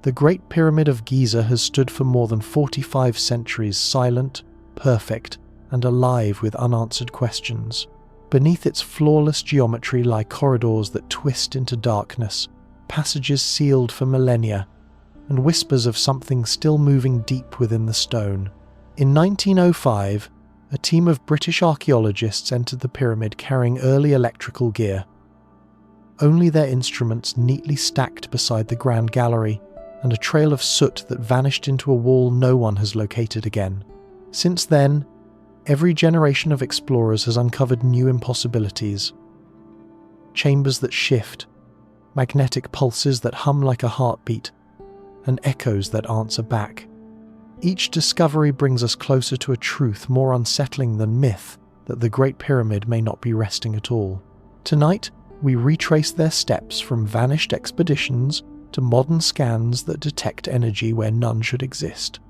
The Great Pyramid of Giza has stood for more than 45 centuries, silent, perfect, and alive with unanswered questions. Beneath its flawless geometry lie corridors that twist into darkness, passages sealed for millennia, and whispers of something still moving deep within the stone. In 1905, a team of British archaeologists entered the pyramid carrying early electrical gear. Only their instruments neatly stacked beside the Grand Gallery, and a trail of soot that vanished into a wall no one has located again. Since then, every generation of explorers has uncovered new impossibilities. Chambers that shift, magnetic pulses that hum like a heartbeat, and echoes that answer back. Each discovery brings us closer to a truth more unsettling than myth, that the Great Pyramid may not be resting at all. Tonight, we retrace their steps from vanished expeditions to modern scans that detect energy where none should exist.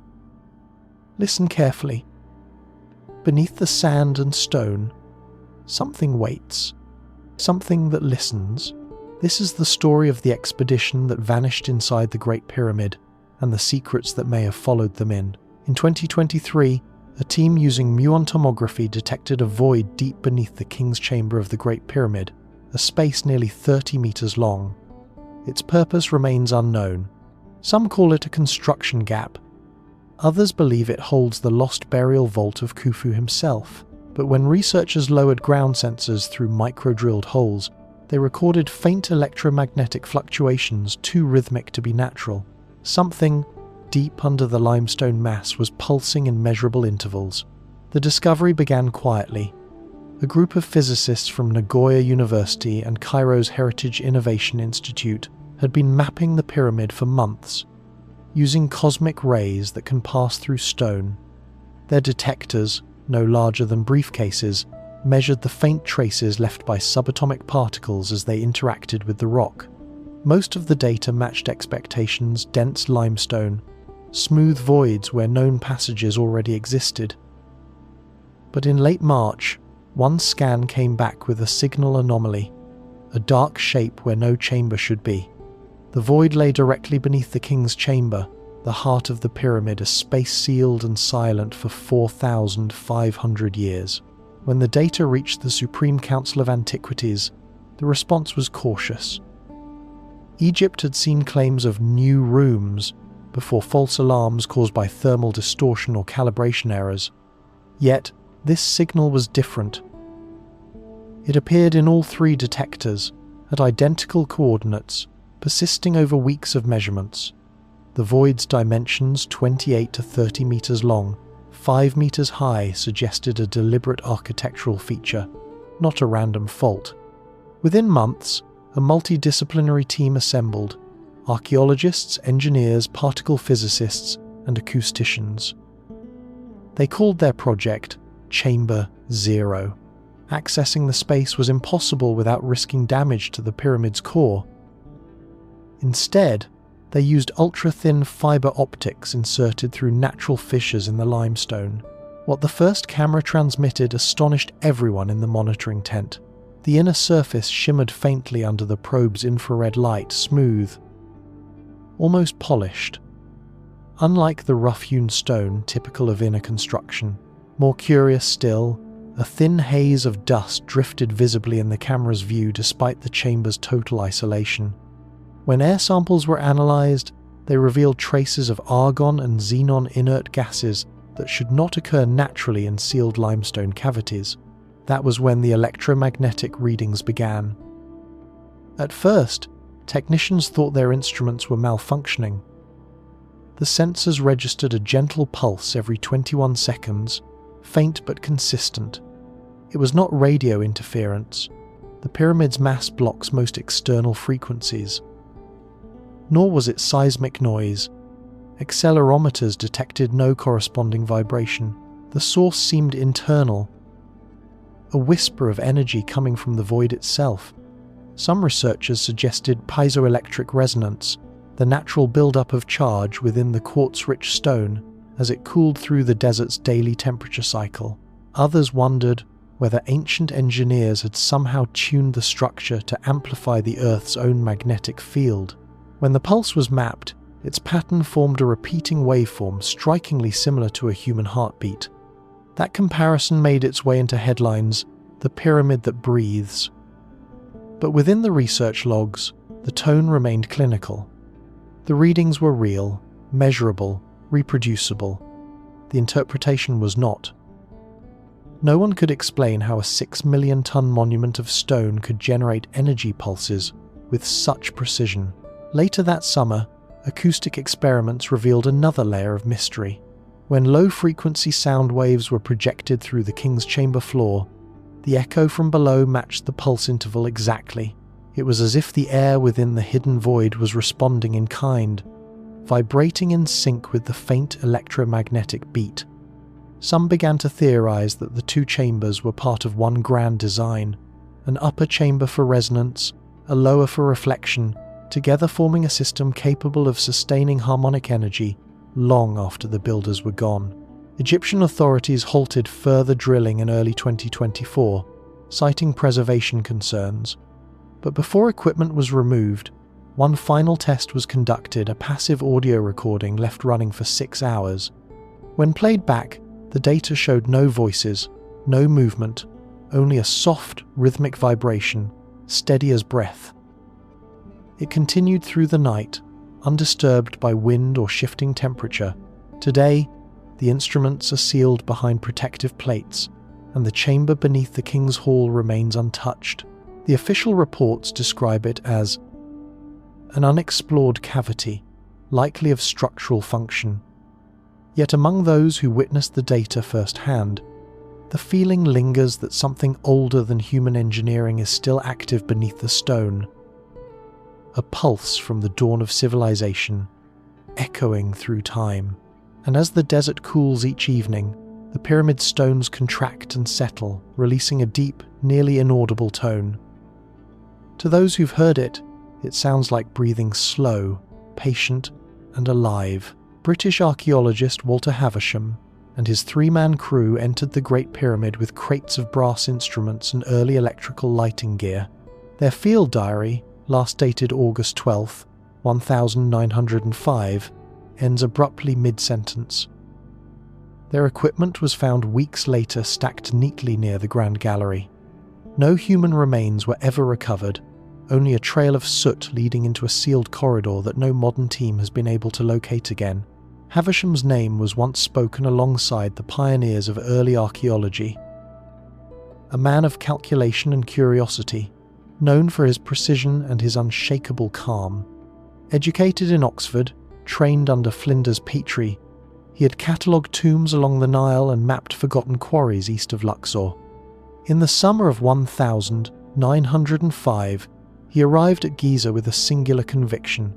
Listen carefully. Beneath the sand and stone, something waits, something that listens. This is the story of the expedition that vanished inside the Great Pyramid and the secrets that may have followed them in. In 2023, a team using muon tomography detected a void deep beneath the King's Chamber of the Great Pyramid, a space nearly 30 meters long. Its purpose remains unknown. Some call it a construction gap. Others believe it holds the lost burial vault of Khufu himself. But when researchers lowered ground sensors through micro-drilled holes, they recorded faint electromagnetic fluctuations too rhythmic to be natural. Something deep under the limestone mass was pulsing in measurable intervals. The discovery began quietly. A group of physicists from Nagoya University and Cairo's Heritage Innovation Institute had been mapping the pyramid for months, using cosmic rays that can pass through stone. Their detectors, no larger than briefcases, measured the faint traces left by subatomic particles as they interacted with the rock. Most of the data matched expectations: dense limestone, smooth voids where known passages already existed. But in late March, one scan came back with a signal anomaly, a dark shape where no chamber should be. The void lay directly beneath the King's Chamber, the heart of the pyramid, a space sealed and silent for 4,500 years. When the data reached the Supreme Council of Antiquities, the response was cautious. Egypt had seen claims of new rooms before false alarms caused by thermal distortion or calibration errors. Yet, this signal was different. It appeared in all three detectors, at identical coordinates, persisting over weeks of measurements. The void's dimensions, 28 to 30 meters long, 5 meters high, suggested a deliberate architectural feature, not a random fault. Within months, a multidisciplinary team assembled: archaeologists, engineers, particle physicists, and acousticians. They called their project Chamber Zero. Accessing the space was impossible without risking damage to the pyramid's core. Instead, they used ultra-thin fiber optics inserted through natural fissures in the limestone. What the first camera transmitted astonished everyone in the monitoring tent. The inner surface shimmered faintly under the probe's infrared light, smooth, almost polished. Unlike the rough-hewn stone typical of inner construction, more curious still, a thin haze of dust drifted visibly in the camera's view despite the chamber's total isolation. When air samples were analysed, they revealed traces of argon and xenon inert gases that should not occur naturally in sealed limestone cavities. That was when the electromagnetic readings began. At first, technicians thought their instruments were malfunctioning. The sensors registered a gentle pulse every 21 seconds, faint but consistent. It was not radio interference. The pyramid's mass blocks most external frequencies. Nor was it seismic noise. Accelerometers detected no corresponding vibration. The source seemed internal, a whisper of energy coming from the void itself. Some researchers suggested piezoelectric resonance, the natural buildup of charge within the quartz-rich stone as it cooled through the desert's daily temperature cycle. Others wondered whether ancient engineers had somehow tuned the structure to amplify the Earth's own magnetic field. When the pulse was mapped, Its pattern formed a repeating waveform strikingly similar to a human heartbeat. That comparison made its way into headlines, "The Pyramid That Breathes." But within the research logs, the tone remained clinical. The readings were real, measurable, reproducible. The interpretation was not. No one could explain how a 6 million-ton monument of stone could generate energy pulses with such precision. Later that summer, acoustic experiments revealed another layer of mystery. When low-frequency sound waves were projected through the king's chamber floor, the echo from below matched the pulse interval exactly. It was as if the air within the hidden void was responding in kind, vibrating in sync with the faint electromagnetic beat. Some began to theorize that the two chambers were part of one grand design, an upper chamber for resonance, a lower for reflection, together forming a system capable of sustaining harmonic energy long after the builders were gone. Egyptian authorities halted further drilling in early 2024, citing preservation concerns. But before equipment was removed, one final test was conducted, a passive audio recording left running for 6 hours. When played back, the data showed no voices, no movement, only a soft, rhythmic vibration, steady as breath. It continued through the night, undisturbed by wind or shifting temperature. Today, the instruments are sealed behind protective plates, and the chamber beneath the King's Hall remains untouched. The official reports describe it as an unexplored cavity, likely of structural function. Yet among those who witnessed the data firsthand, the feeling lingers that something older than human engineering is still active beneath the stone. A pulse from the dawn of civilization, echoing through time. And as the desert cools each evening, the pyramid stones contract and settle, releasing a deep, nearly inaudible tone. To those who've heard it, it sounds like breathing slow, patient, and alive. British archaeologist Walter Havisham and his 3-man crew entered the Great Pyramid with crates of brass instruments and early electrical lighting gear. Their field diary, last dated August 12, 1905, ends abruptly mid-sentence. Their equipment was found weeks later stacked neatly near the Grand Gallery. No human remains were ever recovered, only a trail of soot leading into a sealed corridor that no modern team has been able to locate again. Havisham's name was once spoken alongside the pioneers of early archaeology. A man of calculation and curiosity, known for his precision and his unshakable calm. Educated in Oxford, trained under Flinders Petrie, he had catalogued tombs along the Nile and mapped forgotten quarries east of Luxor. In the summer of 1905, he arrived at Giza with a singular conviction: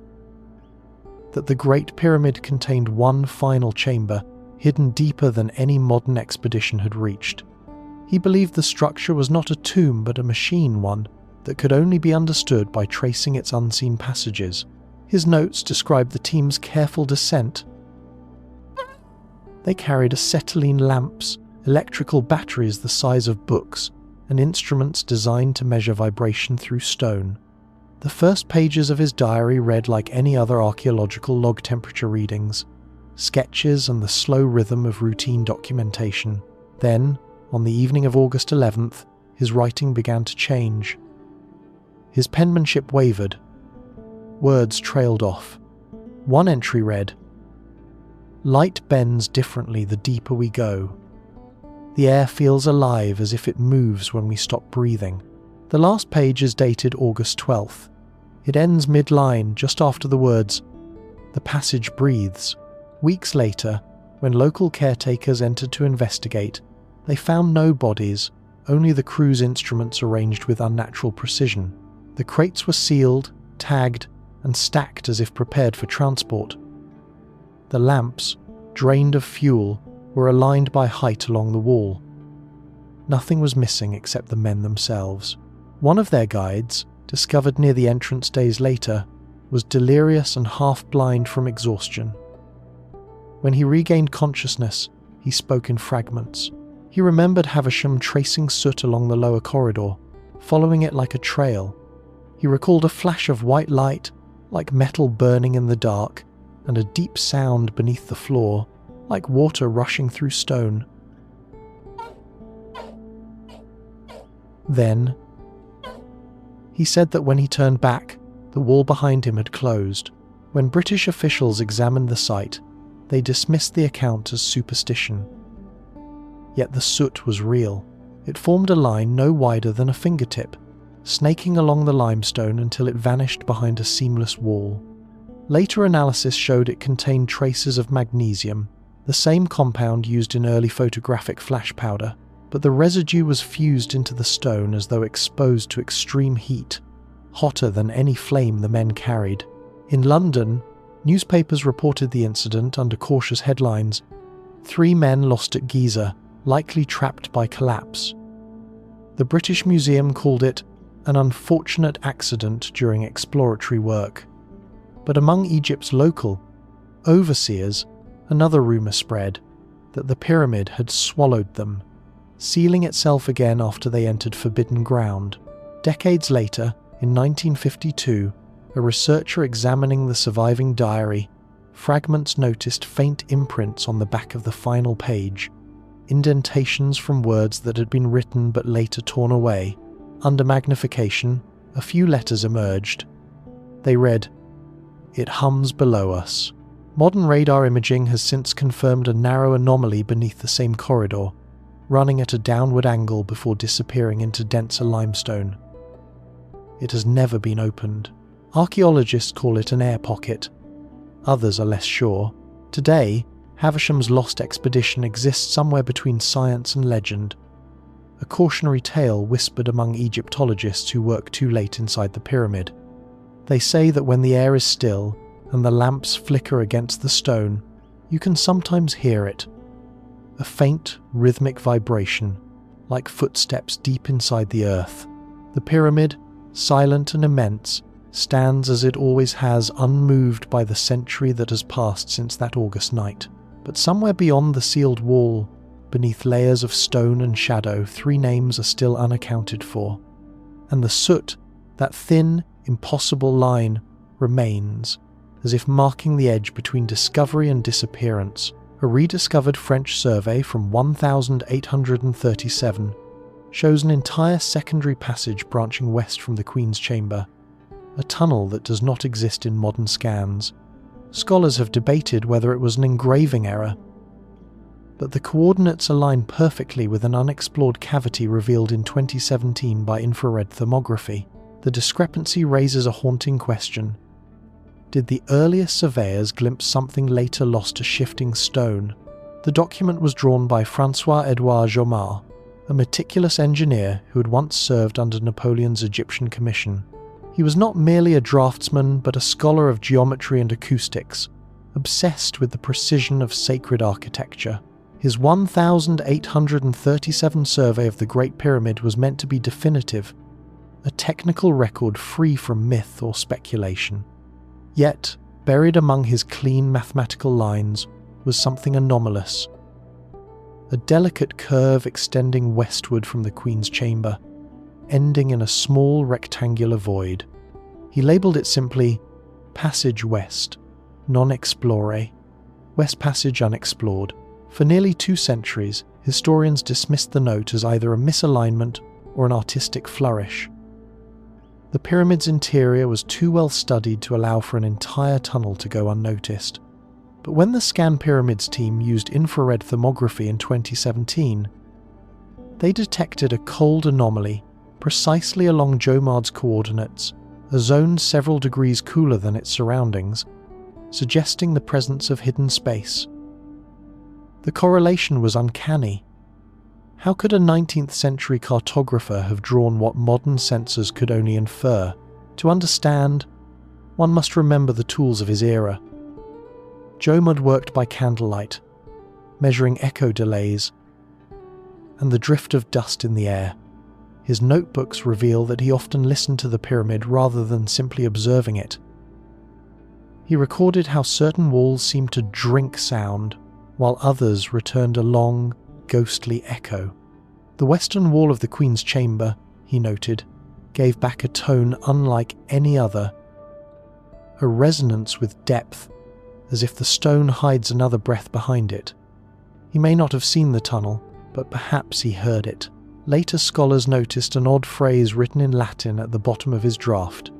that the Great Pyramid contained one final chamber, hidden deeper than any modern expedition had reached. He believed the structure was not a tomb but a machine one that could only be understood by tracing its unseen passages. His notes describe the team's careful descent. They carried acetylene lamps, electrical batteries the size of books, and instruments designed to measure vibration through stone. The first pages of his diary read like any other archaeological log temperature readings, sketches and the slow rhythm of routine documentation. Then, on the evening of August 11th, his writing began to change. His penmanship wavered. Words trailed off. One entry read, "Light bends differently the deeper we go. The air feels alive as if it moves when we stop breathing." The last page is dated August 12th. It ends mid-line, just after the words, "The passage breathes." Weeks later, when local caretakers entered to investigate, they found no bodies, only the crew's instruments arranged with unnatural precision. The crates were sealed, tagged, and stacked as if prepared for transport. The lamps, drained of fuel, were aligned by height along the wall. Nothing was missing except the men themselves. One of their guides, discovered near the entrance days later, was delirious and half-blind from exhaustion. When he regained consciousness, he spoke in fragments. He remembered Havisham tracing soot along the lower corridor, following it like a trail. He recalled a flash of white light, like metal burning in the dark, and a deep sound beneath the floor, like water rushing through stone. Then, he said that when he turned back, the wall behind him had closed. When British officials examined the site, they dismissed the account as superstition. Yet the soot was real. It formed a line no wider than a fingertip, snaking along the limestone until it vanished behind a seamless wall. Later analysis showed it contained traces of magnesium, the same compound used in early photographic flash powder, but the residue was fused into the stone as though exposed to extreme heat, hotter than any flame the men carried. In London, newspapers reported the incident under cautious headlines: 3 men lost at Giza, likely trapped by collapse. The British Museum called it an unfortunate accident during exploratory work. But among Egypt's local overseers, another rumour spread that the pyramid had swallowed them, sealing itself again after they entered forbidden ground. Decades later, in 1952, a researcher examining the surviving diary fragments noticed faint imprints on the back of the final page, indentations from words that had been written but later torn away. Under magnification, a few letters emerged. They read, "It hums below us." Modern radar imaging has since confirmed a narrow anomaly beneath the same corridor, running at a downward angle before disappearing into denser limestone. It has never been opened. Archaeologists call it an air pocket. Others are less sure. Today, Havisham's lost expedition exists somewhere between science and legend, a cautionary tale whispered among Egyptologists who work too late inside the pyramid. They say that when the air is still and the lamps flicker against the stone, you can sometimes hear it, a faint, rhythmic vibration, like footsteps deep inside the earth. The pyramid, silent and immense, stands as it always has, unmoved by the century that has passed since that August night. But somewhere beyond the sealed wall, beneath layers of stone and shadow, 3 names are still unaccounted for. And the soot, that thin, impossible line, remains, as if marking the edge between discovery and disappearance. A rediscovered French survey from 1837 shows an entire secondary passage branching west from the Queen's Chamber, a tunnel that does not exist in modern scans. Scholars have debated whether it was an engraving error, but the coordinates align perfectly with an unexplored cavity revealed in 2017 by infrared thermography. The discrepancy raises a haunting question. Did the earliest surveyors glimpse something later lost to shifting stone? The document was drawn by François-Edouard Jomard, a meticulous engineer who had once served under Napoleon's Egyptian Commission. He was not merely a draftsman, but a scholar of geometry and acoustics, obsessed with the precision of sacred architecture. His 1837 survey of the Great Pyramid was meant to be definitive, a technical record free from myth or speculation. Yet, buried among his clean mathematical lines was something anomalous. A delicate curve extending westward from the Queen's Chamber, ending in a small rectangular void. He labelled it simply Passage West, non explore, West Passage unexplored. For nearly 2 centuries, historians dismissed the note as either a misalignment or an artistic flourish. The pyramid's interior was too well studied to allow for an entire tunnel to go unnoticed. But when the Scan Pyramids team used infrared thermography in 2017, they detected a cold anomaly precisely along Jomard's coordinates, a zone several degrees cooler than its surroundings, suggesting the presence of hidden space. The correlation was uncanny. How could a 19th century cartographer have drawn what modern sensors could only infer? To understand, one must remember the tools of his era. Jomard worked by candlelight, measuring echo delays and the drift of dust in the air. His notebooks reveal that he often listened to the pyramid rather than simply observing it. He recorded how certain walls seemed to drink sound, while others returned a long, ghostly echo. The western wall of the Queen's Chamber, he noted, gave back a tone unlike any other, a resonance with depth as if the stone hides another breath behind it. He may not have seen the tunnel, but perhaps he heard it. Later scholars noticed an odd phrase written in Latin at the bottom of his draft.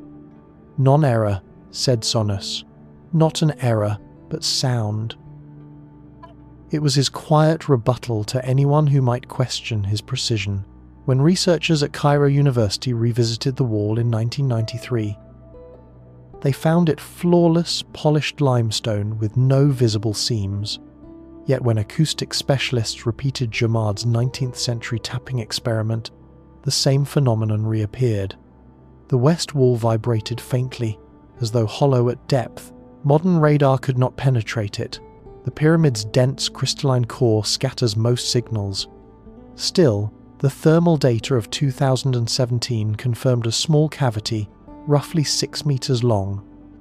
Non error, sed sonus. Not an error, but sound. It was his quiet rebuttal to anyone who might question his precision. When researchers at Cairo University revisited the wall in 1993, they found it flawless, polished limestone with no visible seams. Yet when acoustic specialists repeated Jomard's 19th century tapping experiment, the same phenomenon reappeared. The west wall vibrated faintly, as though hollow at depth. Modern radar could not penetrate it. The pyramid's dense crystalline core scatters most signals. Still, the thermal data of 2017 confirmed a small cavity, roughly 6 meters long,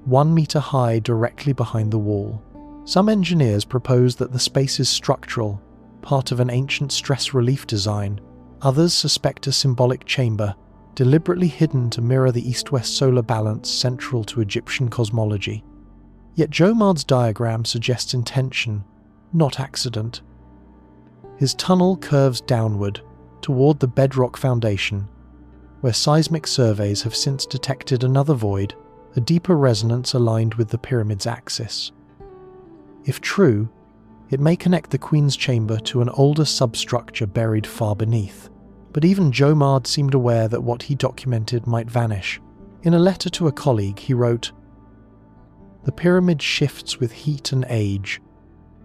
1 meter high directly behind the wall. Some engineers propose that the space is structural, part of an ancient stress relief design. Others suspect a symbolic chamber, deliberately hidden to mirror the east-west solar balance central to Egyptian cosmology. Yet Jomard's diagram suggests intention, not accident. His tunnel curves downward, toward the bedrock foundation, where seismic surveys have since detected another void, a deeper resonance aligned with the pyramid's axis. If true, it may connect the Queen's Chamber to an older substructure buried far beneath. But even Jomard seemed aware that what he documented might vanish. In a letter to a colleague, he wrote, "The pyramid shifts with heat and age.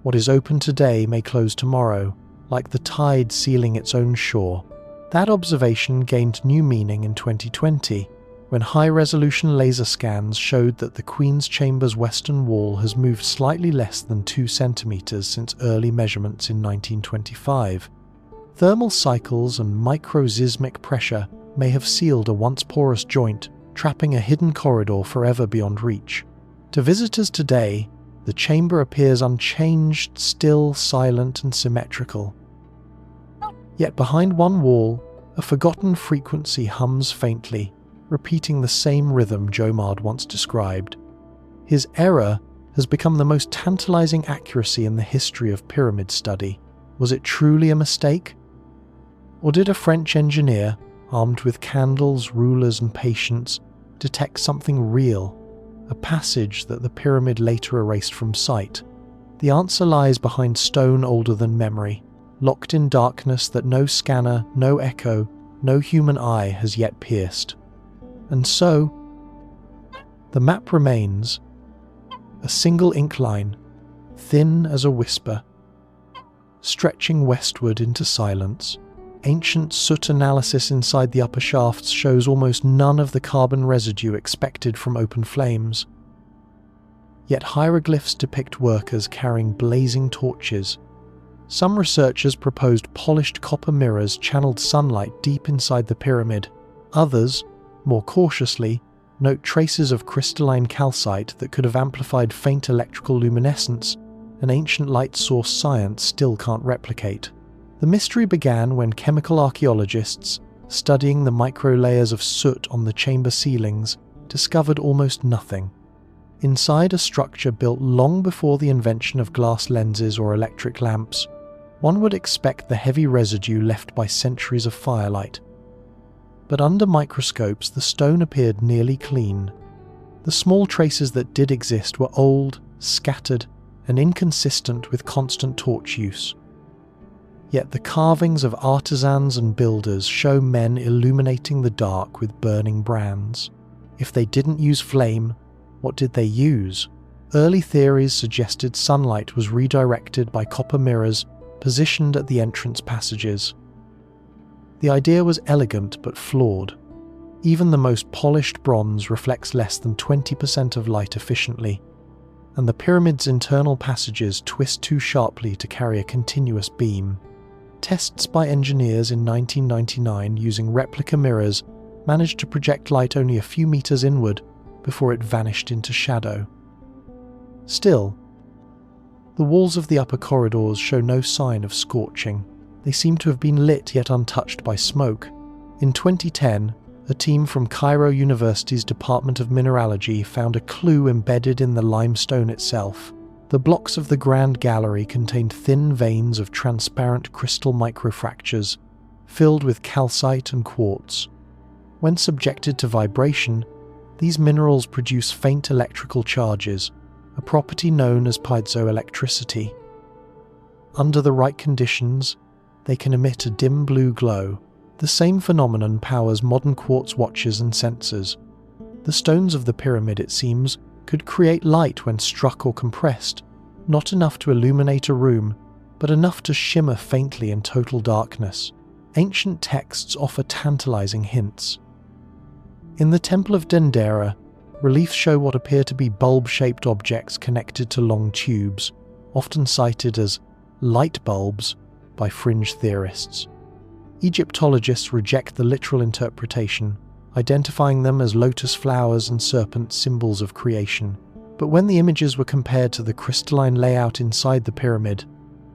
What is open today may close tomorrow, like the tide sealing its own shore." That observation gained new meaning in 2020, when high-resolution laser scans showed that the Queen's Chamber's western wall has moved slightly less than 2 centimeters since early measurements in 1925. Thermal cycles and microseismic pressure may have sealed a once porous joint, trapping a hidden corridor forever beyond reach. To visitors today, the chamber appears unchanged, still, silent, and symmetrical. Yet behind one wall, a forgotten frequency hums faintly, repeating the same rhythm Jomard once described. His error has become the most tantalizing accuracy in the history of pyramid study. Was it truly a mistake? Or did a French engineer, armed with candles, rulers, and patience, detect something real, a passage that the pyramid later erased from sight? The answer lies behind stone older than memory, locked in darkness that no scanner, no echo, no human eye has yet pierced. And so, the map remains, a single ink line, thin as a whisper, stretching westward into silence. Ancient soot analysis inside the upper shafts shows almost none of the carbon residue expected from open flames. Yet hieroglyphs depict workers carrying blazing torches. Some researchers proposed polished copper mirrors channeled sunlight deep inside the pyramid. Others, more cautiously, note traces of crystalline calcite that could have amplified faint electrical luminescence, an ancient light source science still can't replicate. The mystery began when chemical archaeologists, studying the micro-layers of soot on the chamber ceilings, discovered almost nothing. Inside a structure built long before the invention of glass lenses or electric lamps, one would expect the heavy residue left by centuries of firelight. But under microscopes, the stone appeared nearly clean. The small traces that did exist were old, scattered, and inconsistent with constant torch use. Yet the carvings of artisans and builders show men illuminating the dark with burning brands. If they didn't use flame, what did they use? Early theories suggested sunlight was redirected by copper mirrors positioned at the entrance passages. The idea was elegant but flawed. Even the most polished bronze reflects less than 20% of light efficiently, and the pyramid's internal passages twist too sharply to carry a continuous beam. Tests by engineers in 1999 using replica mirrors managed to project light only a few meters inward before it vanished into shadow. Still, the walls of the upper corridors show no sign of scorching. They seem to have been lit yet untouched by smoke. In 2010, a team from Cairo University's Department of Mineralogy found a clue embedded in the limestone itself. The blocks of the Grand Gallery contained thin veins of transparent crystal microfractures, filled with calcite and quartz. When subjected to vibration, these minerals produce faint electrical charges, a property known as piezoelectricity. Under the right conditions, they can emit a dim blue glow. The same phenomenon powers modern quartz watches and sensors. The stones of the pyramid, it seems, could create light when struck or compressed, not enough to illuminate a room, but enough to shimmer faintly in total darkness. Ancient texts offer tantalizing hints. In the Temple of Dendera, reliefs show what appear to be bulb-shaped objects connected to long tubes, often cited as light bulbs by fringe theorists. Egyptologists reject the literal interpretation, identifying them as lotus flowers and serpent symbols of creation. But when the images were compared to the crystalline layout inside the pyramid,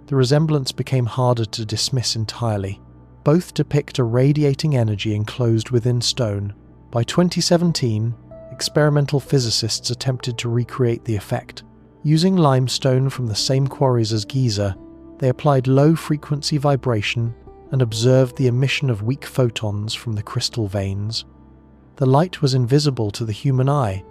the resemblance became harder to dismiss entirely. Both depict a radiating energy enclosed within stone. By 2017, experimental physicists attempted to recreate the effect. Using limestone from the same quarries as Giza, they applied low-frequency vibration and observed the emission of weak photons from the crystal veins. The light was invisible to the human eye,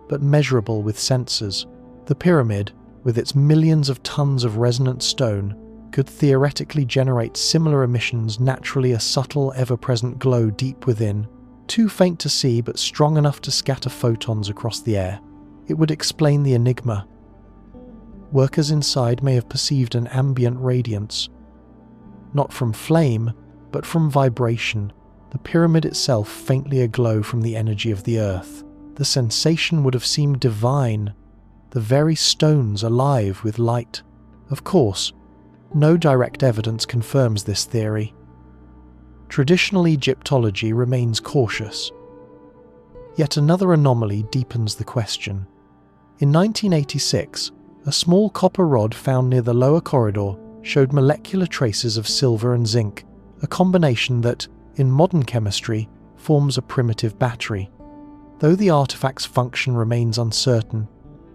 but measurable with sensors. The pyramid, with its millions of tons of resonant stone, could theoretically generate similar emissions naturally, a subtle, ever-present glow deep within, too faint to see but strong enough to scatter photons across the air. It would explain the enigma. Workers inside may have perceived an ambient radiance, not from flame, but from vibration, the pyramid itself faintly aglow from the energy of the earth. The sensation would have seemed divine, the very stones alive with light. Of course, no direct evidence confirms this theory. Traditional Egyptology remains cautious. Yet another anomaly deepens the question. In 1986, a small copper rod found near the lower corridor showed molecular traces of silver and zinc, a combination that, in modern chemistry, forms a primitive battery. Though the artifact's function remains uncertain,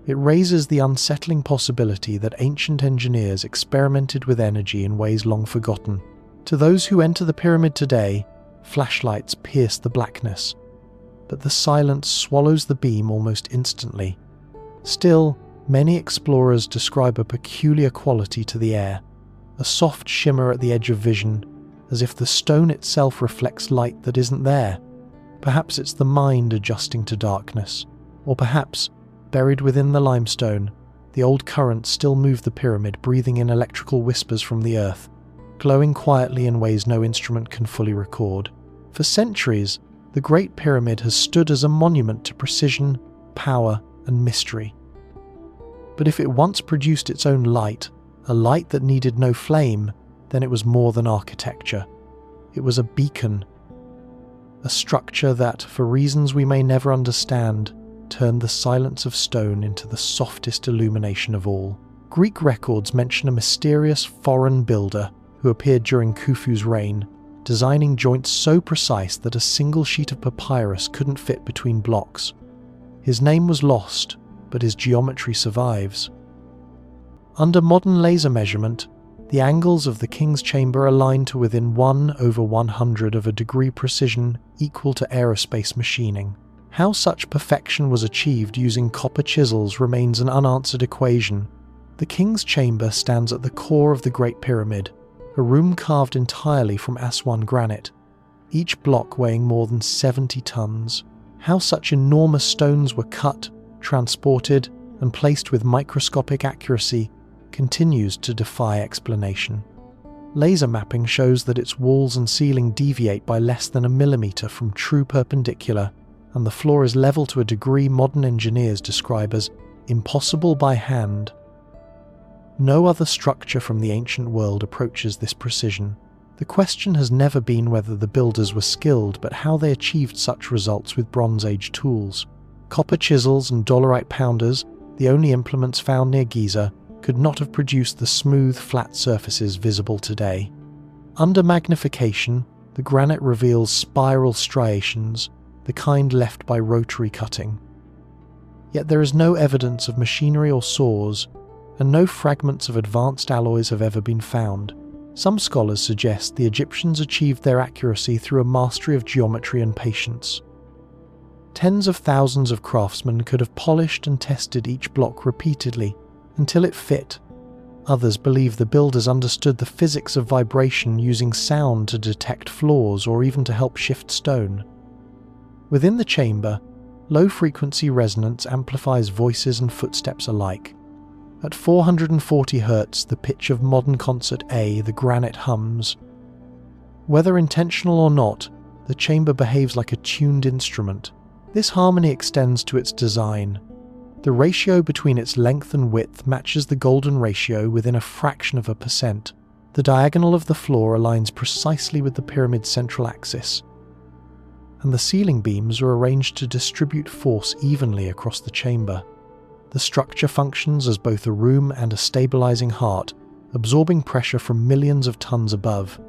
it raises the unsettling possibility that ancient engineers experimented with energy in ways long forgotten. To those who enter the pyramid today, flashlights pierce the blackness, but the silence swallows the beam almost instantly. Still, many explorers describe a peculiar quality to the air, a soft shimmer at the edge of vision, as if the stone itself reflects light that isn't there. Perhaps it's the mind adjusting to darkness, or perhaps, buried within the limestone, the old currents still move the pyramid, breathing in electrical whispers from the earth, glowing quietly in ways no instrument can fully record. For centuries, the Great Pyramid has stood as a monument to precision, power, and mystery. But if it once produced its own light, a light that needed no flame, then it was more than architecture. It was a beacon, a structure that, for reasons we may never understand, turned the silence of stone into the softest illumination of all. Greek records mention a mysterious foreign builder who appeared during Khufu's reign, designing joints so precise that a single sheet of papyrus couldn't fit between blocks. His name was lost, but his geometry survives. Under modern laser measurement, the angles of the king's chamber align to within 1/100 of a degree precision equal to aerospace machining. How such perfection was achieved using copper chisels remains an unanswered equation. The king's chamber stands at the core of the Great Pyramid, a room carved entirely from Aswan granite, each block weighing more than 70 tons. How such enormous stones were cut, transported, and placed with microscopic accuracy continues to defy explanation. Laser mapping shows that its walls and ceiling deviate by less than a millimeter from true perpendicular, and the floor is level to a degree modern engineers describe as impossible by hand. No other structure from the ancient world approaches this precision. The question has never been whether the builders were skilled, but how they achieved such results with Bronze Age tools. Copper chisels and dolerite pounders, the only implements found near Giza, could not have produced the smooth, flat surfaces visible today. Under magnification, the granite reveals spiral striations, the kind left by rotary cutting. Yet there is no evidence of machinery or saws, and no fragments of advanced alloys have ever been found. Some scholars suggest the Egyptians achieved their accuracy through a mastery of geometry and patience. Tens of thousands of craftsmen could have polished and tested each block repeatedly until it fit. Others believe the builders understood the physics of vibration, using sound to detect flaws or even to help shift stone. Within the chamber, low-frequency resonance amplifies voices and footsteps alike. At 440 Hz, the pitch of modern concert A, the granite hums. Whether intentional or not, the chamber behaves like a tuned instrument. This harmony extends to its design. The ratio between its length and width matches the golden ratio within a fraction of a percent. The diagonal of the floor aligns precisely with the pyramid's central axis, and the ceiling beams are arranged to distribute force evenly across the chamber. The structure functions as both a room and a stabilizing heart, absorbing pressure from millions of tons above.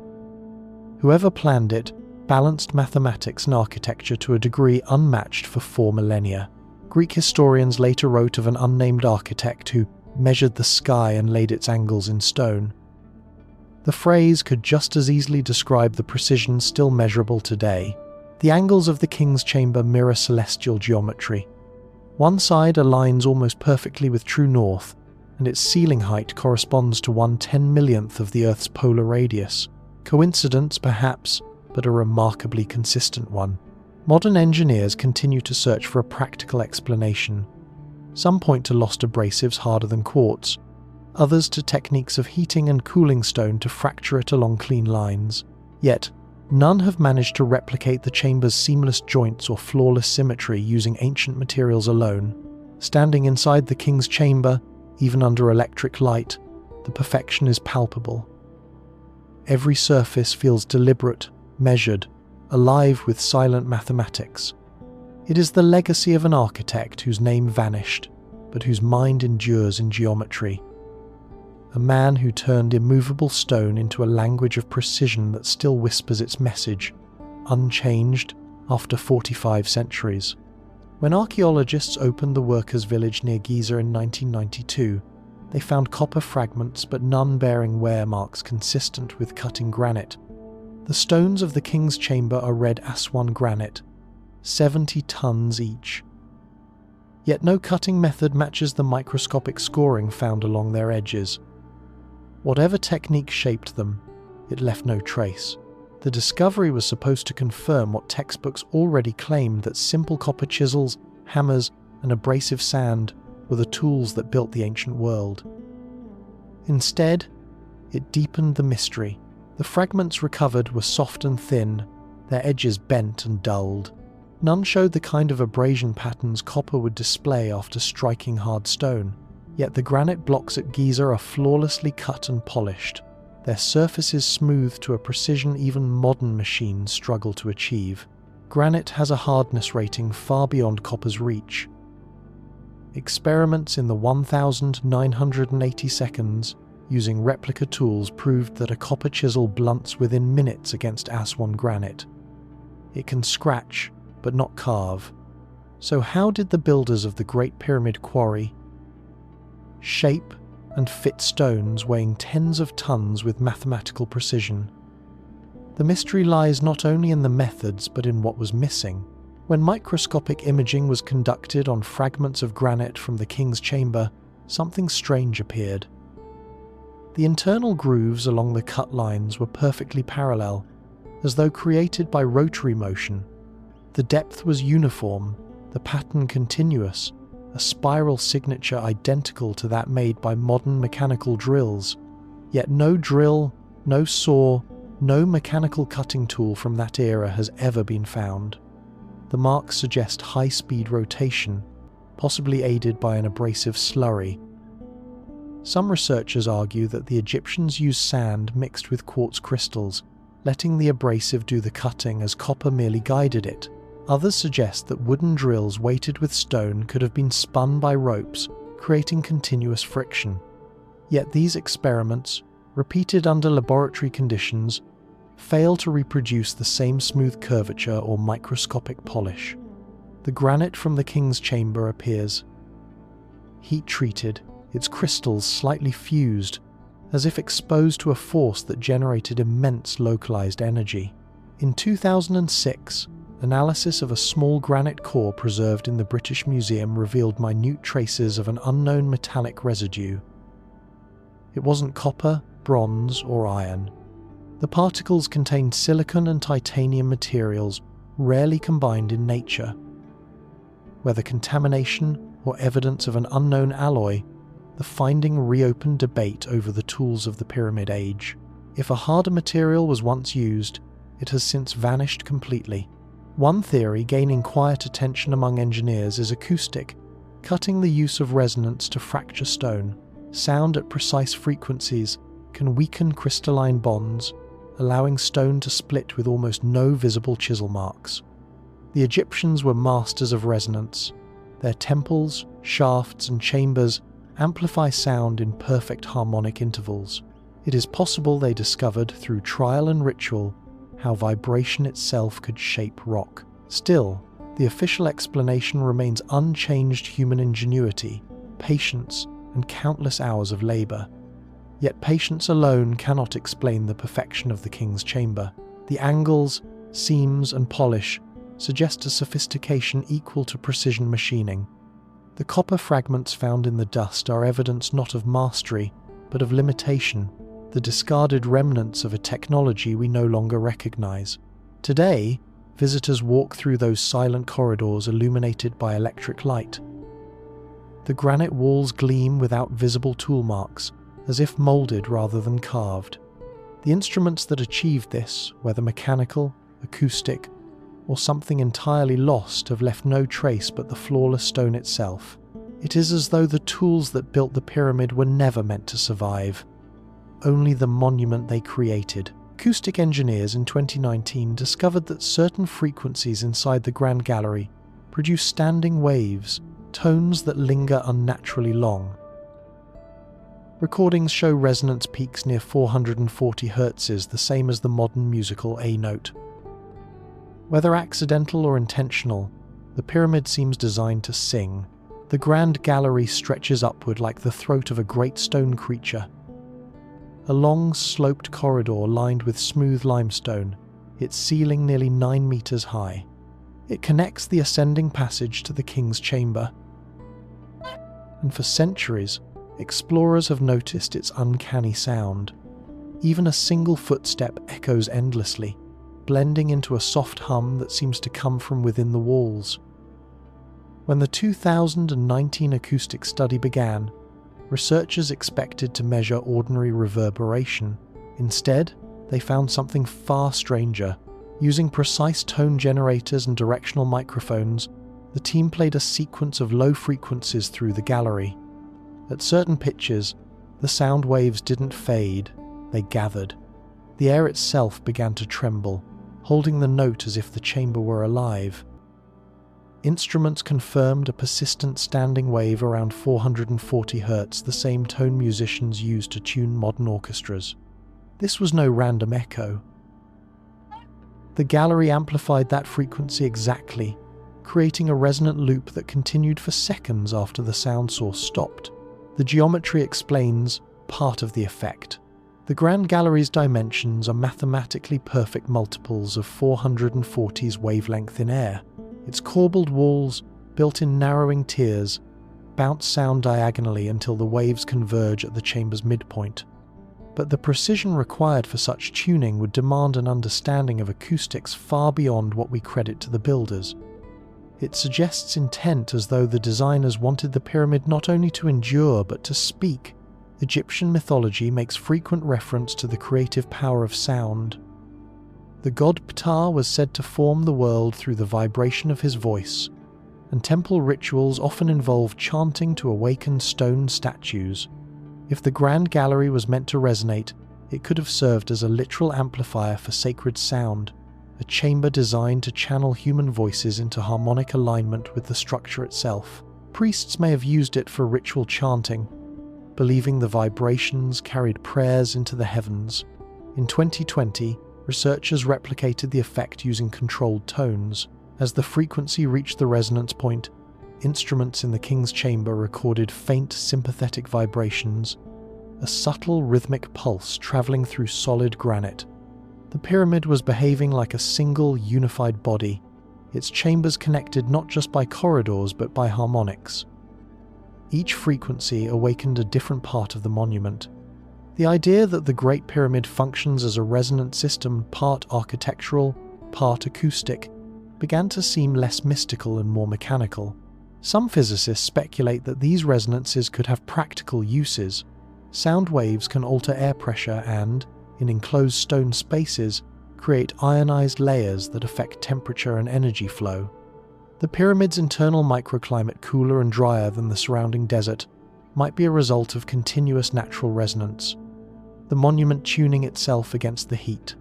Whoever planned it balanced mathematics and architecture to a degree unmatched for 4 millennia. Greek historians later wrote of an unnamed architect who measured the sky and laid its angles in stone. The phrase could just as easily describe the precision still measurable today. The angles of the king's chamber mirror celestial geometry. One side aligns almost perfectly with true north, and its ceiling height corresponds to 1/10,000,000th of the Earth's polar radius. Coincidence, perhaps, but a remarkably consistent one. Modern engineers continue to search for a practical explanation. Some point to lost abrasives harder than quartz, others to techniques of heating and cooling stone to fracture it along clean lines. Yet, none have managed to replicate the chamber's seamless joints or flawless symmetry using ancient materials alone. Standing inside the king's chamber, even under electric light, the perfection is palpable. Every surface feels deliberate, measured, alive with silent mathematics. It is the legacy of an architect whose name vanished, but whose mind endures in geometry. A man who turned immovable stone into a language of precision that still whispers its message, unchanged after 45 centuries. When archaeologists opened the workers' village near Giza in 1992, they found copper fragments but none bearing wear marks consistent with cutting granite. The stones of the king's chamber are red Aswan granite, 70 tons each. Yet no cutting method matches the microscopic scoring found along their edges. Whatever technique shaped them, it left no trace. The discovery was supposed to confirm what textbooks already claimed, that simple copper chisels, hammers, and abrasive sand were the tools that built the ancient world. Instead, it deepened the mystery. The fragments recovered were soft and thin, their edges bent and dulled. None showed the kind of abrasion patterns copper would display after striking hard stone. Yet the granite blocks at Giza are flawlessly cut and polished, their surfaces smooth to a precision even modern machines struggle to achieve. Granite has a hardness rating far beyond copper's reach. Experiments in the 1,980 seconds using replica tools proved that a copper chisel blunts within minutes against Aswan granite. It can scratch, but not carve. So how did the builders of the Great Pyramid quarry, shape, and fit stones weighing tens of tons with mathematical precision? The mystery lies not only in the methods but in what was missing. When microscopic imaging was conducted on fragments of granite from the king's chamber, something strange appeared. The internal grooves along the cut lines were perfectly parallel, as though created by rotary motion. The depth was uniform, the pattern continuous, a spiral signature identical to that made by modern mechanical drills. Yet no drill, no saw, no mechanical cutting tool from that era has ever been found. The marks suggest high-speed rotation, possibly aided by an abrasive slurry. Some researchers argue that the Egyptians used sand mixed with quartz crystals, letting the abrasive do the cutting as copper merely guided it. Others suggest that wooden drills weighted with stone could have been spun by ropes, creating continuous friction. Yet these experiments, repeated under laboratory conditions, fail to reproduce the same smooth curvature or microscopic polish. The granite from the king's chamber appears heat-treated, its crystals slightly fused, as if exposed to a force that generated immense localized energy. In 2006, analysis of a small granite core preserved in the British Museum revealed minute traces of an unknown metallic residue. It wasn't copper, bronze, or iron. The particles contained silicon and titanium materials rarely combined in nature. Whether contamination or evidence of an unknown alloy, the finding reopened debate over the tools of the Pyramid Age. If a harder material was once used, it has since vanished completely. One theory gaining quiet attention among engineers is acoustic, cutting the use of resonance to fracture stone. Sound at precise frequencies can weaken crystalline bonds, allowing stone to split with almost no visible chisel marks. The Egyptians were masters of resonance. Their temples, shafts, and chambers amplify sound in perfect harmonic intervals. It is possible they discovered through trial and ritual how vibration itself could shape rock. Still, the official explanation remains unchanged: human ingenuity, patience, and countless hours of labor. Yet patience alone cannot explain the perfection of the king's chamber. The angles, seams, and polish suggest a sophistication equal to precision machining. The copper fragments found in the dust are evidence not of mastery, but of limitation, the discarded remnants of a technology we no longer recognize. Today, visitors walk through those silent corridors illuminated by electric light. The granite walls gleam without visible tool marks, as if molded rather than carved. The instruments that achieved this, whether mechanical, acoustic, or something entirely lost, have left no trace but the flawless stone itself. It is as though the tools that built the pyramid were never meant to survive, only the monument they created. Acoustic engineers in 2019 discovered that certain frequencies inside the Grand Gallery produce standing waves, tones that linger unnaturally long. Recordings show resonance peaks near 440 Hz, the same as the modern musical A note. Whether accidental or intentional, the pyramid seems designed to sing. The Grand Gallery stretches upward like the throat of a great stone creature. A long, sloped corridor lined with smooth limestone, its ceiling nearly 9 meters high. It connects the ascending passage to the king's chamber. And for centuries, explorers have noticed its uncanny sound. Even a single footstep echoes endlessly, blending into a soft hum that seems to come from within the walls. When the 2019 acoustic study began, researchers expected to measure ordinary reverberation. Instead, they found something far stranger. Using precise tone generators and directional microphones, the team played a sequence of low frequencies through the gallery. At certain pitches, the sound waves didn't fade, they gathered. The air itself began to tremble, holding the note as if the chamber were alive. Instruments confirmed a persistent standing wave around 440 Hz, the same tone musicians use to tune modern orchestras. This was no random echo. The gallery amplified that frequency exactly, creating a resonant loop that continued for seconds after the sound source stopped. The geometry explains part of the effect. The Grand Gallery's dimensions are mathematically perfect multiples of 440's wavelength in air. Its corbelled walls, built in narrowing tiers, bounce sound diagonally until the waves converge at the chamber's midpoint. But the precision required for such tuning would demand an understanding of acoustics far beyond what we credit to the builders. It suggests intent, as though the designers wanted the pyramid not only to endure but to speak. Egyptian mythology makes frequent reference to the creative power of sound. The god Ptah was said to form the world through the vibration of his voice, and temple rituals often involve chanting to awaken stone statues. If the Grand Gallery was meant to resonate, it could have served as a literal amplifier for sacred sound, a chamber designed to channel human voices into harmonic alignment with the structure itself. Priests may have used it for ritual chanting, believing the vibrations carried prayers into the heavens. In 2020, researchers replicated the effect using controlled tones. As the frequency reached the resonance point, instruments in the king's chamber recorded faint sympathetic vibrations, a subtle rhythmic pulse traveling through solid granite. The pyramid was behaving like a single, unified body, its chambers connected not just by corridors but by harmonics. Each frequency awakened a different part of the monument. The idea that the Great Pyramid functions as a resonant system, part architectural, part acoustic, began to seem less mystical and more mechanical. Some physicists speculate that these resonances could have practical uses. Sound waves can alter air pressure and, in enclosed stone spaces, create ionized layers that affect temperature and energy flow. The pyramid's internal microclimate, cooler and drier than the surrounding desert, might be a result of continuous natural resonance, the monument tuning itself against the heat.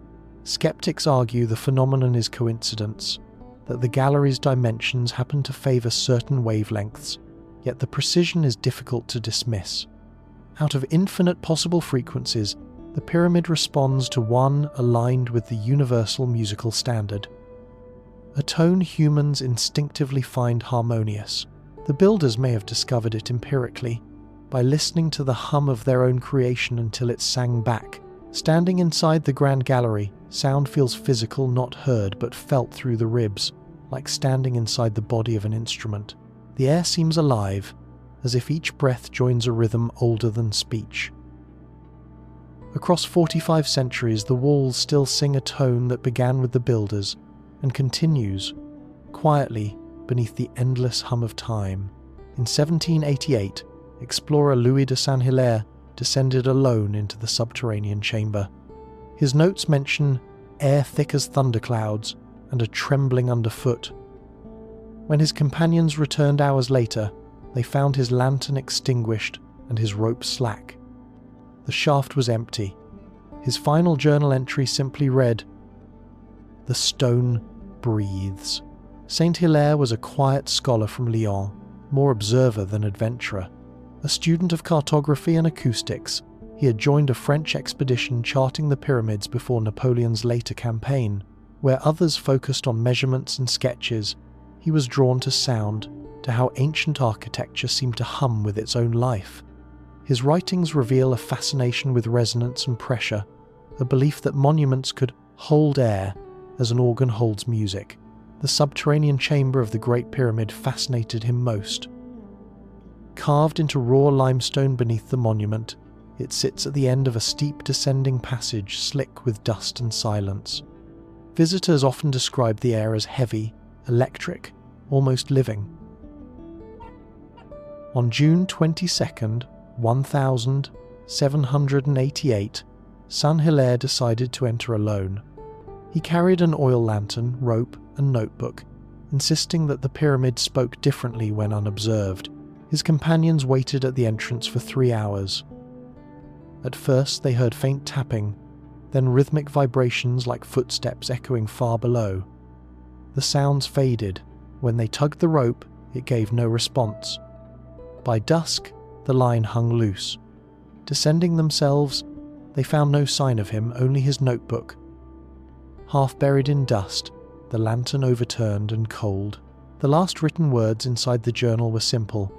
Skeptics argue the phenomenon is coincidence, that the gallery's dimensions happen to favor certain wavelengths, yet the precision is difficult to dismiss. Out of infinite possible frequencies, the pyramid responds to one aligned with the universal musical standard, a tone humans instinctively find harmonious. The builders may have discovered it empirically, by listening to the hum of their own creation until it sang back. Standing inside the Grand Gallery, sound feels physical, not heard but felt through the ribs, like standing inside the body of an instrument. The air seems alive, as if each breath joins a rhythm older than speech. Across 45 centuries, the walls still sing a tone that began with the builders and continues, quietly, beneath the endless hum of time. In 1788, explorer Louis de Saint-Hilaire descended alone into the subterranean chamber. His notes mention air thick as thunderclouds and a trembling underfoot. When his companions returned hours later, they found his lantern extinguished and his rope slack. The shaft was empty. His final journal entry simply read, "The stone breathes." Saint-Hilaire was a quiet scholar from Lyon, more observer than adventurer. A student of cartography and acoustics, he had joined a French expedition charting the pyramids before Napoleon's later campaign. Where others focused on measurements and sketches, he was drawn to sound, to how ancient architecture seemed to hum with its own life. His writings reveal a fascination with resonance and pressure, a belief that monuments could hold air as an organ holds music. The subterranean chamber of the Great Pyramid fascinated him most. Carved into raw limestone beneath the monument, it sits at the end of a steep descending passage slick with dust and silence. Visitors often describe the air as heavy, electric, almost living. On June 22nd, 1788, Saint-Hilaire decided to enter alone. He carried an oil lantern, rope, and notebook, insisting that the pyramid spoke differently when unobserved. His companions waited at the entrance for 3 hours. At first they heard faint tapping, then rhythmic vibrations like footsteps echoing far below. The sounds faded. When they tugged the rope, it gave no response. By dusk, the line hung loose. Descending themselves, they found no sign of him, only his notebook. Half buried in dust, the lantern overturned and cold. The last written words inside the journal were simple.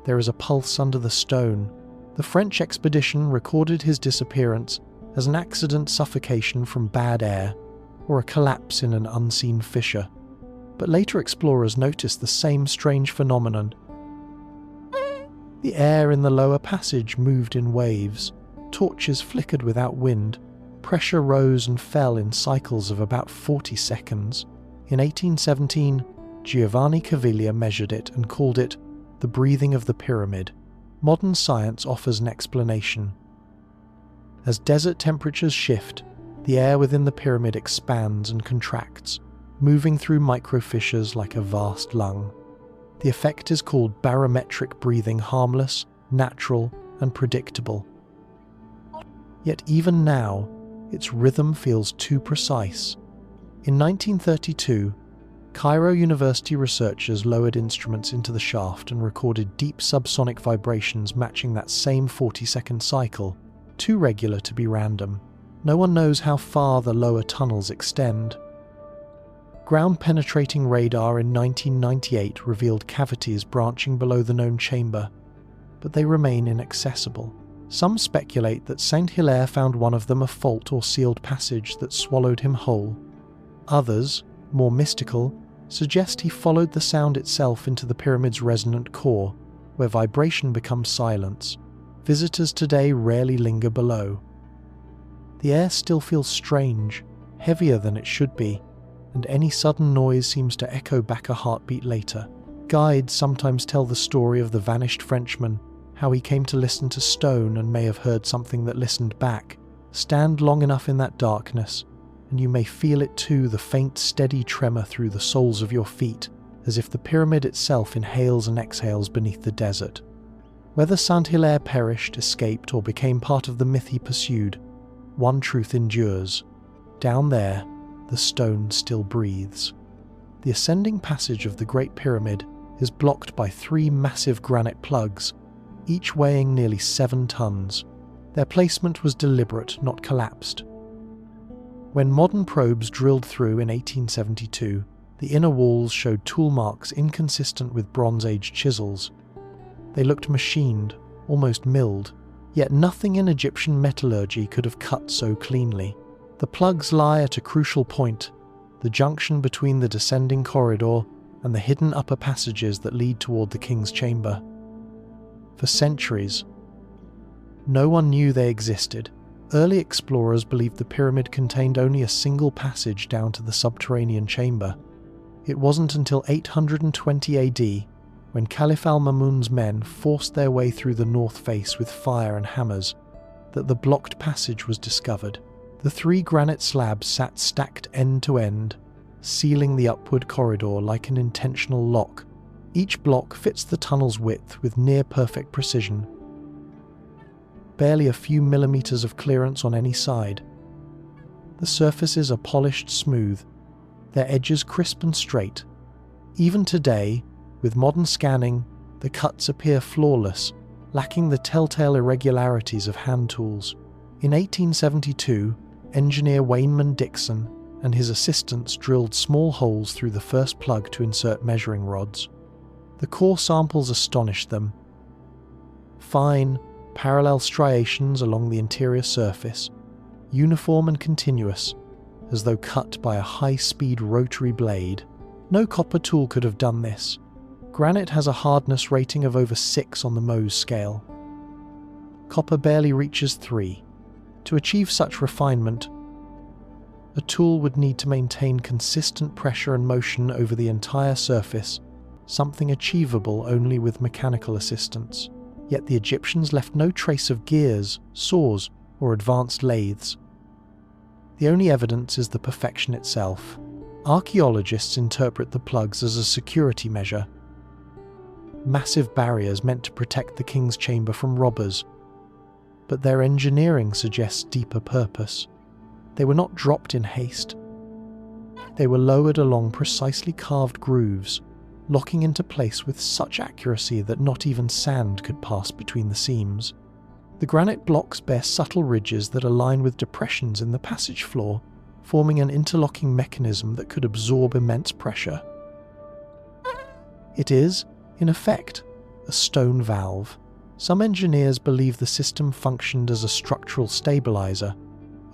"There is a pulse under the stone." The French expedition recorded his disappearance as an accident suffocation from bad air or a collapse in an unseen fissure. But later explorers noticed the same strange phenomenon. The air in the lower passage moved in waves. Torches flickered without wind. Pressure rose and fell in cycles of about 40 seconds. In 1817, Giovanni Caviglia measured it and called it the breathing of the pyramid. Modern science offers an explanation. As desert temperatures shift, the air within the pyramid expands and contracts, moving through microfissures like a vast lung. The effect is called barometric breathing, harmless, natural, and predictable. Yet even now, its rhythm feels too precise. In 1932, Cairo University researchers lowered instruments into the shaft and recorded deep subsonic vibrations matching that same 40-second cycle, too regular to be random. No one knows how far the lower tunnels extend. Ground-penetrating radar in 1998 revealed cavities branching below the known chamber, but they remain inaccessible. Some speculate that Saint-Hilaire found one of them a fault or sealed passage that swallowed him whole. Others, more mystical, suggest he followed the sound itself into the pyramid's resonant core, where vibration becomes silence. Visitors today rarely linger below. The air still feels strange, heavier than it should be, and any sudden noise seems to echo back a heartbeat later. Guides sometimes tell the story of the vanished Frenchman, how he came to listen to stone and may have heard something that listened back. Stand long enough in that darkness, and you may feel it too, the faint, steady tremor through the soles of your feet, as if the pyramid itself inhales and exhales beneath the desert. Whether Saint-Hilaire perished, escaped, or became part of the myth he pursued, one truth endures. Down there, the stone still breathes. The ascending passage of the Great Pyramid is blocked by 3 massive granite plugs, each weighing nearly 7 tons. Their placement was deliberate, not collapsed. When modern probes drilled through in 1872, the inner walls showed tool marks inconsistent with Bronze Age chisels. They looked machined, almost milled, yet nothing in Egyptian metallurgy could have cut so cleanly. The plugs lie at a crucial point, the junction between the descending corridor and the hidden upper passages that lead toward the king's chamber. For centuries, no one knew they existed. Early explorers believed the pyramid contained only a single passage down to the subterranean chamber. It wasn't until 820 AD, when Caliph al-Mamun's men forced their way through the north face with fire and hammers, that the blocked passage was discovered. The 3 granite slabs sat stacked end to end, sealing the upward corridor like an intentional lock. Each block fits the tunnel's width with near-perfect precision. Barely a few millimeters of clearance on any side. The surfaces are polished smooth, their edges crisp and straight. Even today, with modern scanning, the cuts appear flawless, lacking the telltale irregularities of hand tools. In 1872, engineer Wayneman Dixon and his assistants drilled small holes through the first plug to insert measuring rods. The core samples astonished them. Fine, parallel striations along the interior surface, uniform and continuous, as though cut by a high-speed rotary blade. No copper tool could have done this. Granite has a hardness rating of over 6 on the Mohs scale. Copper barely reaches 3. To achieve such refinement, a tool would need to maintain consistent pressure and motion over the entire surface, something achievable only with mechanical assistance. Yet the Egyptians left no trace of gears, saws, or advanced lathes. The only evidence is the perfection itself. Archaeologists interpret the plugs as a security measure. Massive barriers meant to protect the king's chamber from robbers. But their engineering suggests deeper purpose. They were not dropped in haste. They were lowered along precisely carved grooves, locking into place with such accuracy that not even sand could pass between the seams. The granite blocks bear subtle ridges that align with depressions in the passage floor, forming an interlocking mechanism that could absorb immense pressure. It is, in effect, a stone valve. Some engineers believe the system functioned as a structural stabilizer,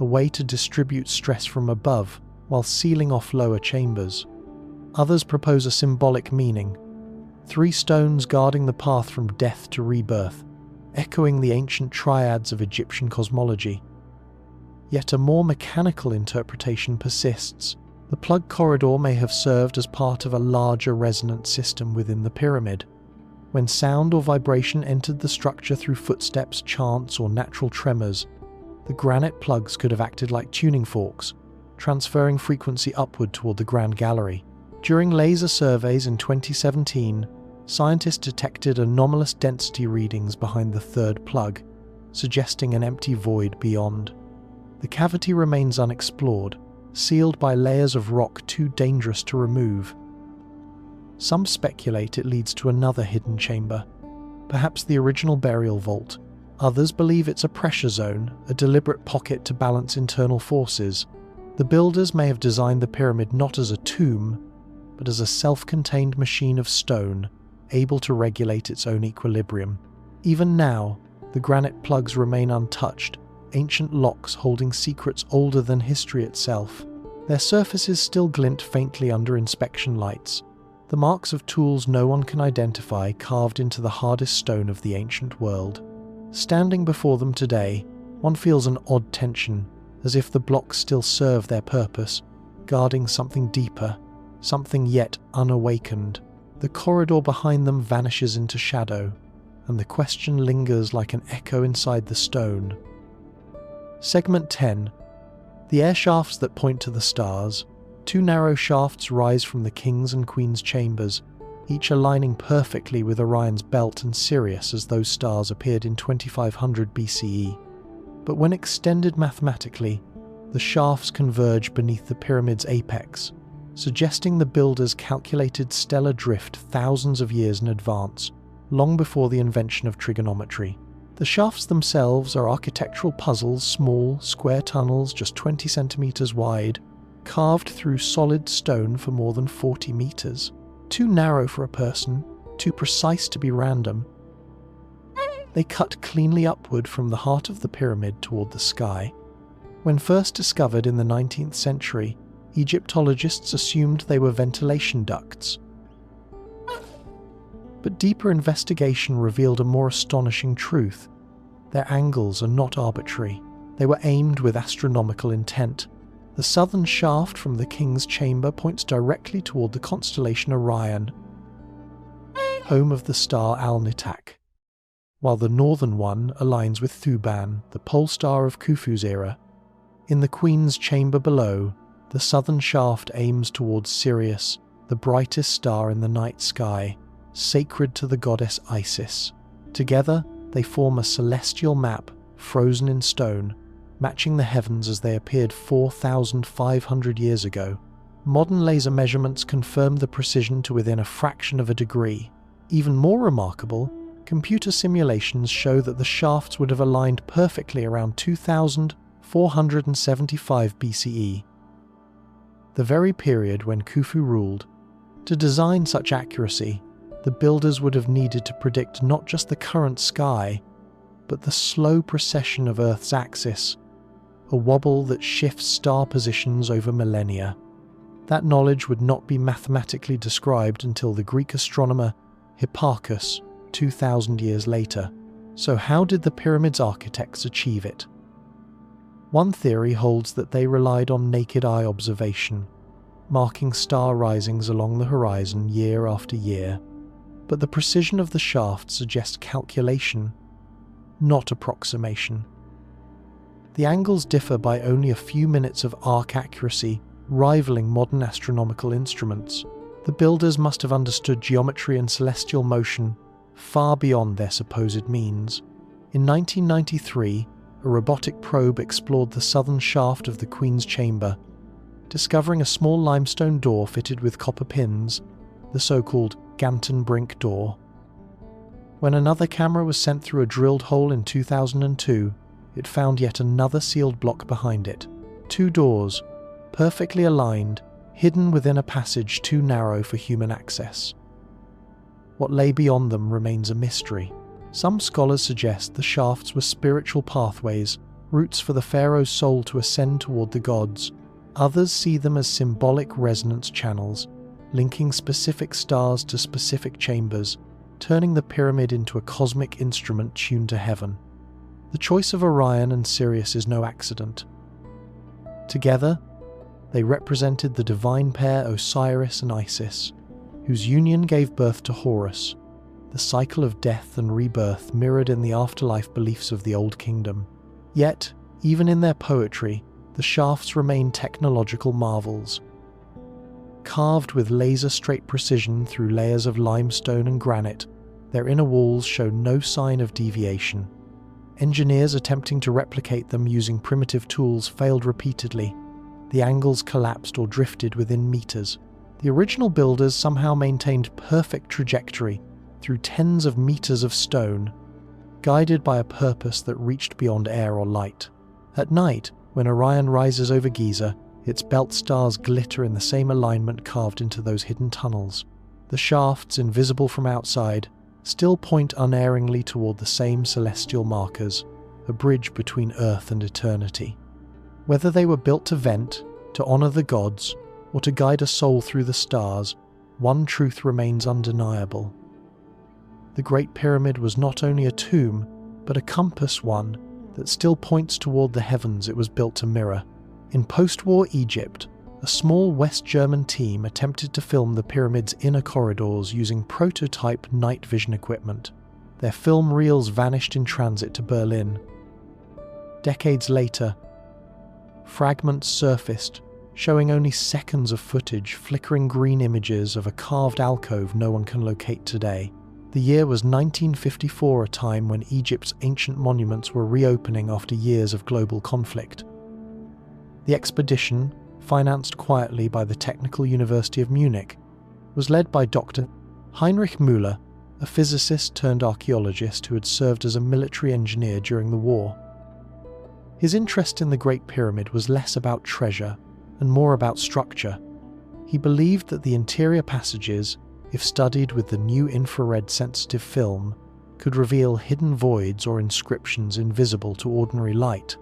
a way to distribute stress from above while sealing off lower chambers. Others propose a symbolic meaning, 3 stones guarding the path from death to rebirth, echoing the ancient triads of Egyptian cosmology. Yet a more mechanical interpretation persists. The plug corridor may have served as part of a larger resonant system within the pyramid. When sound or vibration entered the structure through footsteps, chants, or natural tremors, the granite plugs could have acted like tuning forks, transferring frequency upward toward the Grand Gallery. During laser surveys in 2017, scientists detected anomalous density readings behind the 3rd plug, suggesting an empty void beyond. The cavity remains unexplored, sealed by layers of rock too dangerous to remove. Some speculate it leads to another hidden chamber, perhaps the original burial vault. Others believe it's a pressure zone, a deliberate pocket to balance internal forces. The builders may have designed the pyramid not as a tomb, but as a self-contained machine of stone, able to regulate its own equilibrium. Even now, the granite plugs remain untouched, ancient locks holding secrets older than history itself. Their surfaces still glint faintly under inspection lights, the marks of tools no one can identify carved into the hardest stone of the ancient world. Standing before them today, one feels an odd tension, as if the blocks still serve their purpose, guarding something deeper, something yet unawakened. The corridor behind them vanishes into shadow, and the question lingers like an echo inside the stone. Segment 10. The air shafts that point to the stars. 2 narrow shafts rise from the King's and Queen's chambers, each aligning perfectly with Orion's belt and Sirius as those stars appeared in 2500 BCE. But when extended mathematically, the shafts converge beneath the pyramid's apex, suggesting the builders calculated stellar drift thousands of years in advance, long before the invention of trigonometry. The shafts themselves are architectural puzzles, small, square tunnels just 20 centimeters wide, carved through solid stone for more than 40 meters. Too narrow for a person, too precise to be random. They cut cleanly upward from the heart of the pyramid toward the sky. When first discovered in the 19th century, Egyptologists assumed they were ventilation ducts. But deeper investigation revealed a more astonishing truth. Their angles are not arbitrary. They were aimed with astronomical intent. The southern shaft from the King's chamber points directly toward the constellation Orion, home of the star Al-Nitak, while the northern one aligns with Thuban, the pole star of Khufu's era. In the Queen's chamber below, the southern shaft aims towards Sirius, the brightest star in the night sky, sacred to the goddess Isis. Together, they form a celestial map, frozen in stone, matching the heavens as they appeared 4,500 years ago. Modern laser measurements confirm the precision to within a fraction of a degree. Even more remarkable, computer simulations show that the shafts would have aligned perfectly around 2475 BCE, the very period when Khufu ruled. To design such accuracy, the builders would have needed to predict not just the current sky, but the slow precession of Earth's axis, a wobble that shifts star positions over millennia. That knowledge would not be mathematically described until the Greek astronomer Hipparchus 2,000 years later. So how did the pyramid's architects achieve it? One theory holds that they relied on naked eye observation, marking star risings along the horizon year after year. But the precision of the shaft suggests calculation, not approximation. The angles differ by only a few minutes of arc accuracy, rivaling modern astronomical instruments. The builders must have understood geometry and celestial motion far beyond their supposed means. In 1993, a robotic probe explored the southern shaft of the Queen's chamber, discovering a small limestone door fitted with copper pins, the so-called Ganton Brink door. When another camera was sent through a drilled hole in 2002, it found yet another sealed block behind it. 2 doors, perfectly aligned, hidden within a passage too narrow for human access. What lay beyond them remains a mystery. Some scholars suggest the shafts were spiritual pathways, routes for the pharaoh's soul to ascend toward the gods. Others see them as symbolic resonance channels, linking specific stars to specific chambers, turning the pyramid into a cosmic instrument tuned to heaven. The choice of Orion and Sirius is no accident. Together, they represented the divine pair Osiris and Isis, whose union gave birth to Horus, the cycle of death and rebirth mirrored in the afterlife beliefs of the Old Kingdom. Yet, even in their poetry, the shafts remain technological marvels. Carved with laser-straight precision through layers of limestone and granite, their inner walls show no sign of deviation. Engineers attempting to replicate them using primitive tools failed repeatedly. The angles collapsed or drifted within meters. The original builders somehow maintained perfect trajectory through tens of meters of stone, guided by a purpose that reached beyond air or light. At night, when Orion rises over Giza, Its belt stars glitter in the same alignment carved into those hidden tunnels. The shafts, invisible from outside, still point unerringly toward the same celestial markers, a bridge between Earth and eternity. Whether they were built to vent, to honor the gods, or to guide a soul through the stars, one truth remains undeniable. The Great Pyramid was not only a tomb, but a compass one that still points toward the heavens it was built to mirror. In post-war Egypt, a small West German team attempted to film the pyramid's inner corridors using prototype night vision equipment. Their film reels vanished in transit to Berlin. Decades later, fragments surfaced, showing only seconds of footage, flickering green images of a carved alcove no one can locate today. The year was 1954, a time when Egypt's ancient monuments were reopening after years of global conflict. The expedition, financed quietly by the Technical University of Munich, was led by Dr. Heinrich Müller, a physicist turned archaeologist who had served as a military engineer during the war. His interest in the Great Pyramid was less about treasure and more about structure. He believed that the interior passages, if studied with the new infrared sensitive film, could reveal hidden voids or inscriptions invisible to ordinary light.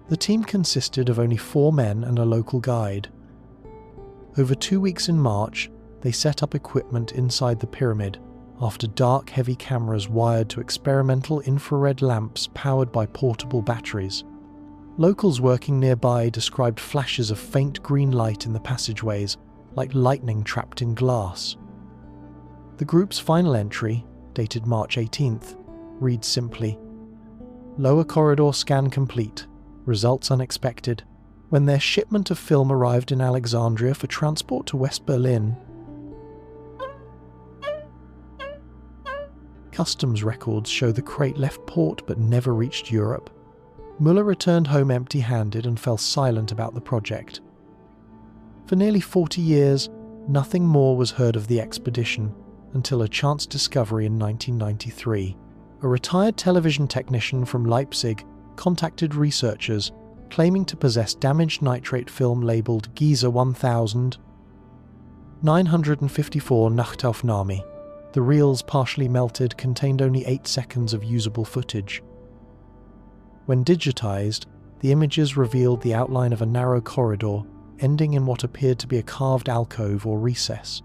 The team consisted of only 4 men and a local guide. Over 2 weeks in March, they set up equipment inside the pyramid after dark, heavy cameras wired to experimental infrared lamps powered by portable batteries. Locals working nearby described flashes of faint green light in the passageways, like lightning trapped in glass. The group's final entry, dated March 18th, reads simply, "Lower corridor scan complete. Results unexpected. When their shipment of film arrived in Alexandria for transport to West Berlin, customs records show the crate left port but never reached Europe. Müller returned home empty-handed and fell silent about the project. For nearly 40 years, nothing more was heard of the expedition until a chance discovery in 1993. A retired television technician from Leipzig contacted researchers claiming to possess damaged nitrate film labelled Giza 1954 Nachtaufnahme. The reels, partially melted, contained only 8 seconds of usable footage. When digitized, the images revealed the outline of a narrow corridor ending in what appeared to be a carved alcove or recess.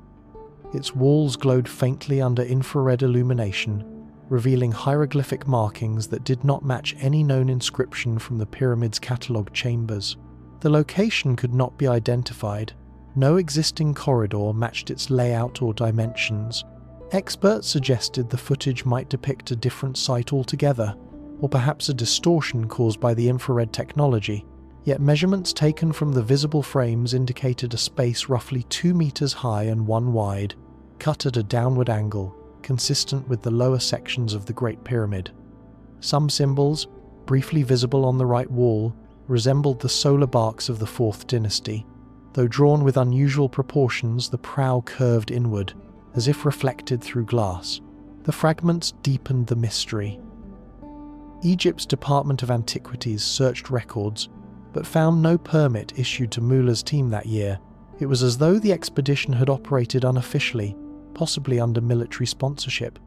Its walls glowed faintly under infrared illumination, revealing hieroglyphic markings that did not match any known inscription from the pyramid's catalogue chambers. The location could not be identified. No existing corridor matched its layout or dimensions. Experts suggested the footage might depict a different site altogether, or perhaps a distortion caused by the infrared technology. Yet measurements taken from the visible frames indicated a space roughly 2 meters high and 1 wide, cut at a downward angle, consistent with the lower sections of the Great Pyramid. Some symbols, briefly visible on the right wall, resembled the solar barks of the 4th dynasty. Though drawn with unusual proportions, the prow curved inward, as if reflected through glass. The fragments deepened the mystery. Egypt's Department of Antiquities searched records, but found no permit issued to Müller's team that year. It was as though the expedition had operated unofficially, possibly under military sponsorship.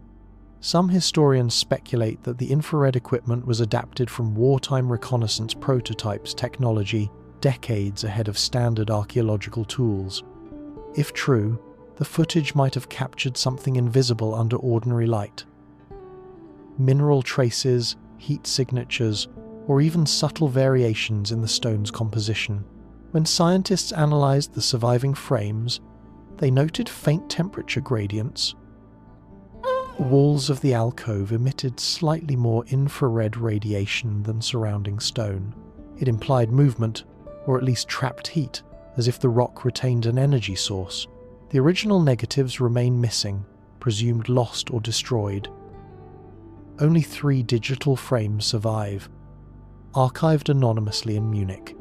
Some historians speculate that the infrared equipment was adapted from wartime reconnaissance prototypes technology decades ahead of standard archaeological tools. If true, the footage might have captured something invisible under ordinary light. Mineral traces, heat signatures, or even subtle variations in the stone's composition. When scientists analysed the surviving frames, they noted faint temperature gradients. The walls of the alcove emitted slightly more infrared radiation than surrounding stone. It implied movement, or at least trapped heat, as if the rock retained an energy source. The original negatives remain missing, presumed lost or destroyed. Only 3 digital frames survive, archived anonymously in Munich.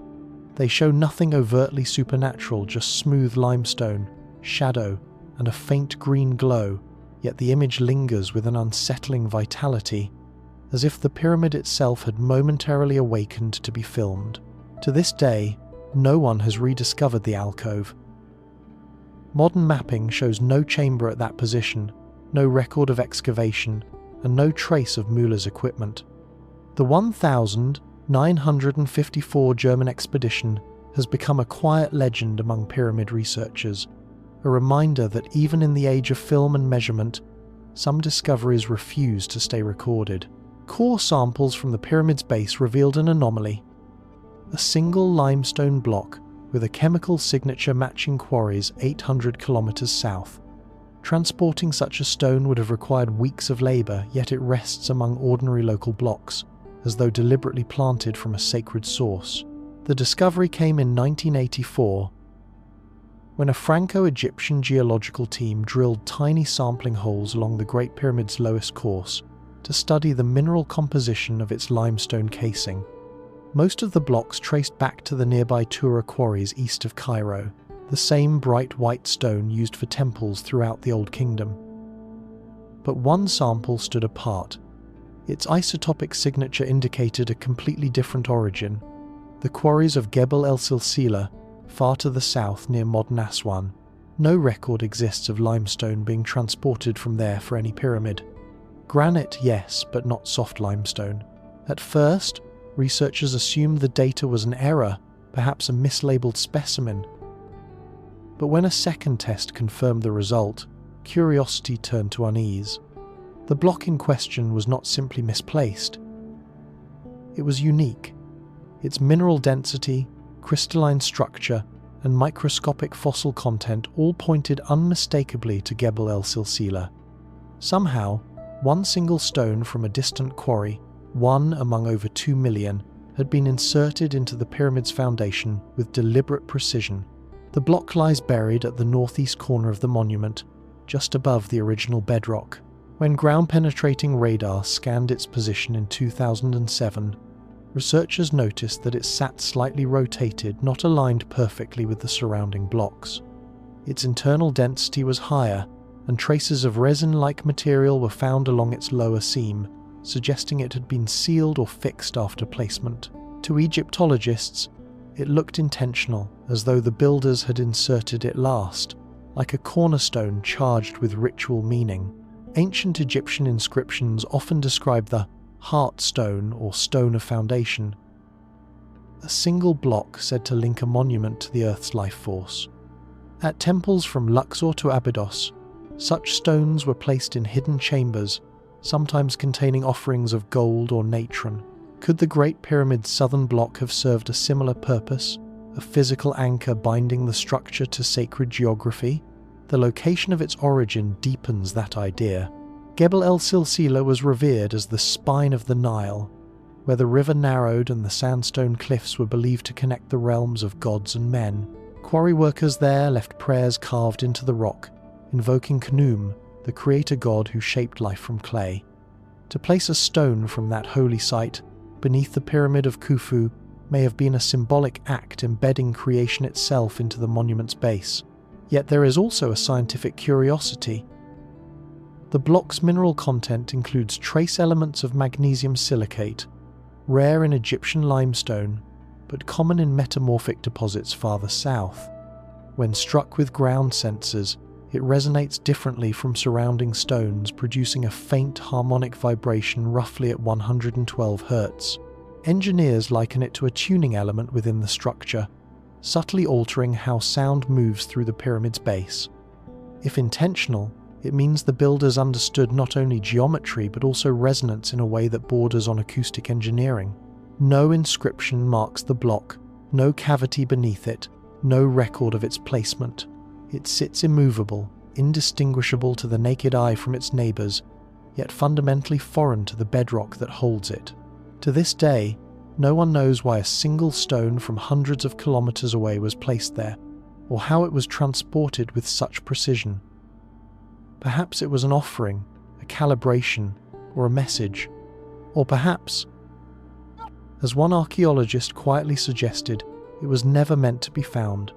They show nothing overtly supernatural, just smooth limestone, shadow, and a faint green glow, yet the image lingers with an unsettling vitality, as if the pyramid itself had momentarily awakened to be filmed. To this day, no one has rediscovered the alcove. Modern mapping shows no chamber at that position, no record of excavation, and no trace of Müller's equipment. The 1954 German expedition has become a quiet legend among pyramid researchers, a reminder that even in the age of film and measurement, some discoveries refuse to stay recorded. Core samples from the pyramid's base revealed an anomaly. A single limestone block with a chemical signature matching quarries 800 kilometers south. Transporting such a stone would have required weeks of labor, yet it rests among ordinary local blocks, as though deliberately planted from a sacred source. The discovery came in 1984, when a Franco-Egyptian geological team drilled tiny sampling holes along the Great Pyramid's lowest course to study the mineral composition of its limestone casing. Most of the blocks traced back to the nearby Tura quarries east of Cairo, the same bright white stone used for temples throughout the Old Kingdom. But one sample stood apart. Its isotopic signature indicated a completely different origin. The quarries of Gebel el-Silsila, far to the south near modern Aswan. No record exists of limestone being transported from there for any pyramid. Granite, yes, but not soft limestone. At first, researchers assumed the data was an error, perhaps a mislabeled specimen. But when a second test confirmed the result, curiosity turned to unease. The block in question was not simply misplaced. It was unique. Its mineral density, crystalline structure, and microscopic fossil content all pointed unmistakably to Gebel el-Silsila. Somehow, one single stone from a distant quarry, one among over 2 million, had been inserted into the pyramid's foundation with deliberate precision. The block lies buried at the northeast corner of the monument, just above the original bedrock. When ground-penetrating radar scanned its position in 2007, researchers noticed that it sat slightly rotated, not aligned perfectly with the surrounding blocks. Its internal density was higher, and traces of resin-like material were found along its lower seam, suggesting it had been sealed or fixed after placement. To Egyptologists, it looked intentional, as though the builders had inserted it last, like a cornerstone charged with ritual meaning. Ancient Egyptian inscriptions often describe the heart stone or stone of foundation, a single block said to link a monument to the Earth's life force. At temples from Luxor to Abydos, such stones were placed in hidden chambers, sometimes containing offerings of gold or natron. Could the Great Pyramid's southern block have served a similar purpose, a physical anchor binding the structure to sacred geography? The location of its origin deepens that idea. Gebel el-Silsila was revered as the spine of the Nile, where the river narrowed and the sandstone cliffs were believed to connect the realms of gods and men. Quarry workers there left prayers carved into the rock, invoking Khnum, the creator god who shaped life from clay. To place a stone from that holy site beneath the Pyramid of Khufu may have been a symbolic act embedding creation itself into the monument's base. Yet there is also a scientific curiosity. The block's mineral content includes trace elements of magnesium silicate, rare in Egyptian limestone, but common in metamorphic deposits farther south. When struck with ground sensors, it resonates differently from surrounding stones, producing a faint harmonic vibration roughly at 112 Hz. Engineers liken it to a tuning element within the structure, subtly altering how sound moves through the pyramid's base. If intentional, it means the builders understood not only geometry but also resonance in a way that borders on acoustic engineering. No inscription marks the block, no cavity beneath it, no record of its placement. It sits immovable, indistinguishable to the naked eye from its neighbours, yet fundamentally foreign to the bedrock that holds it. To this day, no one knows why a single stone from hundreds of kilometres away was placed there, or how it was transported with such precision. Perhaps it was an offering, a calibration, or a message. Or perhaps, as one archaeologist quietly suggested, it was never meant to be found.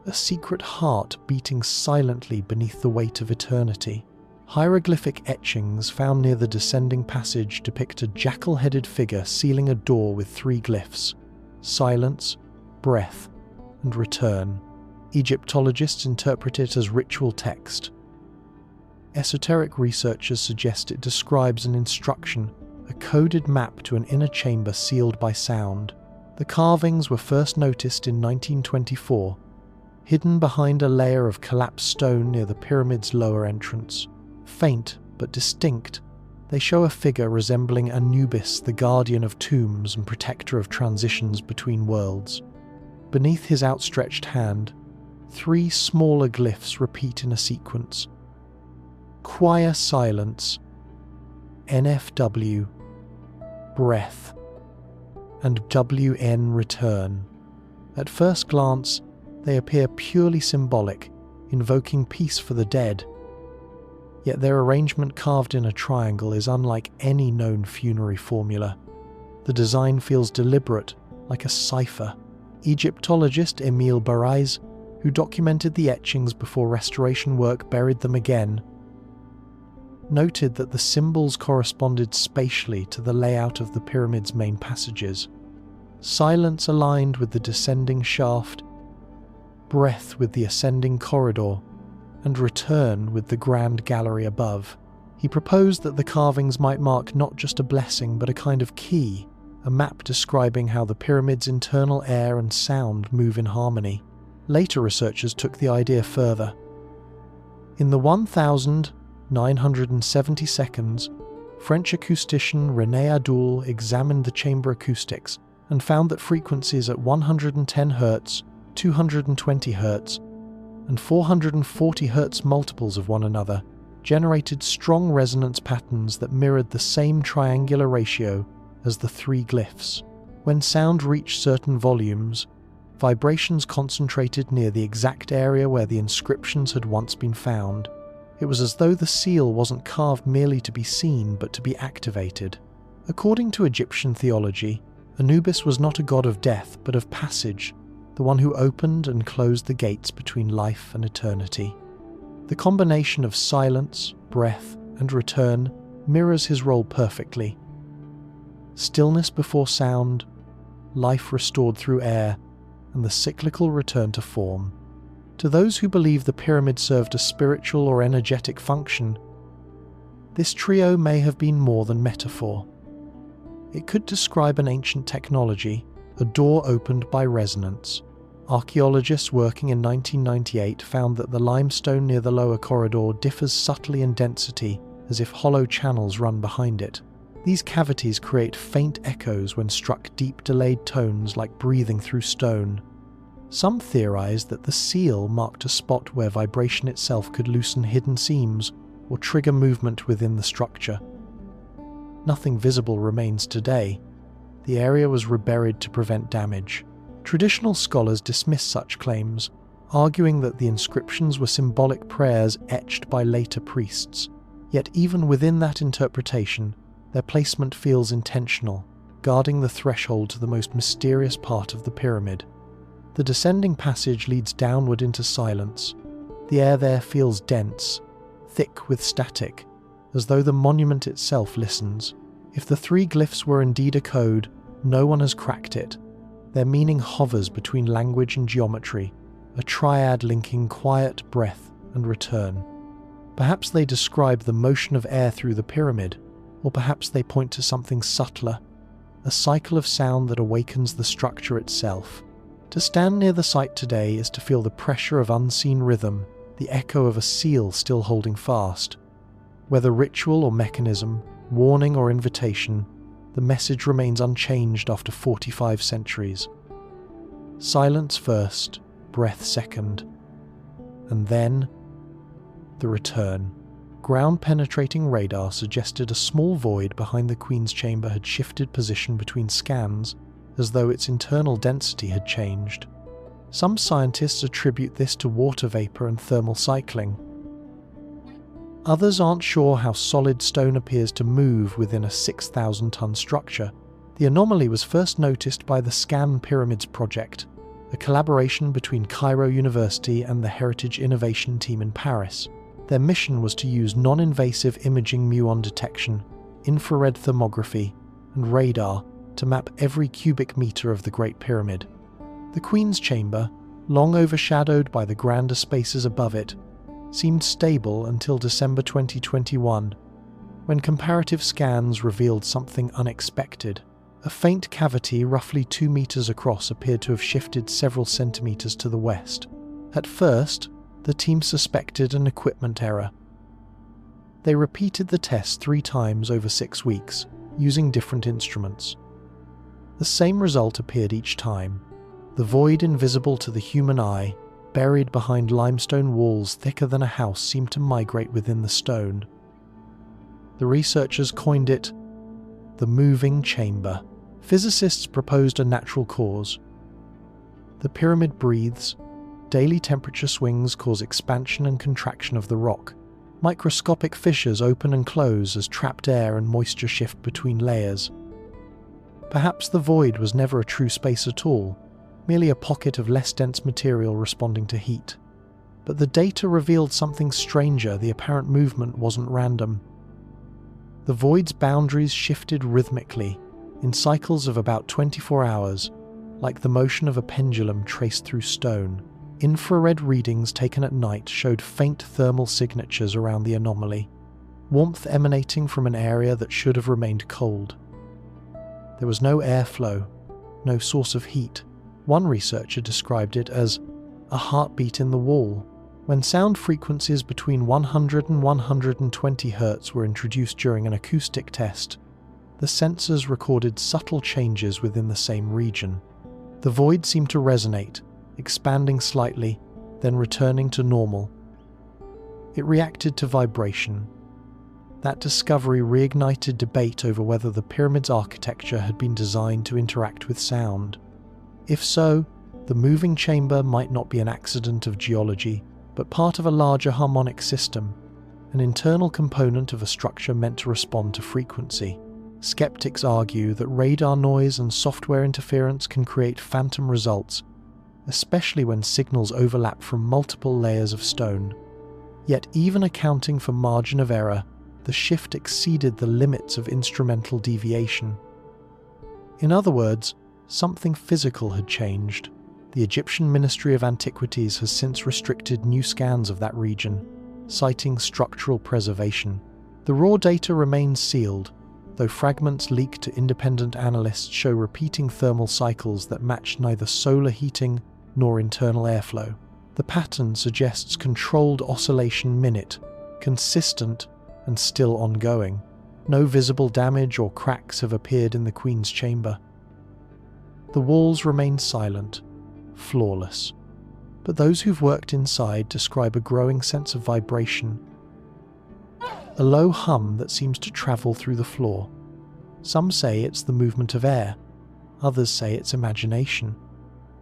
A secret heart beating silently beneath the weight of eternity. Hieroglyphic etchings found near the descending passage depict a jackal-headed figure sealing a door with 3 glyphs: silence, breath, and return. Egyptologists interpret it as ritual text. Esoteric researchers suggest it describes an instruction, a coded map to an inner chamber sealed by sound. The carvings were first noticed in 1924, hidden behind a layer of collapsed stone near the pyramid's lower entrance. Faint but distinct, they show a figure resembling Anubis, the guardian of tombs and protector of transitions between worlds. Beneath his outstretched hand, 3 smaller glyphs repeat in a sequence: Quiet Silence, NFW, Breath, and WN Return. At first glance, they appear purely symbolic, invoking peace for the dead. Yet their arrangement carved in a triangle is unlike any known funerary formula. The design feels deliberate, like a cipher. Egyptologist Emile Barrais, who documented the etchings before restoration work buried them again, noted that the symbols corresponded spatially to the layout of the pyramid's main passages. Silence aligned with the descending shaft, breath with the ascending corridor, and return with the grand gallery above. He proposed that the carvings might mark not just a blessing but a kind of key, a map describing how the pyramid's internal air and sound move in harmony. Later researchers took the idea further. In the 1,970 seconds, French acoustician René Adoul examined the chamber acoustics and found that frequencies at 110 Hz, 220 Hz, and 440 Hz multiples of one another generated strong resonance patterns that mirrored the same triangular ratio as the 3 glyphs. When sound reached certain volumes, vibrations concentrated near the exact area where the inscriptions had once been found. It was as though the seal wasn't carved merely to be seen, but to be activated. According to Egyptian theology, Anubis was not a god of death, but of passage, the one who opened and closed the gates between life and eternity. The combination of silence, breath, and return mirrors his role perfectly. Stillness before sound, life restored through air, and the cyclical return to form. To those who believe the pyramid served a spiritual or energetic function, this trio may have been more than metaphor. It could describe an ancient technology, a door opened by resonance. Archaeologists working in 1998 found that the limestone near the lower corridor differs subtly in density, as if hollow channels run behind it. These cavities create faint echoes when struck, deep delayed tones like breathing through stone. Some theorize that the seal marked a spot where vibration itself could loosen hidden seams or trigger movement within the structure. Nothing visible remains today. The area was reburied to prevent damage. Traditional scholars dismiss such claims, arguing that the inscriptions were symbolic prayers etched by later priests. Yet even within that interpretation, their placement feels intentional, guarding the threshold to the most mysterious part of the pyramid. The descending passage leads downward into silence. The air there feels dense, thick with static, as though the monument itself listens. If the 3 glyphs were indeed a code, no one has cracked it. Their meaning hovers between language and geometry, a triad linking quiet, breath, and return. Perhaps they describe the motion of air through the pyramid, or perhaps they point to something subtler, a cycle of sound that awakens the structure itself. To stand near the site today is to feel the pressure of unseen rhythm, the echo of a seal still holding fast. Whether ritual or mechanism, warning or invitation, the message remains unchanged after 45 centuries. Silence first, breath second, and then the return. Ground-penetrating radar suggested a small void behind the Queen's chamber had shifted position between scans, as though its internal density had changed. Some scientists attribute this to water vapor and thermal cycling. Others aren't sure how solid stone appears to move within a 6,000-ton structure. The anomaly was first noticed by the Scan Pyramids project, a collaboration between Cairo University and the Heritage Innovation team in Paris. Their mission was to use non-invasive imaging muon detection, infrared thermography, and radar to map every cubic meter of the Great Pyramid. The Queen's Chamber, long overshadowed by the grander spaces above it, seemed stable until December 2021, when comparative scans revealed something unexpected. A faint cavity roughly 2 meters across appeared to have shifted several centimeters to the west. At first, the team suspected an equipment error. They repeated the test 3 times over 6 weeks, using different instruments. The same result appeared each time. The void invisible to the human eye, buried behind limestone walls thicker than a house, seemed to migrate within the stone. The researchers coined it the moving chamber. Physicists proposed a natural cause. The pyramid breathes. Daily temperature swings cause expansion and contraction of the rock. Microscopic fissures open and close as trapped air and moisture shift between layers. Perhaps the void was never a true space at all, merely a pocket of less dense material responding to heat. But the data revealed something stranger. The apparent movement wasn't random. The void's boundaries shifted rhythmically, in cycles of about 24 hours, like the motion of a pendulum traced through stone. Infrared readings taken at night showed faint thermal signatures around the anomaly, warmth emanating from an area that should have remained cold. There was no airflow, no source of heat. One researcher described it as a heartbeat in the wall. When sound frequencies between 100 and 120 Hz were introduced during an acoustic test, the sensors recorded subtle changes within the same region. The void seemed to resonate, expanding slightly, then returning to normal. It reacted to vibration. That discovery reignited debate over whether the pyramid's architecture had been designed to interact with sound. If so, the moving chamber might not be an accident of geology, but part of a larger harmonic system, an internal component of a structure meant to respond to frequency. Skeptics argue that radar noise and software interference can create phantom results, especially when signals overlap from multiple layers of stone. Yet even accounting for margin of error, the shift exceeded the limits of instrumental deviation. In other words, something physical had changed. The Egyptian Ministry of Antiquities has since restricted new scans of that region, citing structural preservation. The raw data remains sealed, though fragments leaked to independent analysts show repeating thermal cycles that match neither solar heating nor internal airflow. The pattern suggests controlled oscillation minute, consistent and still ongoing. No visible damage or cracks have appeared in the Queen's chamber. The walls remain silent, flawless. But those who've worked inside describe a growing sense of vibration, a low hum that seems to travel through the floor. Some say it's the movement of air, others say it's imagination.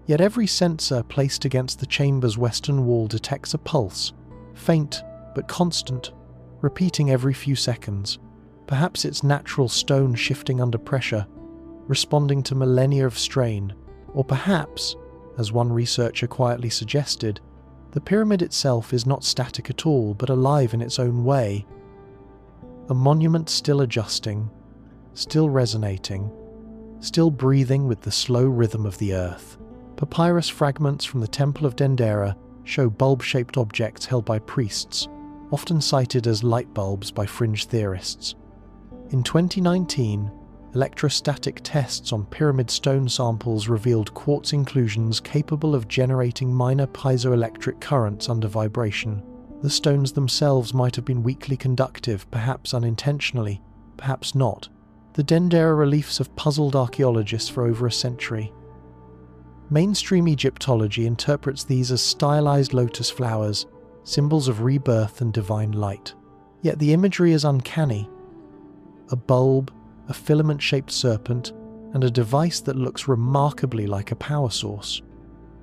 Yet every sensor placed against the chamber's western wall detects a pulse, faint but constant, repeating every few seconds. Perhaps it's natural stone shifting under pressure, responding to millennia of strain, or perhaps, as one researcher quietly suggested, the pyramid itself is not static at all, but alive in its own way. A monument still adjusting, still resonating, still breathing with the slow rhythm of the earth. Papyrus fragments from the Temple of Dendera show bulb-shaped objects held by priests, often cited as light bulbs by fringe theorists. In 2019, electrostatic tests on pyramid stone samples revealed quartz inclusions capable of generating minor piezoelectric currents under vibration. The stones themselves might have been weakly conductive, perhaps unintentionally, perhaps not. The Dendera reliefs have puzzled archaeologists for over a century. Mainstream Egyptology interprets these as stylized lotus flowers, symbols of rebirth and divine light. Yet the imagery is uncanny. A bulb, a filament-shaped serpent, and a device that looks remarkably like a power source.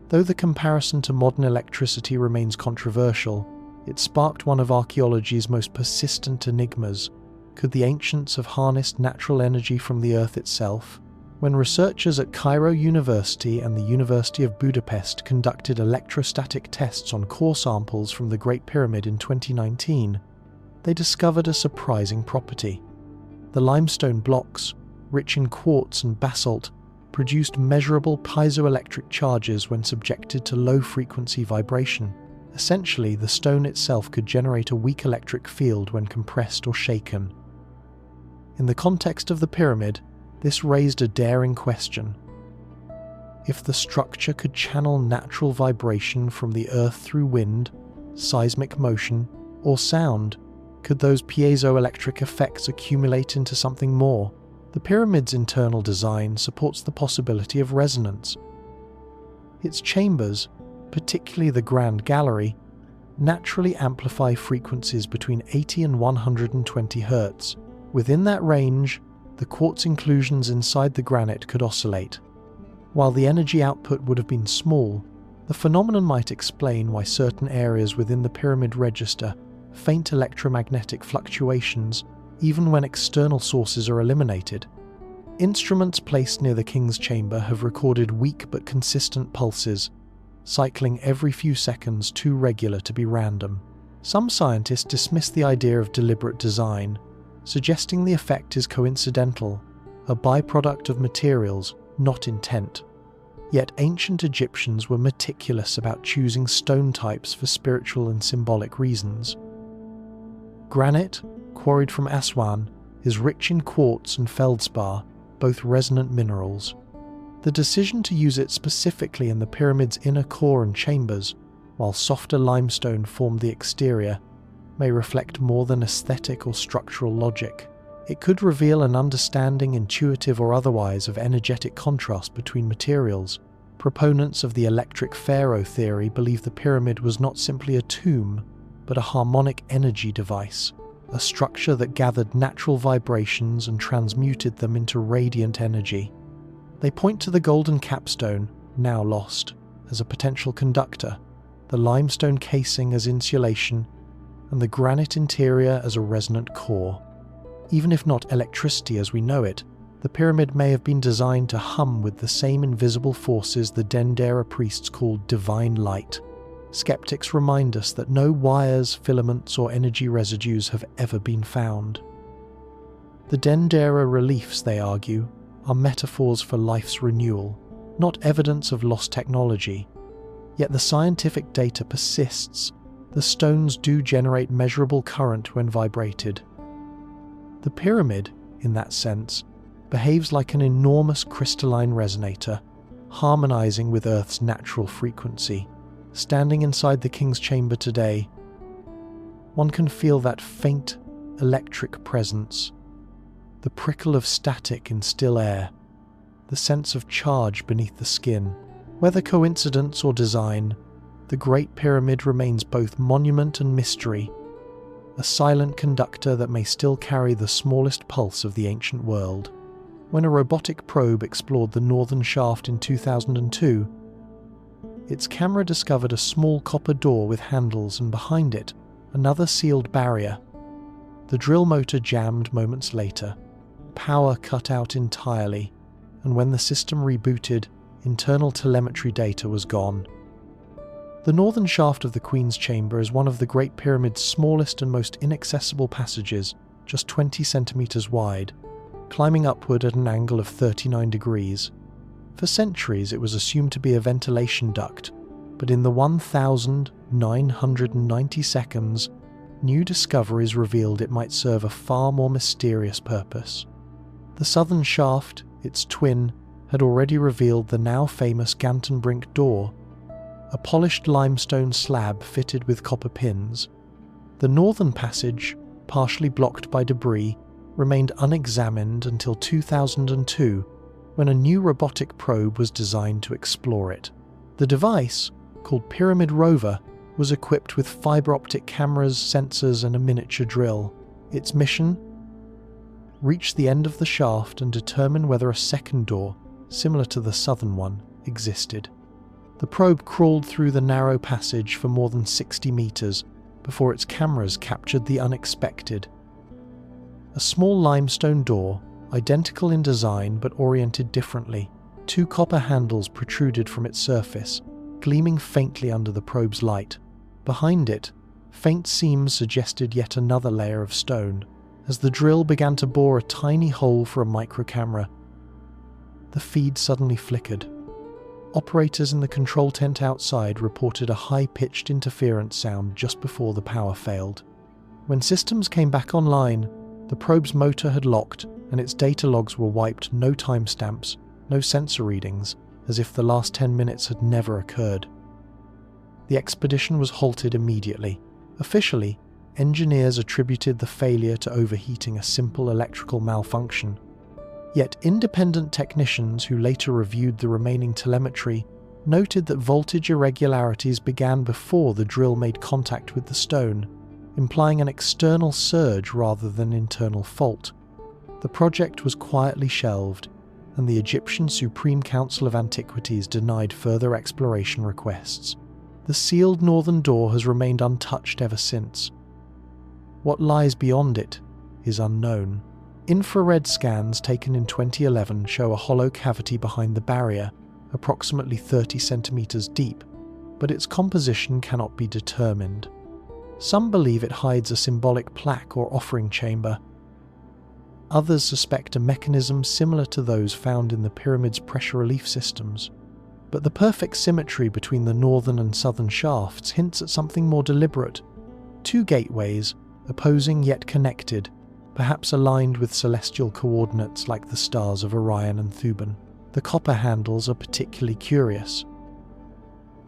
Though the comparison to modern electricity remains controversial, it sparked one of archaeology's most persistent enigmas. Could the ancients have harnessed natural energy from the earth itself? When researchers at Cairo University and the University of Budapest conducted electrostatic tests on core samples from the Great Pyramid in 2019, they discovered a surprising property. The limestone blocks, rich in quartz and basalt, produced measurable piezoelectric charges when subjected to low-frequency vibration. Essentially, the stone itself could generate a weak electric field when compressed or shaken. In the context of the pyramid, this raised a daring question. If the structure could channel natural vibration from the earth through wind, seismic motion, or sound, could those piezoelectric effects accumulate into something more? The pyramid's internal design supports the possibility of resonance. Its chambers, particularly the Grand Gallery, naturally amplify frequencies between 80 and 120 Hz. Within that range, the quartz inclusions inside the granite could oscillate. While the energy output would have been small, the phenomenon might explain why certain areas within the pyramid register faint electromagnetic fluctuations even when external sources are eliminated. Instruments placed near the king's chamber have recorded weak but consistent pulses, cycling every few seconds, too regular to be random. Some scientists dismiss the idea of deliberate design, suggesting the effect is coincidental, a byproduct of materials, not intent. Yet ancient Egyptians were meticulous about choosing stone types for spiritual and symbolic reasons. Granite, quarried from Aswan, is rich in quartz and feldspar, both resonant minerals. The decision to use it specifically in the pyramid's inner core and chambers, while softer limestone formed the exterior, may reflect more than aesthetic or structural logic. It could reveal an understanding, intuitive or otherwise, of energetic contrast between materials. Proponents of the electric pharaoh theory believe the pyramid was not simply a tomb, but a harmonic energy device, a structure that gathered natural vibrations and transmuted them into radiant energy. They point to the golden capstone, now lost, as a potential conductor, the limestone casing as insulation, and the granite interior as a resonant core. Even if not electricity as we know it, the pyramid may have been designed to hum with the same invisible forces the Dendera priests called divine light. Skeptics remind us that no wires, filaments, or energy residues have ever been found. The Dendera reliefs, they argue, are metaphors for life's renewal, not evidence of lost technology. Yet the scientific data persists. The stones do generate measurable current when vibrated. The pyramid, in that sense, behaves like an enormous crystalline resonator, harmonizing with Earth's natural frequency. Standing inside the king's chamber today, one can feel that faint electric presence, the prickle of static in still air, the sense of charge beneath the skin. Whether coincidence or design, the Great Pyramid remains both monument and mystery, a silent conductor that may still carry the smallest pulse of the ancient world. When a robotic probe explored the northern shaft in 2002, its camera discovered a small copper door with handles, and behind it, another sealed barrier. The drill motor jammed moments later. Power cut out entirely, and when the system rebooted, internal telemetry data was gone. The northern shaft of the Queen's Chamber is one of the Great Pyramid's smallest and most inaccessible passages, just 20 centimeters wide, climbing upward at an angle of 39 degrees. For centuries it was assumed to be a ventilation duct, but in the 1,990 seconds, new discoveries revealed it might serve a far more mysterious purpose. The southern shaft, its twin, had already revealed the now famous Gantenbrink door, a polished limestone slab fitted with copper pins. The northern passage, partially blocked by debris, remained unexamined until 2002, when a new robotic probe was designed to explore it. The device, called Pyramid Rover, was equipped with fiber optic cameras, sensors, and a miniature drill. Its mission? Reach the end of the shaft and determine whether a second door, similar to the southern one, existed. The probe crawled through the narrow passage for more than 60 meters before its cameras captured the unexpected. A small limestone door, identical in design but oriented differently. Two copper handles protruded from its surface, gleaming faintly under the probe's light. Behind it, faint seams suggested yet another layer of stone. As the drill began to bore a tiny hole for a microcamera, the feed suddenly flickered. Operators in the control tent outside reported a high-pitched interference sound just before the power failed. When systems came back online, the probe's motor had locked and its data logs were wiped, no timestamps, no sensor readings, as if the last 10 minutes had never occurred. The expedition was halted immediately. Officially, engineers attributed the failure to overheating, a simple electrical malfunction. Yet independent technicians who later reviewed the remaining telemetry noted that voltage irregularities began before the drill made contact with the stone, implying an external surge rather than internal fault. The project was quietly shelved, and the Egyptian Supreme Council of Antiquities denied further exploration requests. The sealed northern door has remained untouched ever since. What lies beyond it is unknown. Infrared scans taken in 2011 show a hollow cavity behind the barrier, approximately 30 centimeters deep, but its composition cannot be determined. Some believe it hides a symbolic plaque or offering chamber. Others suspect a mechanism similar to those found in the pyramid's pressure relief systems. But the perfect symmetry between the northern and southern shafts hints at something more deliberate. Two gateways, opposing yet connected, perhaps aligned with celestial coordinates like the stars of Orion and Thuban. The copper handles are particularly curious.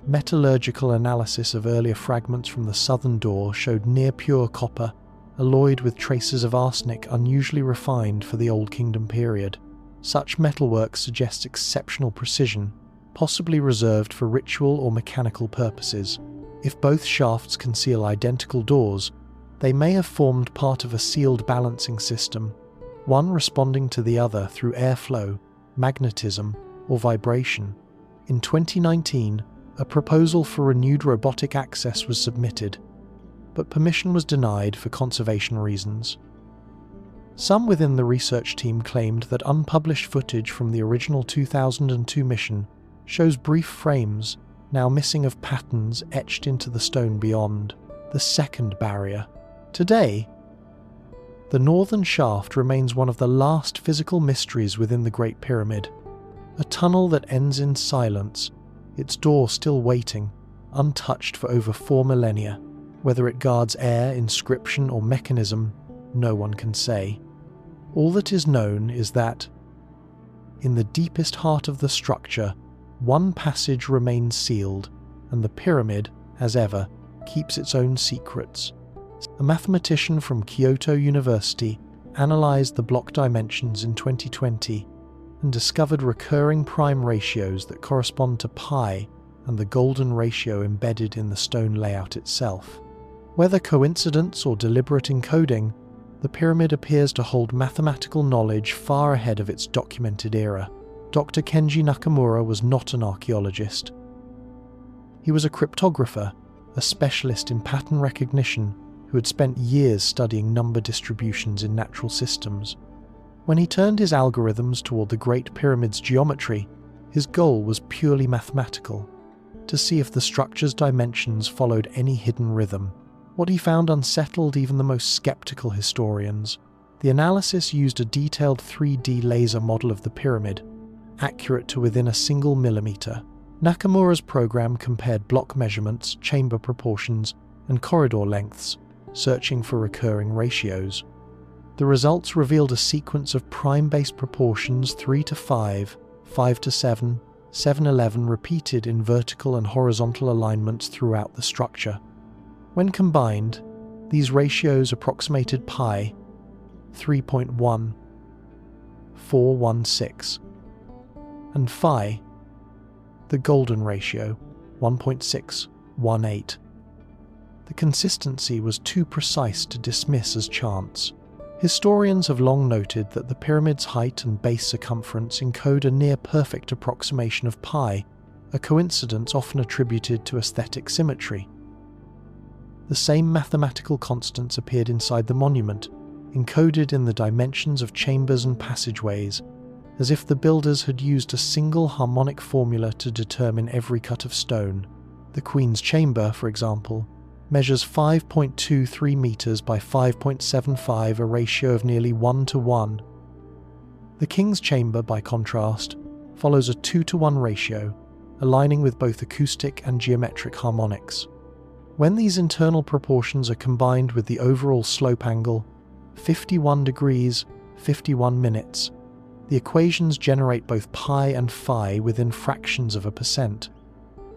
Metallurgical analysis of earlier fragments from the southern door showed near-pure copper, alloyed with traces of arsenic, unusually refined for the Old Kingdom period. Such metalwork suggests exceptional precision, possibly reserved for ritual or mechanical purposes. If both shafts conceal identical doors, they may have formed part of a sealed balancing system, one responding to the other through airflow, magnetism, or vibration. In 2019, a proposal for renewed robotic access was submitted, but permission was denied for conservation reasons. Some within the research team claimed that unpublished footage from the original 2002 mission shows brief frames, now missing, of patterns etched into the stone beyond, the second barrier. Today, the northern shaft remains one of the last physical mysteries within the Great Pyramid. A tunnel that ends in silence, its door still waiting, untouched for over 4 millennia. Whether it guards air, inscription, or mechanism, no one can say. All that is known is that, in the deepest heart of the structure, one passage remains sealed, and the pyramid, as ever, keeps its own secrets. A mathematician from Kyoto University analysed the block dimensions in 2020 and discovered recurring prime ratios that correspond to pi and the golden ratio embedded in the stone layout itself. Whether coincidence or deliberate encoding, the pyramid appears to hold mathematical knowledge far ahead of its documented era. Dr. Kenji Nakamura was not an archaeologist. He was a cryptographer, a specialist in pattern recognition who had spent years studying number distributions in natural systems. When he turned his algorithms toward the Great Pyramid's geometry, his goal was purely mathematical, to see if the structure's dimensions followed any hidden rhythm. What he found unsettled even the most skeptical historians. The analysis used a detailed 3D laser model of the pyramid, accurate to within a single millimeter. Nakamura's program compared block measurements, chamber proportions, and corridor lengths, searching for recurring ratios. The results revealed a sequence of prime-based proportions 3 to 5, 5 to 7, 7-11 repeated in vertical and horizontal alignments throughout the structure. When combined, these ratios approximated pi 3.1416 and phi, the golden ratio, 1.618. The consistency was too precise to dismiss as chance. Historians have long noted that the pyramid's height and base circumference encode a near-perfect approximation of pi, a coincidence often attributed to aesthetic symmetry. The same mathematical constants appeared inside the monument, encoded in the dimensions of chambers and passageways, as if the builders had used a single harmonic formula to determine every cut of stone. The Queen's Chamber, for example, measures 5.23 meters by 5.75, a ratio of nearly 1 to 1. The King's Chamber, by contrast, follows a 2-to-1 ratio, aligning with both acoustic and geometric harmonics. When these internal proportions are combined with the overall slope angle, 51 degrees, 51 minutes, the equations generate both pi and phi within fractions of a percent.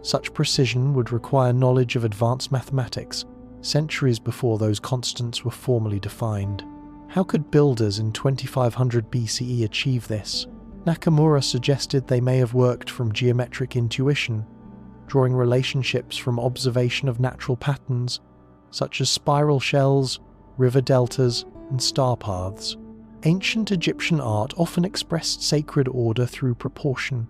Such precision would require knowledge of advanced mathematics, centuries before those constants were formally defined. How could builders in 2500 BCE achieve this? Nakamura suggested they may have worked from geometric intuition, drawing relationships from observation of natural patterns, such as spiral shells, river deltas, and star paths. Ancient Egyptian art often expressed sacred order through proportion,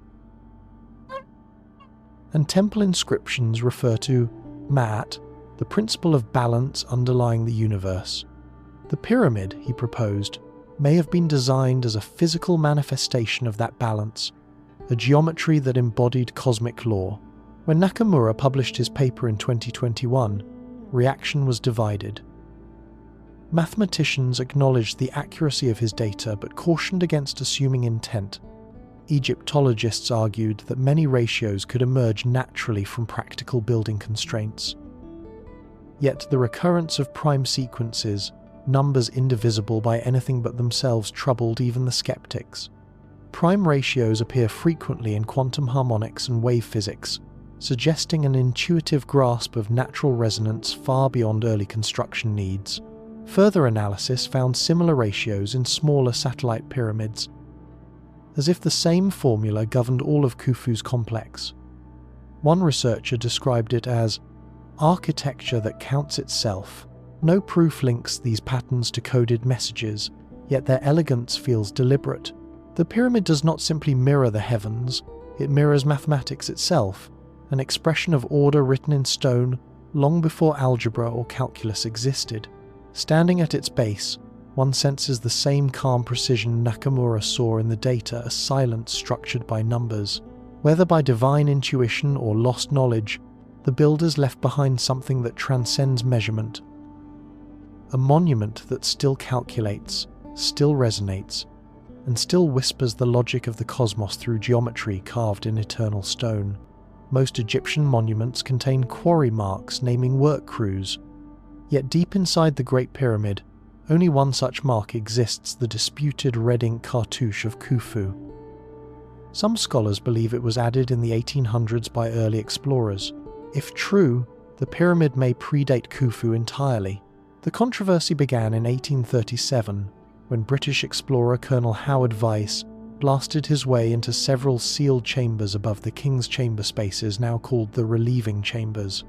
and temple inscriptions refer to Ma'at, the principle of balance underlying the universe. The pyramid, he proposed, may have been designed as a physical manifestation of that balance, a geometry that embodied cosmic law. When Nakamura published his paper in 2021, reaction was divided. Mathematicians acknowledged the accuracy of his data but cautioned against assuming intent. Egyptologists argued that many ratios could emerge naturally from practical building constraints. Yet the recurrence of prime sequences, numbers indivisible by anything but themselves, troubled even the skeptics. Prime ratios appear frequently in quantum harmonics and wave physics, suggesting an intuitive grasp of natural resonance far beyond early construction needs. Further analysis found similar ratios in smaller satellite pyramids, as if the same formula governed all of Khufu's complex. One researcher described it as architecture that counts itself. No proof links these patterns to coded messages, yet their elegance feels deliberate. The pyramid does not simply mirror the heavens, it mirrors mathematics itself, an expression of order written in stone long before algebra or calculus existed. Standing at its base, one senses the same calm precision Nakamura saw in the data, a silence structured by numbers. Whether by divine intuition or lost knowledge, the builders left behind something that transcends measurement. A monument that still calculates, still resonates, and still whispers the logic of the cosmos through geometry carved in eternal stone. Most Egyptian monuments contain quarry marks naming work crews. Yet deep inside the Great Pyramid, only one such mark exists, the disputed red ink cartouche of Khufu. Some scholars believe it was added in the 1800s by early explorers. If true, the pyramid may predate Khufu entirely. The controversy began in 1837, when British explorer Colonel Howard Vyse blasted his way into several sealed chambers above the King's Chamber spaces, now called the Relieving Chambers.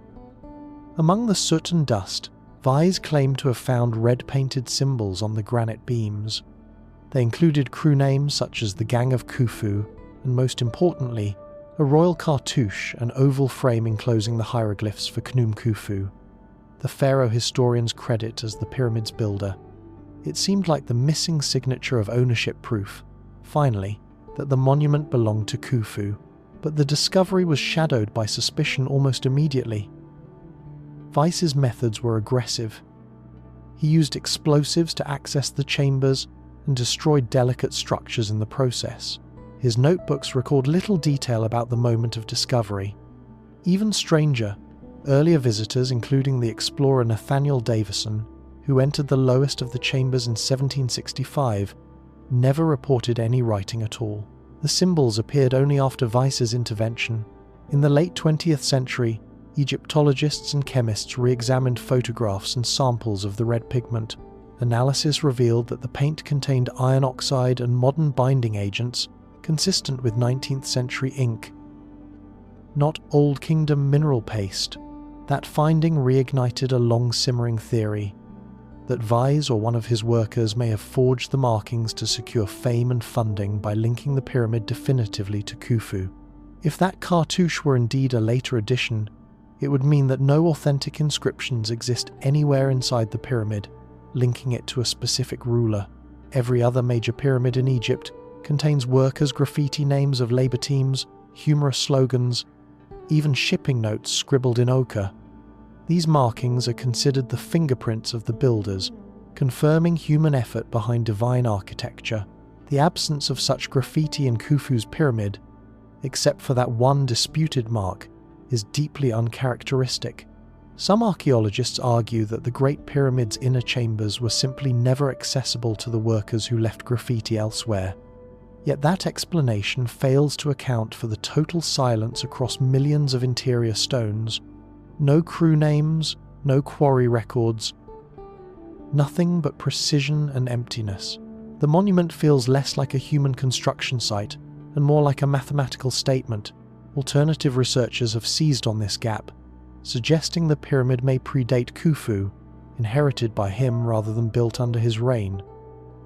Among the soot and dust, Vyse claimed to have found red-painted symbols on the granite beams. They included crew names such as the Gang of Khufu, and most importantly, a royal cartouche, an oval frame enclosing the hieroglyphs for Khnum Khufu, the pharaoh historians credit as the pyramid's builder. It seemed like the missing signature of ownership proof, finally, that the monument belonged to Khufu, but the discovery was shadowed by suspicion almost immediately. Vyse's methods were aggressive. He used explosives to access the chambers and destroyed delicate structures in the process. His notebooks record little detail about the moment of discovery. Even stranger, earlier visitors, including the explorer Nathaniel Davison, who entered the lowest of the chambers in 1765, never reported any writing at all. The symbols appeared only after Vyse's intervention. In the late 20th century, Egyptologists and chemists re-examined photographs and samples of the red pigment. Analysis revealed that the paint contained iron oxide and modern binding agents consistent with 19th century ink, not Old Kingdom mineral paste. That finding reignited a long-simmering theory that Vyse or one of his workers may have forged the markings to secure fame and funding by linking the pyramid definitively to Khufu. If that cartouche were indeed a later addition, it would mean that no authentic inscriptions exist anywhere inside the pyramid, linking it to a specific ruler. Every other major pyramid in Egypt contains workers' graffiti names of labor teams, humorous slogans, even shipping notes scribbled in ochre. These markings are considered the fingerprints of the builders, confirming human effort behind divine architecture. The absence of such graffiti in Khufu's pyramid except for that one disputed mark, is deeply uncharacteristic. Some archaeologists argue that the Great Pyramid's inner chambers were simply never accessible to the workers who left graffiti elsewhere. Yet that explanation fails to account for the total silence across millions of interior stones. No crew names, no quarry records, nothing but precision and emptiness. The monument feels less like a human construction site and more like a mathematical statement. Alternative researchers have seized on this gap, suggesting the pyramid may predate Khufu, inherited by him rather than built under his reign.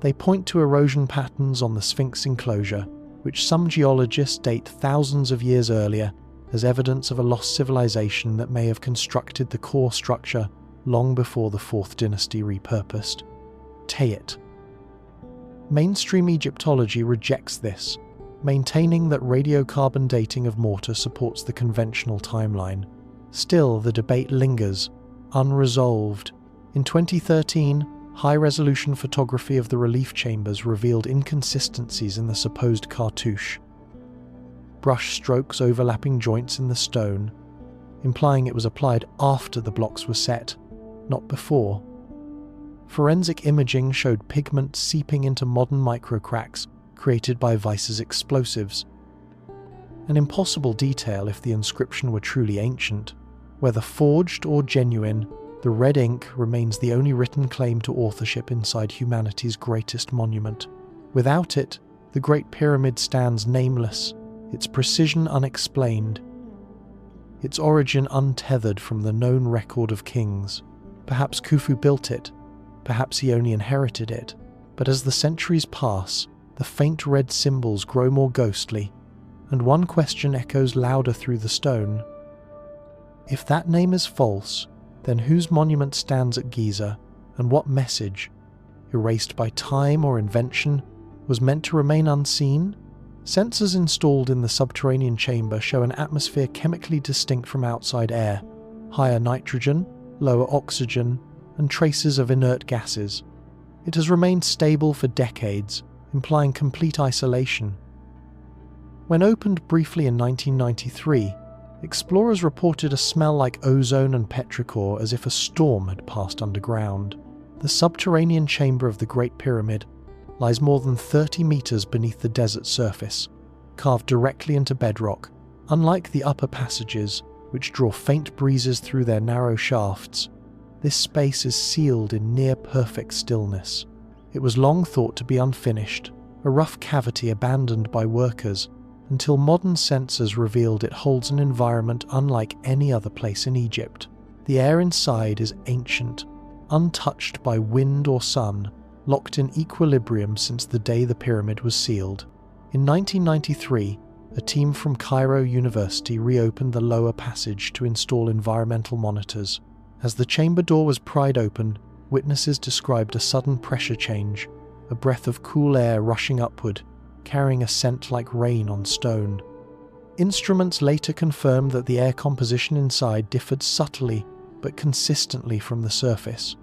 They point to erosion patterns on the Sphinx enclosure, which some geologists date thousands of years earlier as evidence of a lost civilization that may have constructed the core structure long before the 4th dynasty repurposed Tayit. Mainstream Egyptology rejects this, maintaining that radiocarbon dating of mortar supports the conventional timeline. Still, the debate lingers, unresolved. In 2013, high-resolution photography of the relief chambers revealed inconsistencies in the supposed cartouche. Brush strokes overlapping joints in the stone, implying it was applied after the blocks were set, not before. Forensic imaging showed pigment seeping into modern microcracks created by Weiss's explosives. An impossible detail if the inscription were truly ancient. Whether forged or genuine, the red ink remains the only written claim to authorship inside humanity's greatest monument. Without it, the Great Pyramid stands nameless, its precision unexplained, its origin untethered from the known record of kings. Perhaps Khufu built it, perhaps he only inherited it, but as the centuries pass, the faint red symbols grow more ghostly, and one question echoes louder through the stone. If that name is false, then whose monument stands at Giza, and what message, erased by time or invention, was meant to remain unseen? Sensors installed in the subterranean chamber show an atmosphere chemically distinct from outside air, higher nitrogen, lower oxygen, and traces of inert gases. It has remained stable for decades, implying complete isolation. When opened briefly in 1993, explorers reported a smell like ozone and petrichor as if a storm had passed underground. The subterranean chamber of the Great Pyramid lies more than 30 meters beneath the desert surface, carved directly into bedrock. Unlike the upper passages, which draw faint breezes through their narrow shafts, this space is sealed in near-perfect stillness. It was long thought to be unfinished, a rough cavity abandoned by workers, until modern sensors revealed it holds an environment unlike any other place in Egypt. The air inside is ancient, untouched by wind or sun, locked in equilibrium since the day the pyramid was sealed. In 1993, a team from Cairo University reopened the lower passage to install environmental monitors. As the chamber door was pried open, witnesses described a sudden pressure change, a breath of cool air rushing upward, carrying a scent like rain on stone. Instruments later confirmed that the air composition inside differed subtly but consistently from the surface.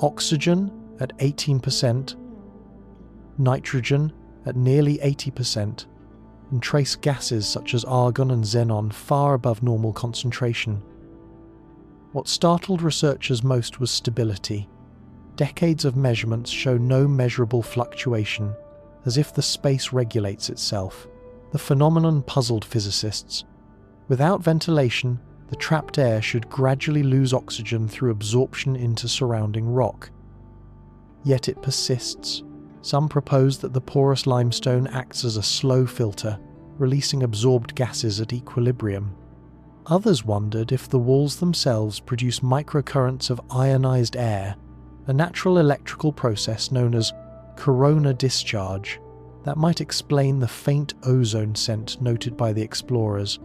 Oxygen at 18%, nitrogen at nearly 80%, and trace gases such as argon and xenon far above normal concentration. What startled researchers most was stability. Decades of measurements show no measurable fluctuation, as if the space regulates itself. The phenomenon puzzled physicists. Without ventilation, the trapped air should gradually lose oxygen through absorption into surrounding rock. Yet it persists. Some propose that the porous limestone acts as a slow filter, releasing absorbed gases at equilibrium. Others wondered if the walls themselves produce microcurrents of ionized air, a natural electrical process known as corona discharge that might explain the faint ozone scent noted by the explorers,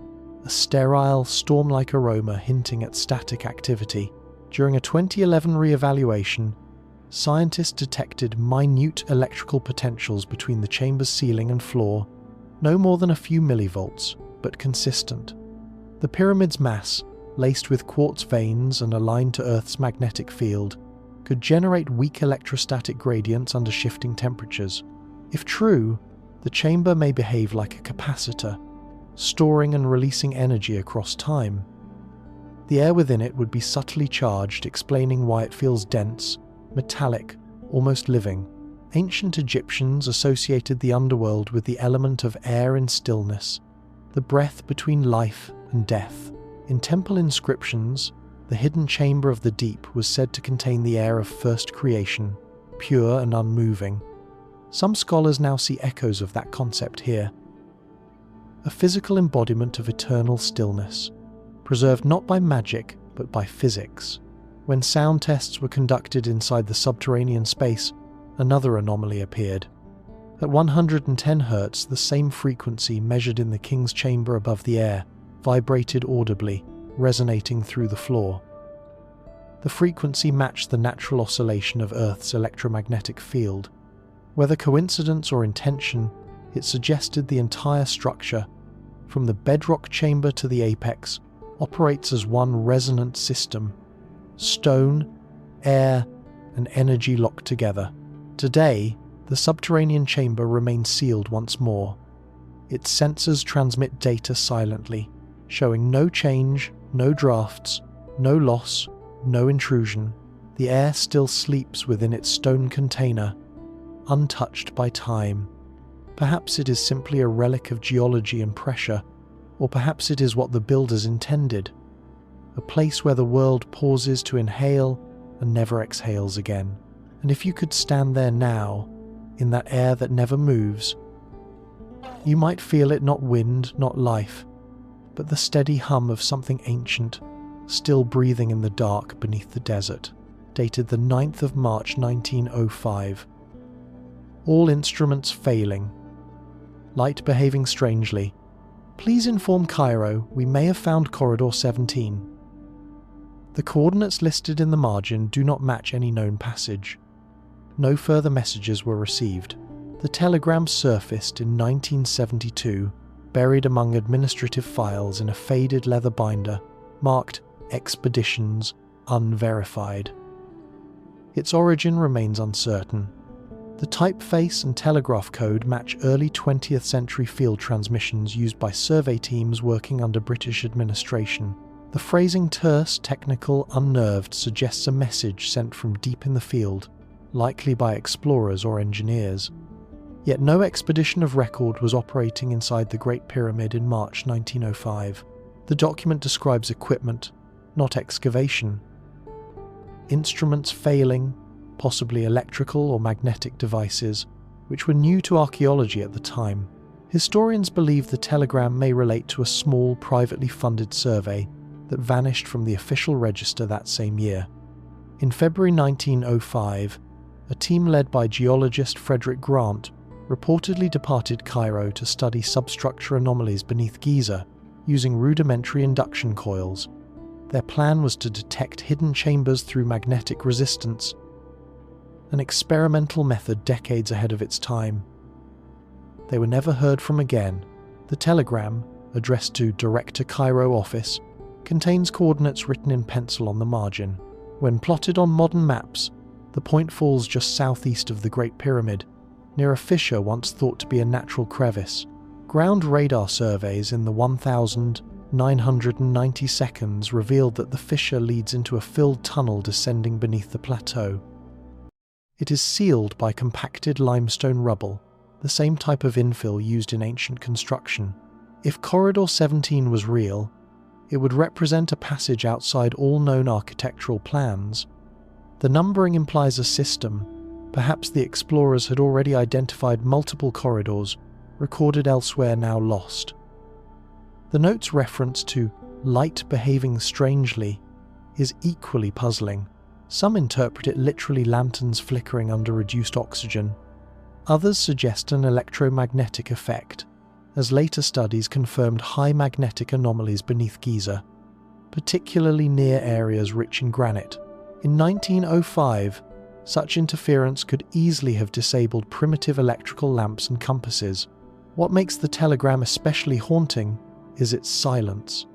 a sterile, storm-like aroma hinting at static activity. During a 2011 re-evaluation, scientists detected minute electrical potentials between the chamber's ceiling and floor, no more than a few millivolts, but consistent. The pyramid's mass, laced with quartz veins and aligned to Earth's magnetic field, could generate weak electrostatic gradients under shifting temperatures. If true, The chamber may behave like a capacitor, storing and releasing energy across time. The air within it would be subtly charged, explaining why it feels dense, metallic, almost living. Ancient Egyptians associated the underworld with the element of air and stillness, the breath between life and death. In temple inscriptions, the hidden chamber of the deep was said to contain the air of first creation, pure and unmoving. Some scholars now see echoes of that concept here. A physical embodiment of eternal stillness, preserved not by magic but by physics. When sound tests were conducted inside the subterranean space, another anomaly appeared. At 110 Hz, the same frequency measured in the king's chamber above the air vibrated audibly, resonating through the floor. The frequency matched the natural oscillation of Earth's electromagnetic field. Whether coincidence or intention, it suggested the entire structure, from the bedrock chamber to the apex, operates as one resonant system. Stone, air, and energy locked together. Today, the subterranean chamber remains sealed once more. Its sensors transmit data silently, showing no change, no drafts, no loss, no intrusion. The air still sleeps within its stone container, untouched by time. Perhaps it is simply a relic of geology and pressure, or perhaps it is what the builders intended, a place where the world pauses to inhale and never exhales again. And if you could stand there now, in that air that never moves, you might feel it not wind, not life, but the steady hum of something ancient, still breathing in the dark beneath the desert. Dated the 9th of March 1905. All instruments failing. Light behaving strangely. Please inform Cairo we may have found Corridor 17. The coordinates listed in the margin do not match any known passage. No further messages were received. The telegram surfaced in 1972, buried among administrative files in a faded leather binder, marked Expeditions Unverified. Its origin remains uncertain. The typeface and telegraph code match early 20th century field transmissions used by survey teams working under British administration. The phrasing terse, technical, unnerved suggests a message sent from deep in the field, likely by explorers or engineers. Yet no expedition of record was operating inside the Great Pyramid in March 1905. The document describes equipment, not excavation. Instruments failing, possibly electrical or magnetic devices, which were new to archaeology at the time. Historians believe the telegram may relate to a small, privately funded survey that vanished from the official register that same year. In February 1905, a team led by geologist Frederick Grant reportedly departed Cairo to study substructure anomalies beneath Giza using rudimentary induction coils. Their plan was to detect hidden chambers through magnetic resistance, an experimental method decades ahead of its time. They were never heard from again. The telegram, addressed to Director Cairo Office, contains coordinates written in pencil on the margin. When plotted on modern maps, the point falls just southeast of the Great Pyramid, near a fissure once thought to be a natural crevice. Ground radar surveys in the 1,990 seconds revealed that the fissure leads into a filled tunnel descending beneath the plateau. It is sealed by compacted limestone rubble, the same type of infill used in ancient construction. If Corridor 17 was real, it would represent a passage outside all known architectural plans. The numbering implies a system. Perhaps the explorers had already identified multiple corridors, recorded elsewhere now lost. The note's reference to light behaving strangely is equally puzzling. Some interpret it literally lanterns flickering under reduced oxygen. Others suggest an electromagnetic effect, as later studies confirmed high magnetic anomalies beneath Giza, particularly near areas rich in granite. In 1905, such interference could easily have disabled primitive electrical lamps and compasses. What makes the telegram especially haunting is its silence.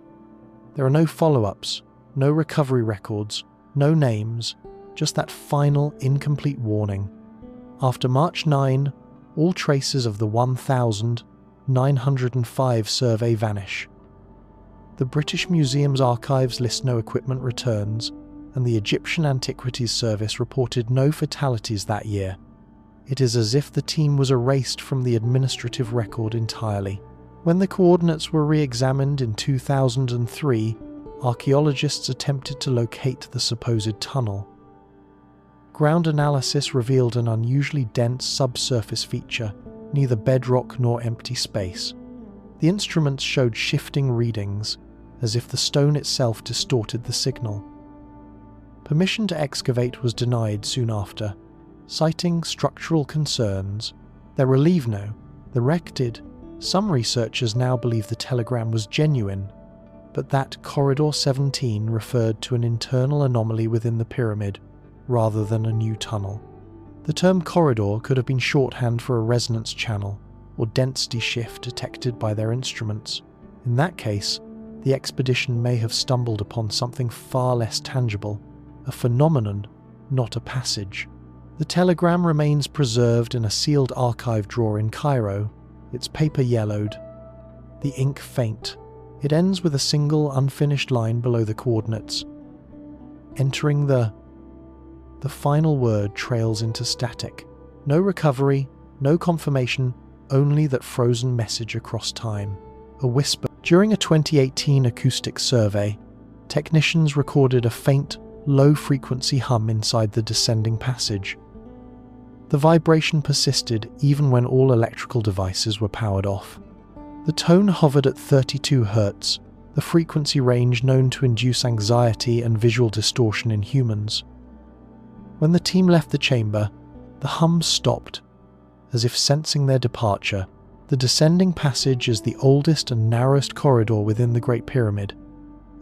There are no follow-ups, no recovery records, no names, just that final, incomplete warning. After March 9, all traces of the 1905 survey vanish. The British Museum's archives list no equipment returns, and the Egyptian Antiquities Service reported no fatalities that year. It is as if the team was erased from the administrative record entirely. When the coordinates were re-examined in 2003, archaeologists attempted to locate the supposed tunnel. Ground analysis revealed an unusually dense subsurface feature, neither bedrock nor empty space. The instruments showed shifting readings, as if the stone itself distorted the signal. Permission to excavate was denied soon after, citing structural concerns. Their relief no, the wreck did. Some researchers now believe the telegram was genuine, but that Corridor 17 referred to an internal anomaly within the pyramid, rather than a new tunnel. The term corridor could have been shorthand for a resonance channel, or density shift detected by their instruments. In that case, the expedition may have stumbled upon something far less tangible, a phenomenon, not a passage. The telegram remains preserved in a sealed archive drawer in Cairo, its paper yellowed, the ink faint. It ends with a single unfinished line below the coordinates. Entering the final word trails into static. No recovery, no confirmation, only that frozen message across time. A whisper. During a 2018 acoustic survey, technicians recorded a faint, low-frequency hum inside the descending passage. The vibration persisted even when all electrical devices were powered off. The tone hovered at 32 Hz, the frequency range known to induce anxiety and visual distortion in humans. When the team left the chamber, the hum stopped, as if sensing their departure. The descending passage is the oldest and narrowest corridor within the Great Pyramid,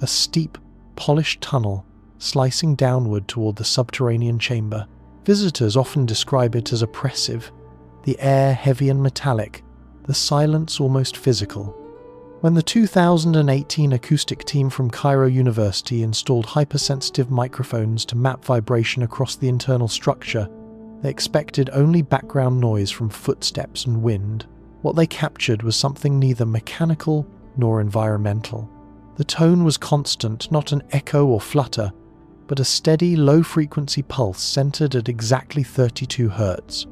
a steep, polished tunnel slicing downward toward the subterranean chamber. Visitors often describe it as oppressive, the air heavy and metallic, the silence almost physical. When the 2018 acoustic team from Cairo University installed hypersensitive microphones to map vibration across the internal structure, they expected only background noise from footsteps and wind. What they captured was something neither mechanical nor environmental. The tone was constant, not an echo or flutter, but a steady, low-frequency pulse centered at exactly 32 Hz.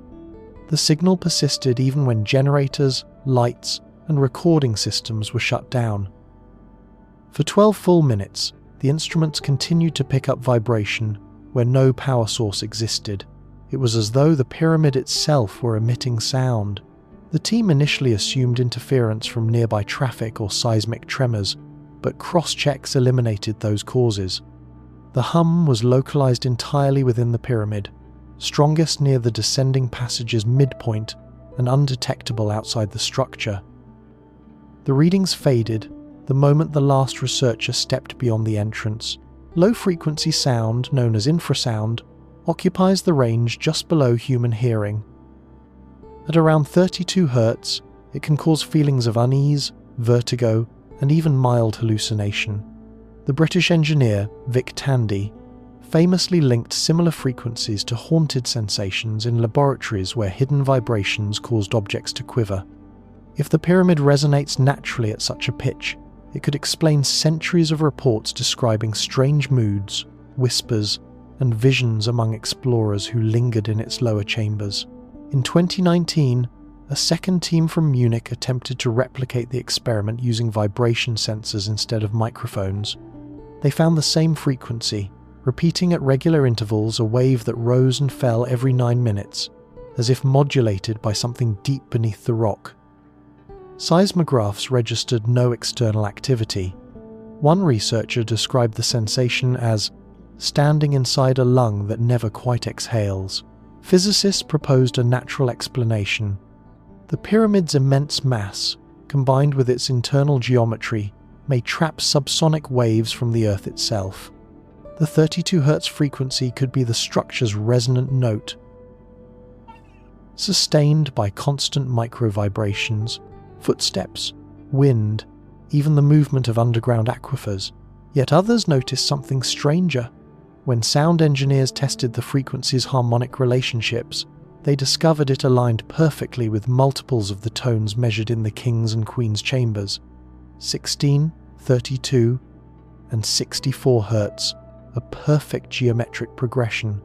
The signal persisted even when generators, lights, and recording systems were shut down. For 12 full minutes, the instruments continued to pick up vibration where no power source existed. It was as though the pyramid itself were emitting sound. The team initially assumed interference from nearby traffic or seismic tremors, but cross-checks eliminated those causes. The hum was localized entirely within the pyramid, strongest near the descending passage's midpoint and undetectable outside the structure. The readings faded the moment the last researcher stepped beyond the entrance. Low-frequency sound, known as infrasound, occupies the range just below human hearing. At around 32 Hz, it can cause feelings of unease, vertigo, and even mild hallucination. The British engineer, Vic Tandy, famously linked similar frequencies to haunted sensations in laboratories where hidden vibrations caused objects to quiver. If the pyramid resonates naturally at such a pitch, it could explain centuries of reports describing strange moods, whispers, and visions among explorers who lingered in its lower chambers. In 2019, a second team from Munich attempted to replicate the experiment using vibration sensors instead of microphones. They found the same frequency, repeating at regular intervals a wave that rose and fell every 9 minutes, as if modulated by something deep beneath the rock. Seismographs registered no external activity. One researcher described the sensation as standing inside a lung that never quite exhales. Physicists proposed a natural explanation. The pyramid's immense mass, combined with its internal geometry, may trap subsonic waves from the Earth itself. The 32 Hz frequency could be the structure's resonant note, sustained by constant micro-vibrations, footsteps, wind, even the movement of underground aquifers. Yet others noticed something stranger. When sound engineers tested the frequency's harmonic relationships, They discovered it aligned perfectly with multiples of the tones measured in the king's and queen's chambers: 16, 32, and 64 Hz, a perfect geometric progression.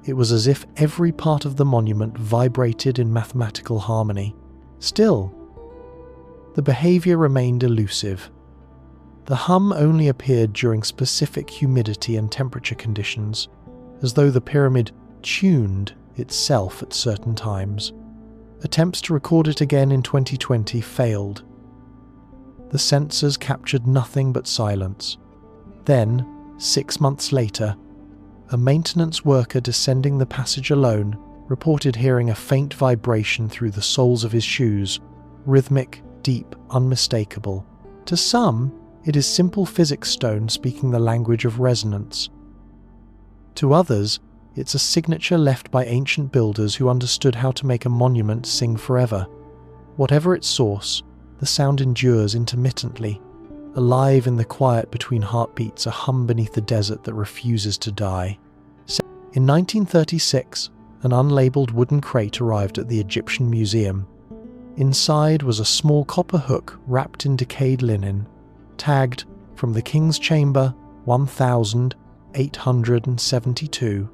It was as if every part of the monument vibrated in mathematical harmony. Still, the behavior remained elusive. The hum only appeared during specific humidity and temperature conditions, as though the pyramid tuned itself at certain times. Attempts to record it again in 2020 failed. The sensors captured nothing but silence. Then, 6 months later, a maintenance worker descending the passage alone reported hearing a faint vibration through the soles of his shoes, rhythmic, deep, unmistakable. To some, it is simple physics stone speaking the language of resonance. To others, it's a signature left by ancient builders who understood how to make a monument sing forever. Whatever its source, the sound endures intermittently, alive in the quiet between heartbeats, a hum beneath the desert that refuses to die. In 1936, an unlabeled wooden crate arrived at the Egyptian Museum. Inside was a small copper hook wrapped in decayed linen, tagged "From the King's Chamber, 1872.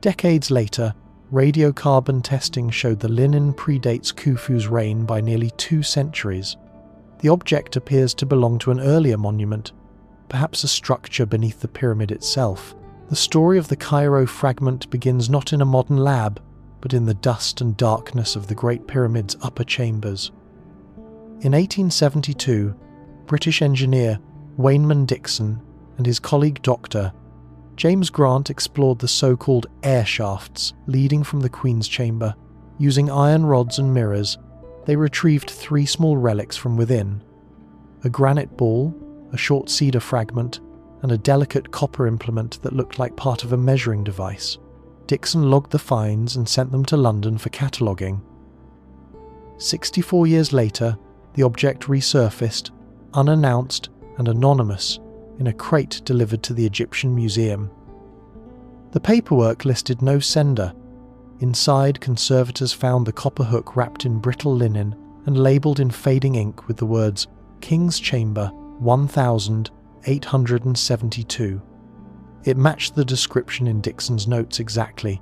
Decades later, radiocarbon testing showed the linen predates Khufu's reign by nearly 2 centuries. The object appears to belong to an earlier monument, perhaps a structure beneath the pyramid itself. The story of the Cairo fragment begins not in a modern lab, but in the dust and darkness of the Great Pyramid's upper chambers. In 1872, British engineer Wayneman Dixon and his colleague Dr. James Grant explored the so-called air shafts leading from the Queen's Chamber. Using iron rods and mirrors, they retrieved 3 small relics from within: a granite ball, a short cedar fragment, and a delicate copper implement that looked like part of a measuring device. Dixon logged the finds and sent them to London for cataloguing. 64 years later, the object resurfaced, unannounced and anonymous, in a crate delivered to the Egyptian Museum. The paperwork listed no sender. Inside, conservators found the copper hook wrapped in brittle linen and labelled in fading ink with the words "King's Chamber, 1872. It matched the description in Dixon's notes exactly,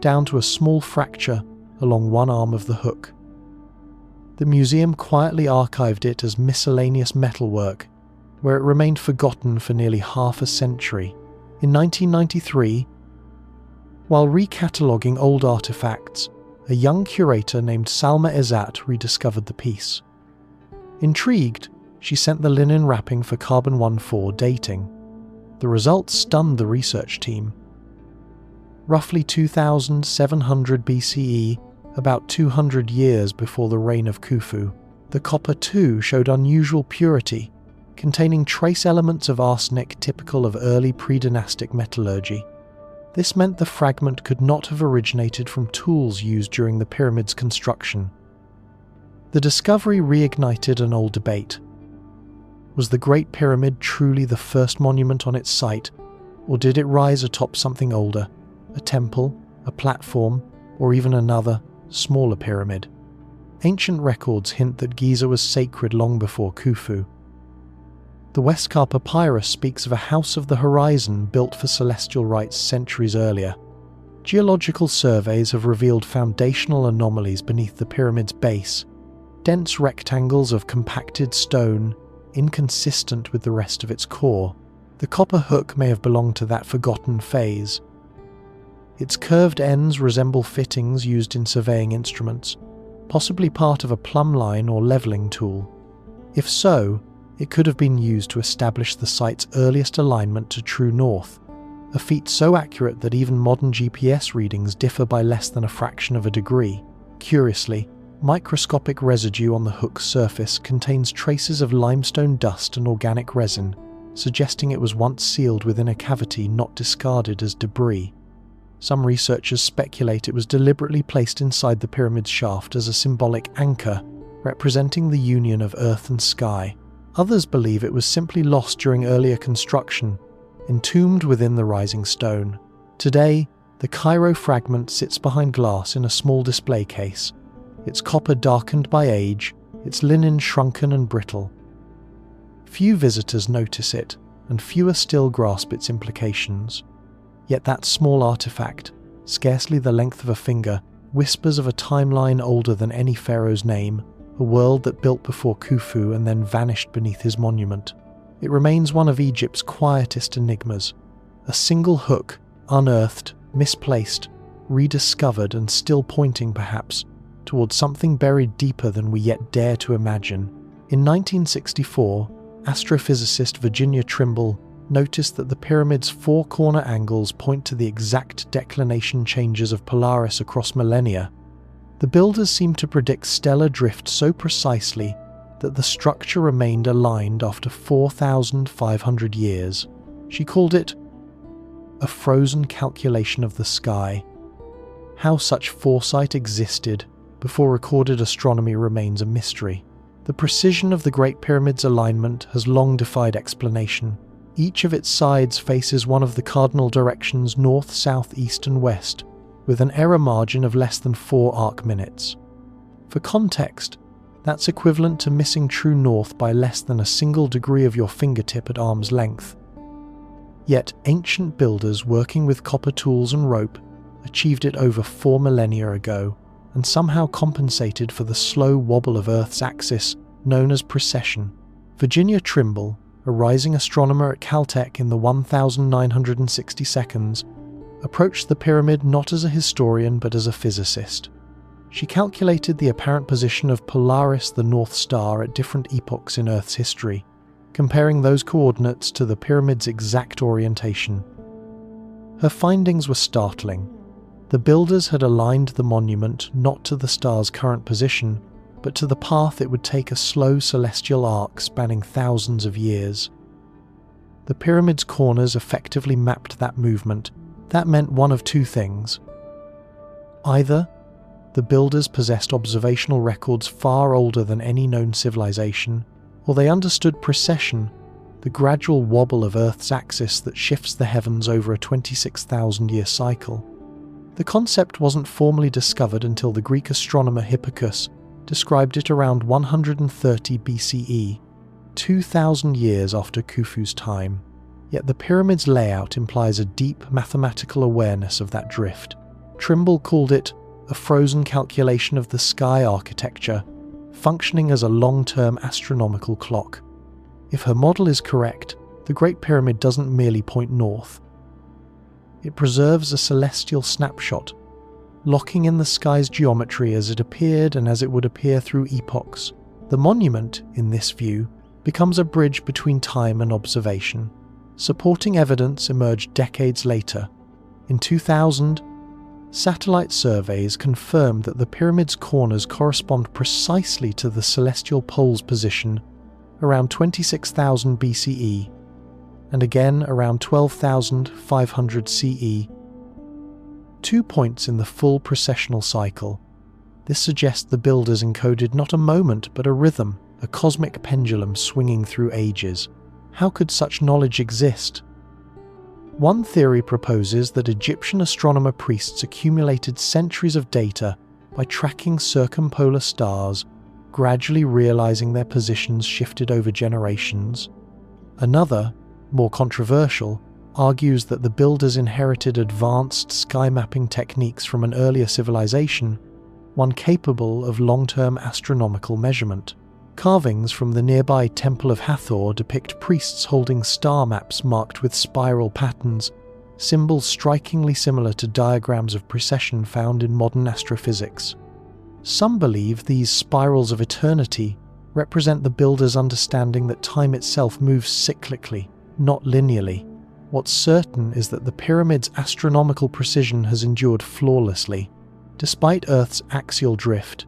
down to a small fracture along one arm of the hook. The museum quietly archived it as miscellaneous metalwork, where it remained forgotten for nearly half a century. In 1993, while recataloguing old artifacts, a young curator named Salma Izzat rediscovered the piece. Intrigued, she sent the linen wrapping for carbon-14 dating. The results stunned the research team. Roughly 2700 BCE, about 200 years before the reign of Khufu, the copper too showed unusual purity, containing trace elements of arsenic typical of early pre-dynastic metallurgy. This meant the fragment could not have originated from tools used during the pyramid's construction. The discovery reignited an old debate. Was the Great Pyramid truly the first monument on its site, or did it rise atop something older, a temple, a platform, or even another, smaller pyramid? Ancient records hint that Giza was sacred long before Khufu. The Westcar Papyrus speaks of a house of the horizon built for celestial rites centuries earlier. Geological surveys have revealed foundational anomalies beneath the pyramid's base, dense rectangles of compacted stone, inconsistent with the rest of its core. The copper hook may have belonged to that forgotten phase. Its curved ends resemble fittings used in surveying instruments, possibly part of a plumb line or levelling tool. If so, it could have been used to establish the site's earliest alignment to true north, a feat so accurate that even modern GPS readings differ by less than a fraction of a degree. Curiously, microscopic residue on the hook's surface contains traces of limestone dust and organic resin, suggesting it was once sealed within a cavity not discarded as debris. Some researchers speculate it was deliberately placed inside the pyramid's shaft as a symbolic anchor, representing the union of earth and sky. Others believe it was simply lost during earlier construction, entombed within the rising stone. Today, The Cairo fragment sits behind glass in a small display case, its copper darkened by age, its linen shrunken and brittle. Few visitors notice it, and fewer still grasp its implications. Yet that small artifact, scarcely the length of a finger, whispers of a timeline older than any pharaoh's name, a world that built before Khufu and then vanished beneath his monument. It remains one of Egypt's quietest enigmas, a single hook, unearthed, misplaced, rediscovered, and still pointing, perhaps, towards something buried deeper than we yet dare to imagine. In 1964, astrophysicist Virginia Trimble noticed that the pyramid's four corner angles point to the exact declination changes of Polaris across millennia. The builders seemed to predict stellar drift so precisely that the structure remained aligned after 4,500 years. She called it a frozen calculation of the sky. How such foresight existed before recorded astronomy remains a mystery. The precision of the Great Pyramid's alignment has long defied explanation. Each of its sides faces one of the cardinal directions north, south, east, and west, with an error margin of less than 4 arc minutes. For context, that's equivalent to missing true north by less than a single degree of your fingertip at arm's length. Yet ancient builders working with copper tools and rope achieved it over 4 millennia ago, and somehow compensated for the slow wobble of Earth's axis known as precession. Virginia Trimble, a rising astronomer at Caltech in the 1960s, approached the pyramid not as a historian but as a physicist. She calculated the apparent position of Polaris, the North Star, at different epochs in Earth's history, comparing those coordinates to the pyramid's exact orientation. Her findings were startling. The builders had aligned the monument not to the star's current position, but to the path it would take a slow celestial arc spanning thousands of years. The pyramid's corners effectively mapped that movement. That meant one of two things. Either the builders possessed observational records far older than any known civilization, or they understood precession, the gradual wobble of Earth's axis that shifts the heavens over a 26,000-year cycle. The concept wasn't formally discovered until the Greek astronomer Hipparchus described it around 130 BCE, 2,000 years after Khufu's time. Yet the pyramid's layout implies a deep mathematical awareness of that drift. Trimble called it a frozen calculation of the sky architecture, functioning as a long-term astronomical clock. If her model is correct, the Great Pyramid doesn't merely point north. It preserves a celestial snapshot, locking in the sky's geometry as it appeared and as it would appear through epochs. The monument, in this view, becomes a bridge between time and observation. Supporting evidence emerged decades later. In 2000, satellite surveys confirmed that the pyramid's corners correspond precisely to the celestial pole's position around 26,000 BCE, and again around 12,500 CE. 2 points in the full precessional cycle. This suggests the builders encoded not a moment but a rhythm, a cosmic pendulum swinging through ages. How could such knowledge exist? One theory proposes that Egyptian astronomer priests accumulated centuries of data by tracking circumpolar stars, gradually realizing their positions shifted over generations. Another, more controversial, argues that the builders inherited advanced sky mapping techniques from an earlier civilization, one capable of long-term astronomical measurement. Carvings from the nearby Temple of Hathor depict priests holding star maps marked with spiral patterns, symbols strikingly similar to diagrams of precession found in modern astrophysics. Some believe these spirals of eternity represent the builders' understanding that time itself moves cyclically, not linearly. What's certain is that the pyramid's astronomical precision has endured flawlessly, despite Earth's axial drift.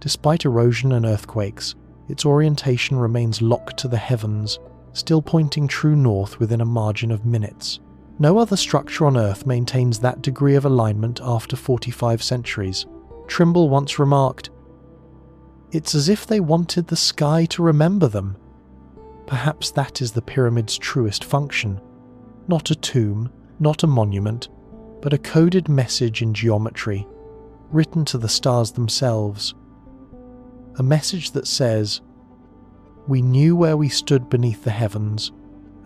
Despite erosion and earthquakes, its orientation remains locked to the heavens, still pointing true north within a margin of minutes. No other structure on Earth maintains that degree of alignment after 45 centuries. Trimble once remarked, "It's as if they wanted the sky to remember them." Perhaps that is the pyramid's truest function. Not a tomb, not a monument, but a coded message in geometry, written to the stars themselves. A message that says, "We knew where we stood beneath the heavens,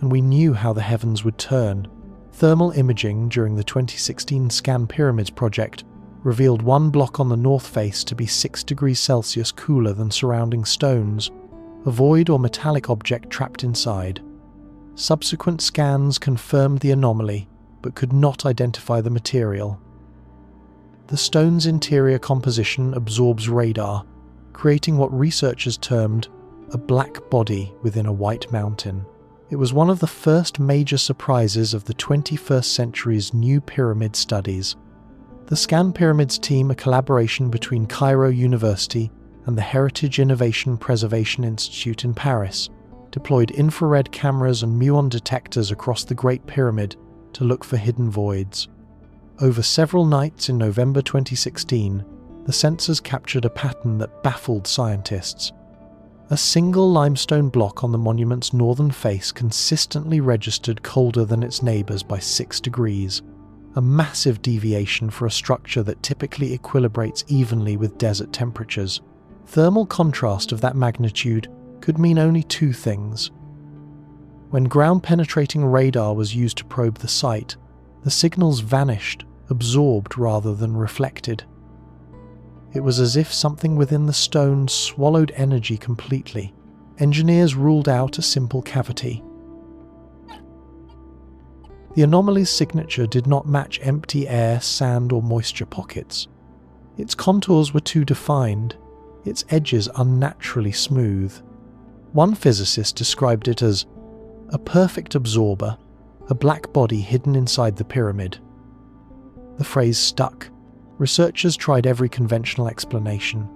and we knew how the heavens would turn." Thermal imaging during the 2016 Scan Pyramids project revealed one block on the north face to be 6 degrees Celsius cooler than surrounding stones, a void or metallic object trapped inside. Subsequent scans confirmed the anomaly, but could not identify the material. The stone's interior composition absorbs radar, creating what researchers termed a black body within a white mountain. It was one of the first major surprises of the 21st century's new pyramid studies. The Scan Pyramids team, a collaboration between Cairo University and the Heritage Innovation Preservation Institute in Paris, deployed infrared cameras and muon detectors across the Great Pyramid to look for hidden voids. Over several nights in November 2016, the sensors captured a pattern that baffled scientists. A single limestone block on the monument's northern face consistently registered colder than its neighbours by 6 degrees, a massive deviation for a structure that typically equilibrates evenly with desert temperatures. Thermal contrast of that magnitude could mean only two things. When ground-penetrating radar was used to probe the site, the signals vanished, absorbed rather than reflected. It was as if something within the stone swallowed energy completely. Engineers ruled out a simple cavity. The anomaly's signature did not match empty air, sand, or moisture pockets. Its contours were too defined, its edges unnaturally smooth. One physicist described it as a perfect absorber, a black body hidden inside the pyramid. The phrase stuck. Researchers tried every conventional explanation.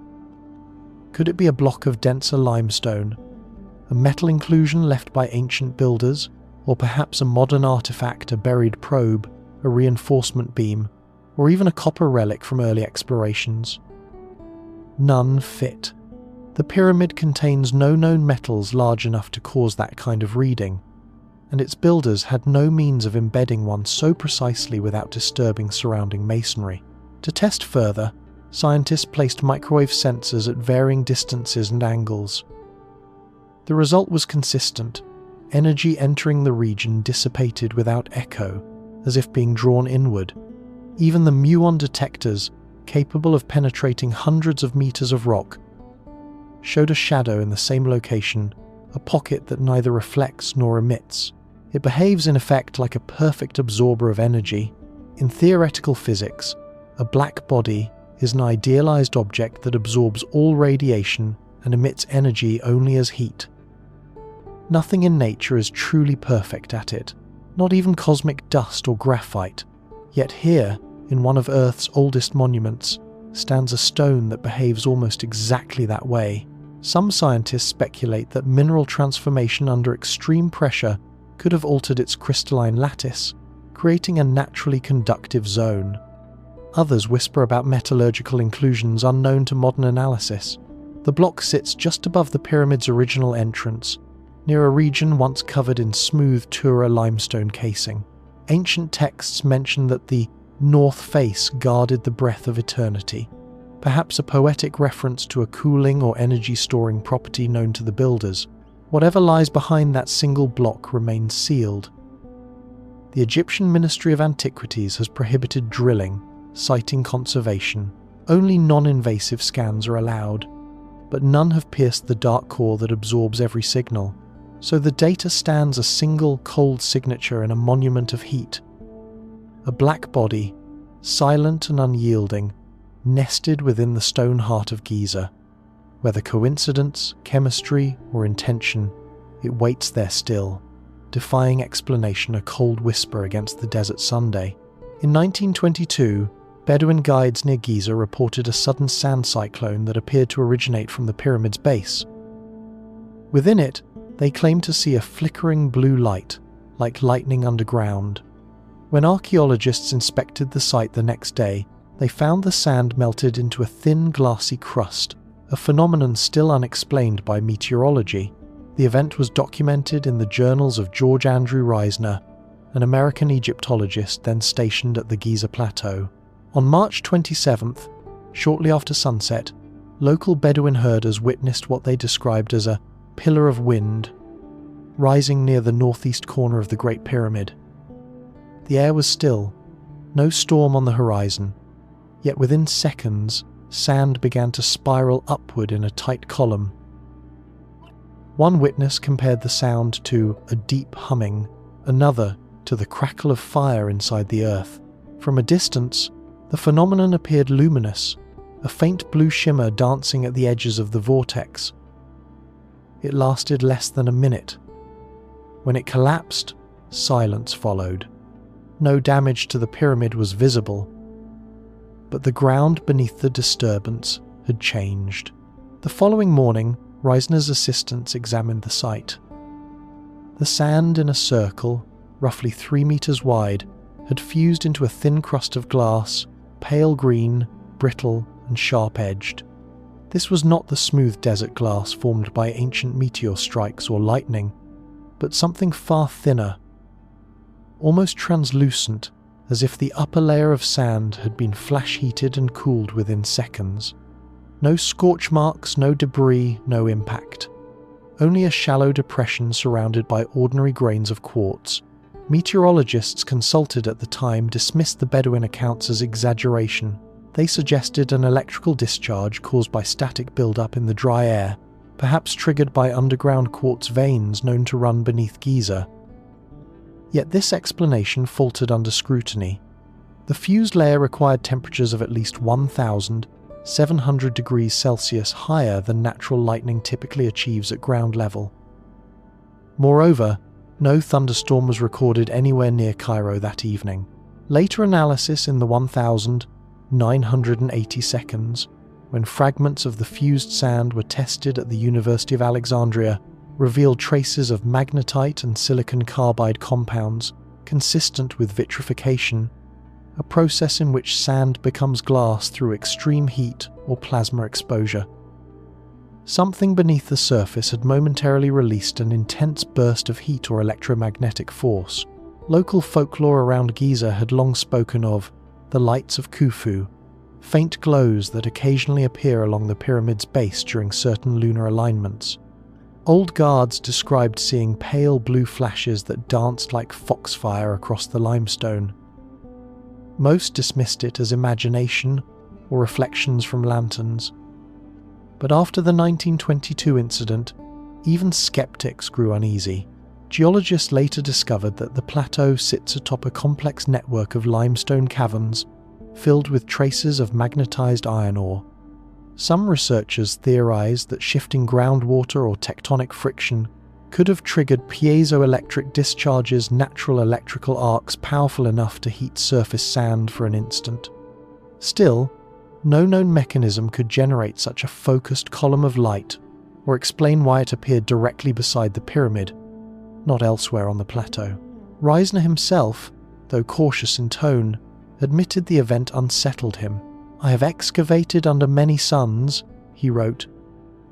Could it be a block of denser limestone, a metal inclusion left by ancient builders, or perhaps a modern artifact, a buried probe, a reinforcement beam, or even a copper relic from early explorations? None fit. The pyramid contains no known metals large enough to cause that kind of reading, and its builders had no means of embedding one so precisely without disturbing surrounding masonry. To test further, scientists placed microwave sensors at varying distances and angles. The result was consistent. Energy entering the region dissipated without echo, as if being drawn inward. Even the muon detectors, capable of penetrating hundreds of meters of rock, showed a shadow in the same location, a pocket that neither reflects nor emits. It behaves in effect like a perfect absorber of energy. In theoretical physics, a black body is an idealized object that absorbs all radiation and emits energy only as heat. Nothing in nature is truly perfect at it, not even cosmic dust or graphite. Yet here, in one of Earth's oldest monuments, stands a stone that behaves almost exactly that way. Some scientists speculate that mineral transformation under extreme pressure could have altered its crystalline lattice, creating a naturally conductive zone. Others whisper about metallurgical inclusions unknown to modern analysis. The block sits just above the pyramid's original entrance, near a region once covered in smooth Tura limestone casing. Ancient texts mention that the north face guarded the breath of eternity, perhaps a poetic reference to a cooling or energy-storing property known to the builders. Whatever lies behind that single block remains sealed. The Egyptian Ministry of Antiquities has prohibited drilling, citing conservation. Only non-invasive scans are allowed, but none have pierced the dark core that absorbs every signal. So the data stands a single cold signature in a monument of heat. A black body, silent and unyielding, nested within the stone heart of Giza. Whether coincidence, chemistry, or intention, it waits there still, defying explanation, a cold whisper against the desert Sunday. In 1922, Bedouin guides near Giza reported a sudden sand cyclone that appeared to originate from the pyramid's base. Within it, they claimed to see a flickering blue light, like lightning underground. When archaeologists inspected the site the next day, they found the sand melted into a thin, glassy crust, a phenomenon still unexplained by meteorology. The event was documented in the journals of George Andrew Reisner an American Egyptologist then stationed at the Giza Plateau. On March 27th, shortly after sunset, local Bedouin herders witnessed what they described as a pillar of wind rising near the northeast corner of the Great Pyramid. The air was still, no storm on the horizon, yet within seconds, sand began to spiral upward in a tight column. One witness compared the sound to a deep humming, another to the crackle of fire inside the earth. From a distance, the phenomenon appeared luminous, a faint blue shimmer dancing at the edges of the vortex. It lasted less than a minute. When it collapsed, silence followed. No damage to the pyramid was visible, but the ground beneath the disturbance had changed. The following morning, Reisner's assistants examined the site. The sand in a circle, roughly 3 meters wide, had fused into a thin crust of glass, pale green, brittle, and sharp-edged. This was not the smooth desert glass formed by ancient meteor strikes or lightning, but something far thinner, almost translucent, as if the upper layer of sand had been flash-heated and cooled within seconds. No scorch marks, no debris, no impact. Only a shallow depression surrounded by ordinary grains of quartz. Meteorologists consulted at the time dismissed the Bedouin accounts as exaggeration. They suggested an electrical discharge caused by static buildup in the dry air, perhaps triggered by underground quartz veins known to run beneath Giza. Yet this explanation faltered under scrutiny. The fused layer required temperatures of at least 1,700 degrees Celsius higher than natural lightning typically achieves at ground level. Moreover, no thunderstorm was recorded anywhere near Cairo that evening. Later analysis in the 1,980 seconds, when fragments of the fused sand were tested at the University of Alexandria, revealed traces of magnetite and silicon carbide compounds consistent with vitrification, a process in which sand becomes glass through extreme heat or plasma exposure. Something beneath the surface had momentarily released an intense burst of heat or electromagnetic force. Local folklore around Giza had long spoken of the lights of Khufu, faint glows that occasionally appear along the pyramid's base during certain lunar alignments. Old guards described seeing pale blue flashes that danced like foxfire across the limestone. Most dismissed it as imagination or reflections from lanterns. But after the 1922 incident, even skeptics grew uneasy. Geologists later discovered that the plateau sits atop a complex network of limestone caverns filled with traces of magnetized iron ore. Some researchers theorized that shifting groundwater or tectonic friction could have triggered piezoelectric discharges, natural electrical arcs powerful enough to heat surface sand for an instant. Still, no known mechanism could generate such a focused column of light or explain why it appeared directly beside the pyramid, not elsewhere on the plateau. Reisner himself, though cautious in tone, admitted the event unsettled him. "I have excavated under many suns," he wrote,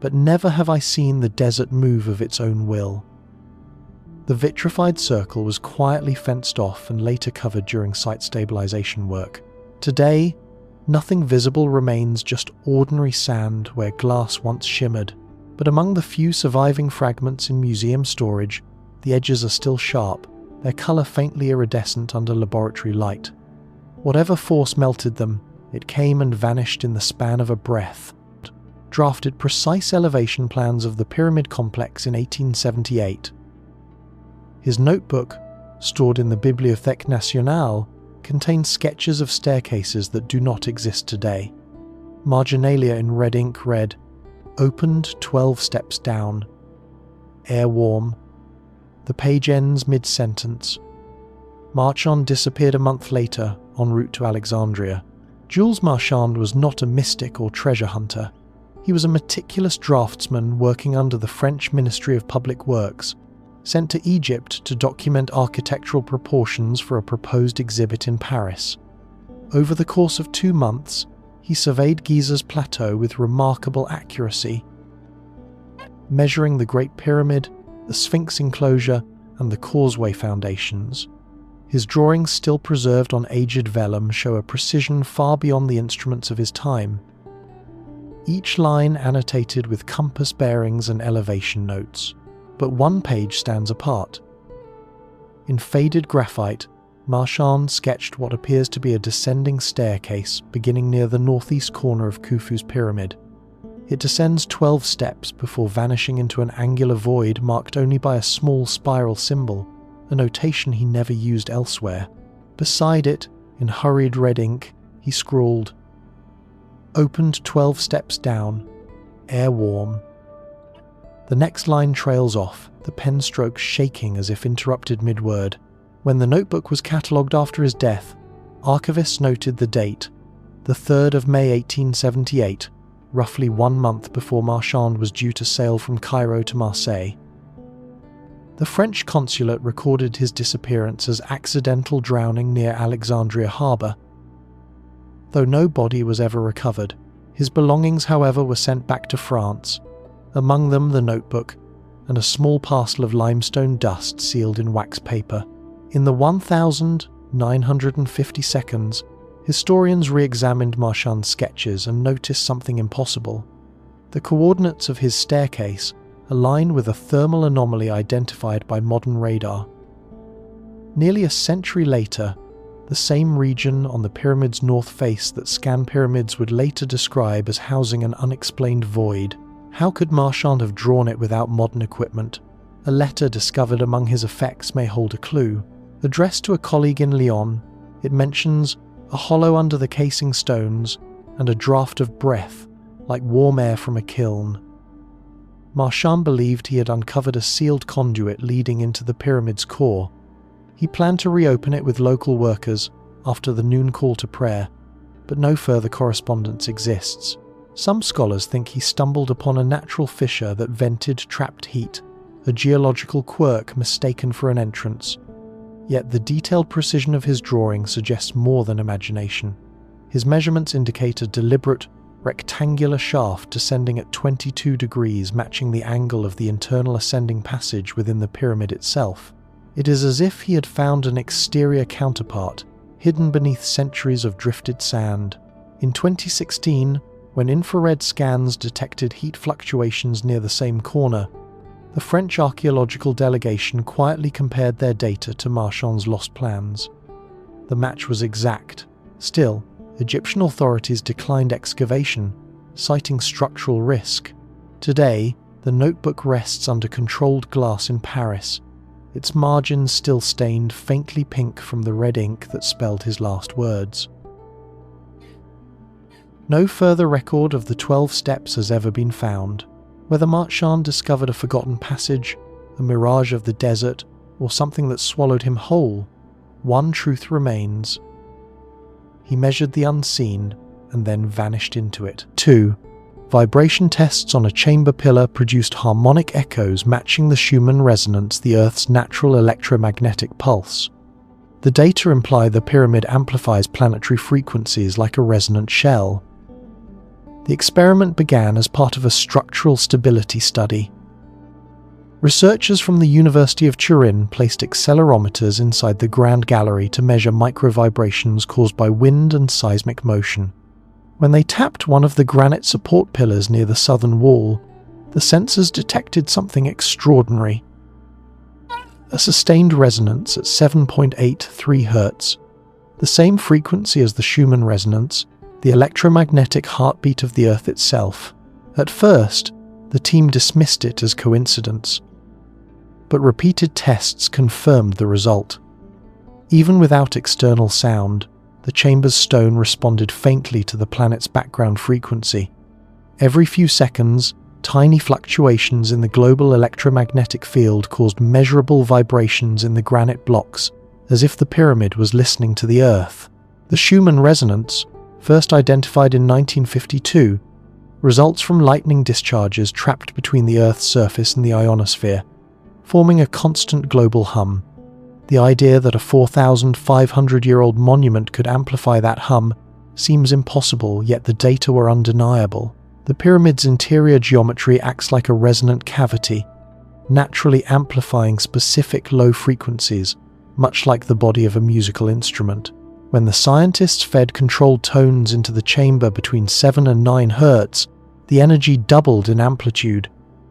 "but never have I seen the desert move of its own will." The vitrified circle was quietly fenced off and later covered during site stabilization work. Today, nothing visible remains, just ordinary sand where glass once shimmered, but among the few surviving fragments in museum storage, the edges are still sharp, their color faintly iridescent under laboratory light. Whatever force melted them, it came and vanished in the span of a breath. Drafted precise elevation plans of the pyramid complex in 1878. His notebook, stored in the Bibliothèque Nationale, contains sketches of staircases that do not exist today. Marginalia in red ink read, "Opened 12 steps down. Air warm." The page ends mid-sentence. Marchand disappeared a month later, en route to Alexandria. Jules Marchand was not a mystic or treasure hunter. He was a meticulous draftsman working under the French Ministry of Public Works, sent to Egypt to document architectural proportions for a proposed exhibit in Paris. Over the course of 2 months, he surveyed Giza's plateau with remarkable accuracy, measuring the Great Pyramid, the Sphinx enclosure, and the causeway foundations. His drawings, still preserved on aged vellum, show a precision far beyond the instruments of his time. Each line annotated with compass bearings and elevation notes, but one page stands apart. In faded graphite, Marchand sketched what appears to be a descending staircase beginning near the northeast corner of Khufu's pyramid. It descends 12 steps before vanishing into an angular void marked only by a small spiral symbol, a notation he never used elsewhere. Beside it, in hurried red ink, he scrawled, "Opened 12 steps down, air warm." The next line trails off, the pen stroke shaking as if interrupted mid-word. When the notebook was catalogued after his death, archivists noted the date, the 3rd of May 1878, roughly 1 month before Marchand was due to sail from Cairo to Marseille. The French consulate recorded his disappearance as accidental drowning near Alexandria harbour. Though no body was ever recovered, his belongings, however, were sent back to France, among them the notebook and a small parcel of limestone dust sealed in wax paper. In the 1,950 seconds, historians re-examined Marchand's sketches and noticed something impossible. The coordinates of his staircase align with a thermal anomaly identified by modern radar. Nearly a century later, the same region on the pyramid's north face that scan pyramids would later describe as housing an unexplained void. How could Marchand have drawn it without modern equipment? A letter discovered among his effects may hold a clue. Addressed to a colleague in Lyon, it mentions a hollow under the casing stones and a draught of breath, like warm air from a kiln. Marchand believed he had uncovered a sealed conduit leading into the pyramid's core. He planned to reopen it with local workers after the noon call to prayer, but no further correspondence exists. Some scholars think he stumbled upon a natural fissure that vented trapped heat, a geological quirk mistaken for an entrance. Yet the detailed precision of his drawing suggests more than imagination. His measurements indicate a deliberate, rectangular shaft descending at 22 degrees, matching the angle of the internal ascending passage within the pyramid itself. It is as if he had found an exterior counterpart, hidden beneath centuries of drifted sand. In 2016, when infrared scans detected heat fluctuations near the same corner, the French archaeological delegation quietly compared their data to Marchand's lost plans. The match was exact. Still, Egyptian authorities declined excavation, citing structural risk. Today, the notebook rests under controlled glass in Paris, its margins still stained faintly pink from the red ink that spelled his last words. No further record of the 12 steps has ever been found. Whether Marchand discovered a forgotten passage, a mirage of the desert, or something that swallowed him whole, one truth remains. He measured the unseen and then vanished into it. 2. Vibration tests on a chamber pillar produced harmonic echoes matching the Schumann resonance, the Earth's natural electromagnetic pulse. The data imply the pyramid amplifies planetary frequencies like a resonant shell. The experiment began as part of a structural stability study. Researchers from the University of Turin placed accelerometers inside the Grand Gallery to measure microvibrations caused by wind and seismic motion. When they tapped one of the granite support pillars near the southern wall, the sensors detected something extraordinary. A sustained resonance at 7.83 Hz, the same frequency as the Schumann resonance, the electromagnetic heartbeat of the Earth itself. At first, the team dismissed it as coincidence, but repeated tests confirmed the result. Even without external sound, the chamber's stone responded faintly to the planet's background frequency. Every few seconds, tiny fluctuations in the global electromagnetic field caused measurable vibrations in the granite blocks, as if the pyramid was listening to the Earth. The Schumann resonance, first identified in 1952, results from lightning discharges trapped between the Earth's surface and the ionosphere, forming a constant global hum. The idea that a 4,500-year-old monument could amplify that hum seems impossible, yet the data were undeniable. The pyramid's interior geometry acts like a resonant cavity, naturally amplifying specific low frequencies, much like the body of a musical instrument. When the scientists fed controlled tones into the chamber between 7 and 9 Hz, the energy doubled in amplitude,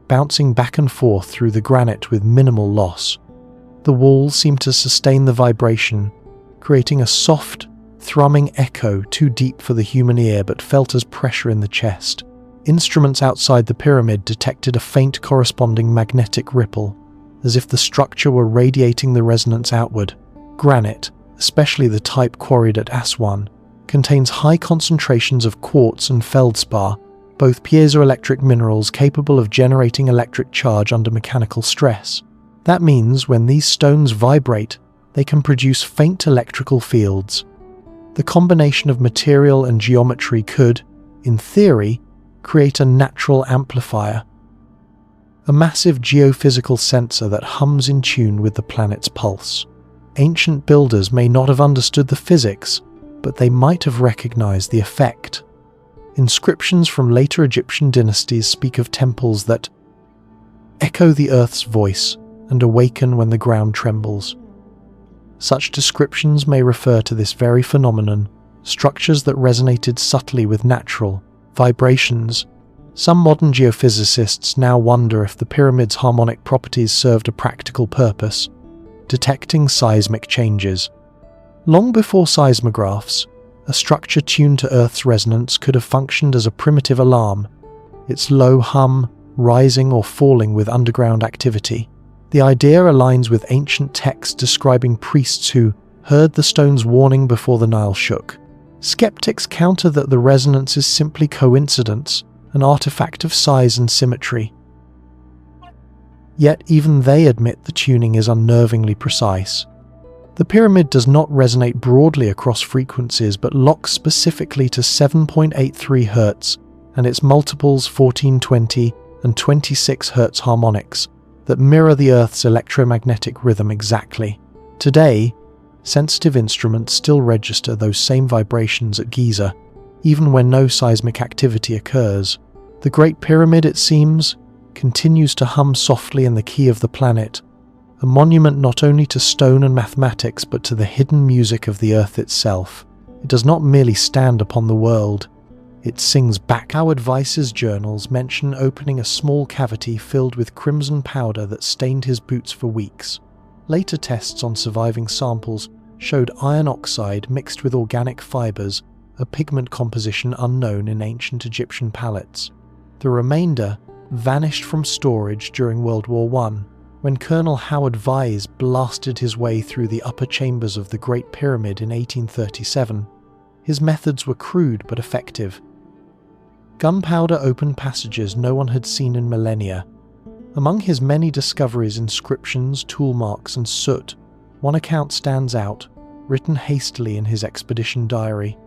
bouncing back and forth through the granite with minimal loss. The walls seemed to sustain the vibration, creating a soft, thrumming echo too deep for the human ear but felt as pressure in the chest. Instruments outside the pyramid detected a faint corresponding magnetic ripple, as if the structure were radiating the resonance outward. Granite, especially the type quarried at Aswan, contains high concentrations of quartz and feldspar, both piezoelectric minerals capable of generating electric charge under mechanical stress. That means when these stones vibrate, they can produce faint electrical fields. The combination of material and geometry could, in theory, create a natural amplifier, a massive geophysical sensor that hums in tune with the planet's pulse. Ancient builders may not have understood the physics, but they might have recognized the effect. Inscriptions from later Egyptian dynasties speak of temples that echo the earth's voice and awaken when the ground trembles. Such descriptions may refer to this very phenomenon, structures that resonated subtly with natural vibrations. Some modern geophysicists now wonder if the pyramid's harmonic properties served a practical purpose, detecting seismic changes. Long before seismographs, a structure tuned to Earth's resonance could have functioned as a primitive alarm, its low hum rising or falling with underground activity. The idea aligns with ancient texts describing priests who heard the stone's warning before the Nile shook. Skeptics counter that the resonance is simply coincidence, an artifact of size and symmetry. Yet even they admit the tuning is unnervingly precise. The pyramid does not resonate broadly across frequencies but locks specifically to 7.83 Hz and its multiples 1420 and 26 Hz harmonics that mirror the Earth's electromagnetic rhythm exactly. Today, sensitive instruments still register those same vibrations at Giza, even when no seismic activity occurs. The Great Pyramid, it seems, continues to hum softly in the key of the planet, a monument not only to stone and mathematics but to the hidden music of the Earth itself. It does not merely stand upon the world, it sings back. Howard Weiss's journals mention opening a small cavity filled with crimson powder that stained his boots for weeks. Later tests on surviving samples showed iron oxide mixed with organic fibers, a pigment composition unknown in ancient Egyptian palettes. The remainder vanished from storage during World War I, when Colonel Howard Weiss blasted his way through the upper chambers of the Great Pyramid in 1837. His methods were crude but effective. Gunpowder opened passages no one had seen in millennia. Among his many discoveries, inscriptions, tool marks, and soot, one account stands out, written hastily in his expedition diary.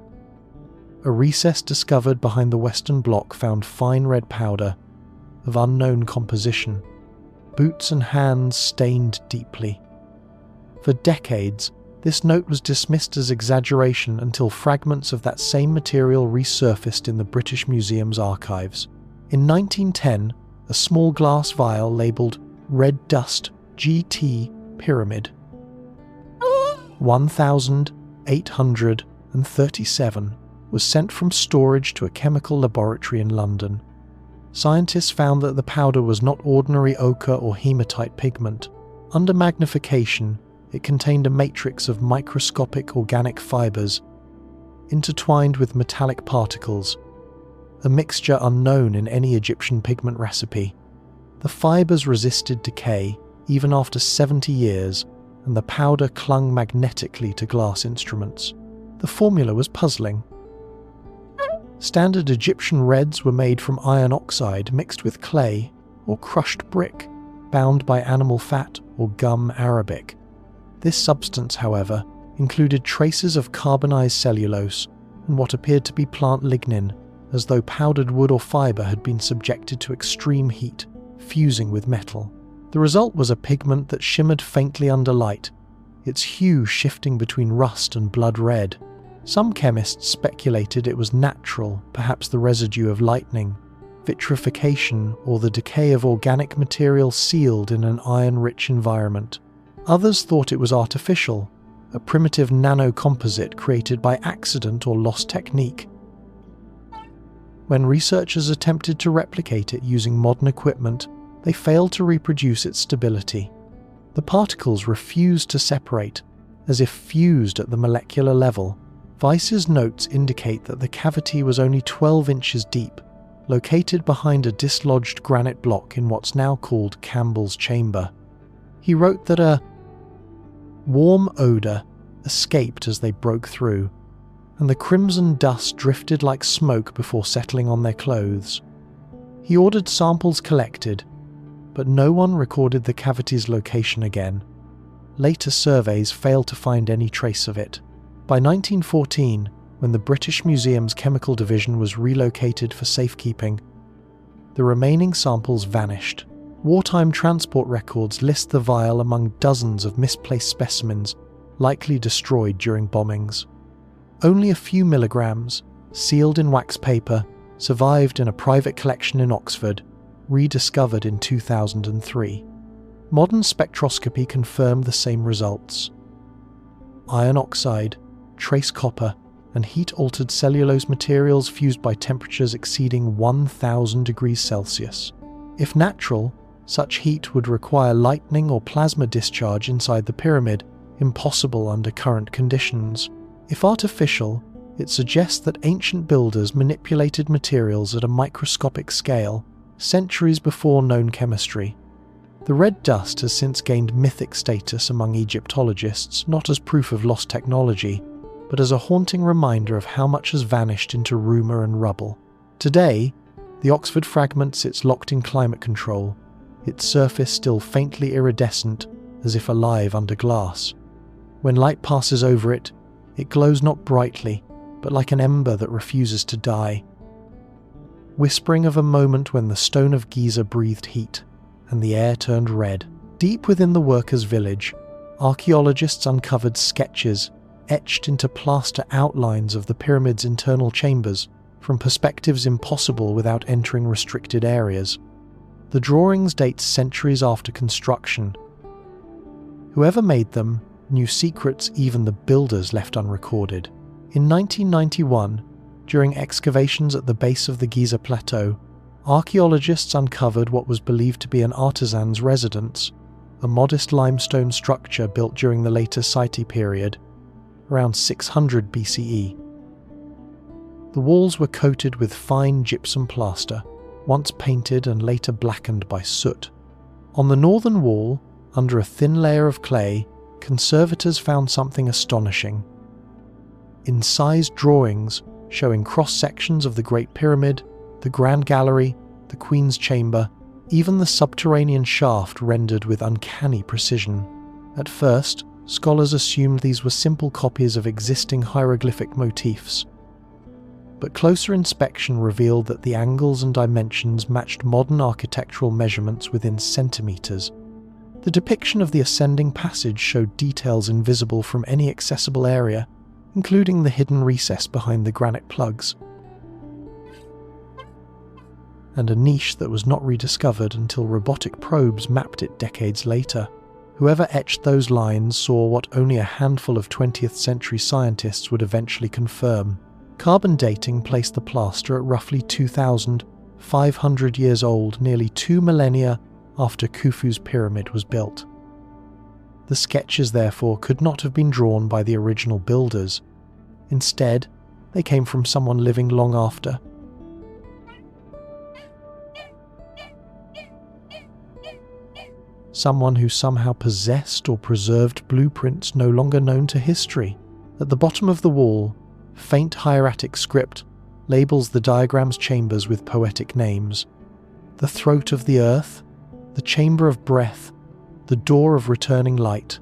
A recess discovered behind the western block found fine red powder, of unknown composition, boots and hands stained deeply. For decades, this note was dismissed as exaggeration until fragments of that same material resurfaced in the British Museum's archives. In 1910, a small glass vial labelled Red Dust GT Pyramid 1837 was sent from storage to a chemical laboratory in London. Scientists found that the powder was not ordinary ochre or hematite pigment. Under magnification, it contained a matrix of microscopic organic fibers intertwined with metallic particles, a mixture unknown in any Egyptian pigment recipe. The fibers resisted decay even after 70 years, and the powder clung magnetically to glass instruments. The formula was puzzling. Standard Egyptian reds were made from iron oxide mixed with clay or crushed brick, bound by animal fat or gum arabic. This substance, however, included traces of carbonized cellulose and what appeared to be plant lignin, as though powdered wood or fiber had been subjected to extreme heat, fusing with metal. The result was a pigment that shimmered faintly under light, its hue shifting between rust and blood red. Some chemists speculated it was natural, perhaps the residue of lightning, vitrification, or the decay of organic material sealed in an iron-rich environment. Others thought it was artificial, a primitive nanocomposite created by accident or lost technique. When researchers attempted to replicate it using modern equipment, they failed to reproduce its stability. The particles refused to separate, as if fused at the molecular level. Weiss's notes indicate that the cavity was only 12 inches deep, located behind a dislodged granite block in what's now called Campbell's Chamber. He wrote that a warm odour escaped as they broke through, and the crimson dust drifted like smoke before settling on their clothes. He ordered samples collected, but no one recorded the cavity's location again. Later surveys failed to find any trace of it. By 1914, when the British Museum's Chemical Division was relocated for safekeeping, the remaining samples vanished. Wartime transport records list the vial among dozens of misplaced specimens likely destroyed during bombings. Only a few milligrams, sealed in wax paper, survived in a private collection in Oxford, rediscovered in 2003. Modern spectroscopy confirmed the same results. Iron oxide, trace copper, and heat-altered cellulose materials fused by temperatures exceeding 1,000 degrees Celsius. If natural, such heat would require lightning or plasma discharge inside the pyramid, impossible under current conditions. If artificial, it suggests that ancient builders manipulated materials at a microscopic scale, centuries before known chemistry. The red dust has since gained mythic status among Egyptologists, not as proof of lost technology, but as a haunting reminder of how much has vanished into rumour and rubble. Today, the Oxford fragment sits locked in climate control, its surface still faintly iridescent, as if alive under glass. When light passes over it, it glows not brightly, but like an ember that refuses to die, whispering of a moment when the stone of Giza breathed heat, and the air turned red. Deep within the workers' village, archaeologists uncovered sketches etched into plaster outlines of the pyramid's internal chambers from perspectives impossible without entering restricted areas. The drawings date centuries after construction. Whoever made them knew secrets even the builders left unrecorded. In 1991, during excavations at the base of the Giza Plateau, archaeologists uncovered what was believed to be an artisan's residence, a modest limestone structure built during the later Site period, around 600 BCE. The walls were coated with fine gypsum plaster, once painted and later blackened by soot. On the northern wall, under a thin layer of clay, conservators found something astonishing. Incised drawings showing cross-sections of the Great Pyramid, the Grand Gallery, the Queen's Chamber, even the subterranean shaft rendered with uncanny precision. At first, scholars assumed these were simple copies of existing hieroglyphic motifs. But closer inspection revealed that the angles and dimensions matched modern architectural measurements within centimetres. The depiction of the ascending passage showed details invisible from any accessible area, including the hidden recess behind the granite plugs, and a niche that was not rediscovered until robotic probes mapped it decades later. Whoever etched those lines saw what only a handful of 20th century scientists would eventually confirm. Carbon dating placed the plaster at roughly 2,500 years old, nearly 2 millennia after Khufu's pyramid was built. The sketches, therefore, could not have been drawn by the original builders. Instead, they came from someone living long after. Someone who somehow possessed or preserved blueprints no longer known to history. At the bottom of the wall, faint hieratic script labels the diagram's chambers with poetic names: the throat of the earth, the chamber of breath, the door of returning light.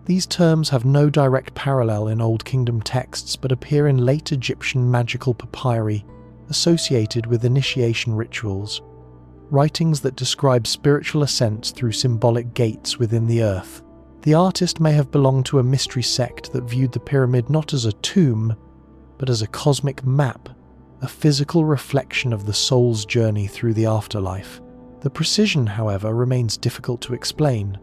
These terms have no direct parallel in Old Kingdom texts but appear in late Egyptian magical papyri associated with initiation rituals, writings that describe spiritual ascents through symbolic gates within the earth. The artist may have belonged to a mystery sect that viewed the pyramid not as a tomb, but as a cosmic map, a physical reflection of the soul's journey through the afterlife. The precision, however, remains difficult to explain.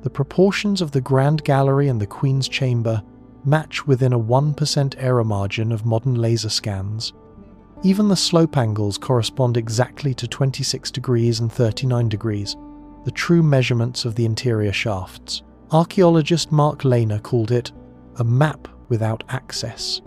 The proportions of the Grand Gallery and the Queen's Chamber match within a 1% error margin of modern laser scans. Even the slope angles correspond exactly to 26 degrees and 39 degrees, the true measurements of the interior shafts. Archaeologist Mark Lehner called it a map without access.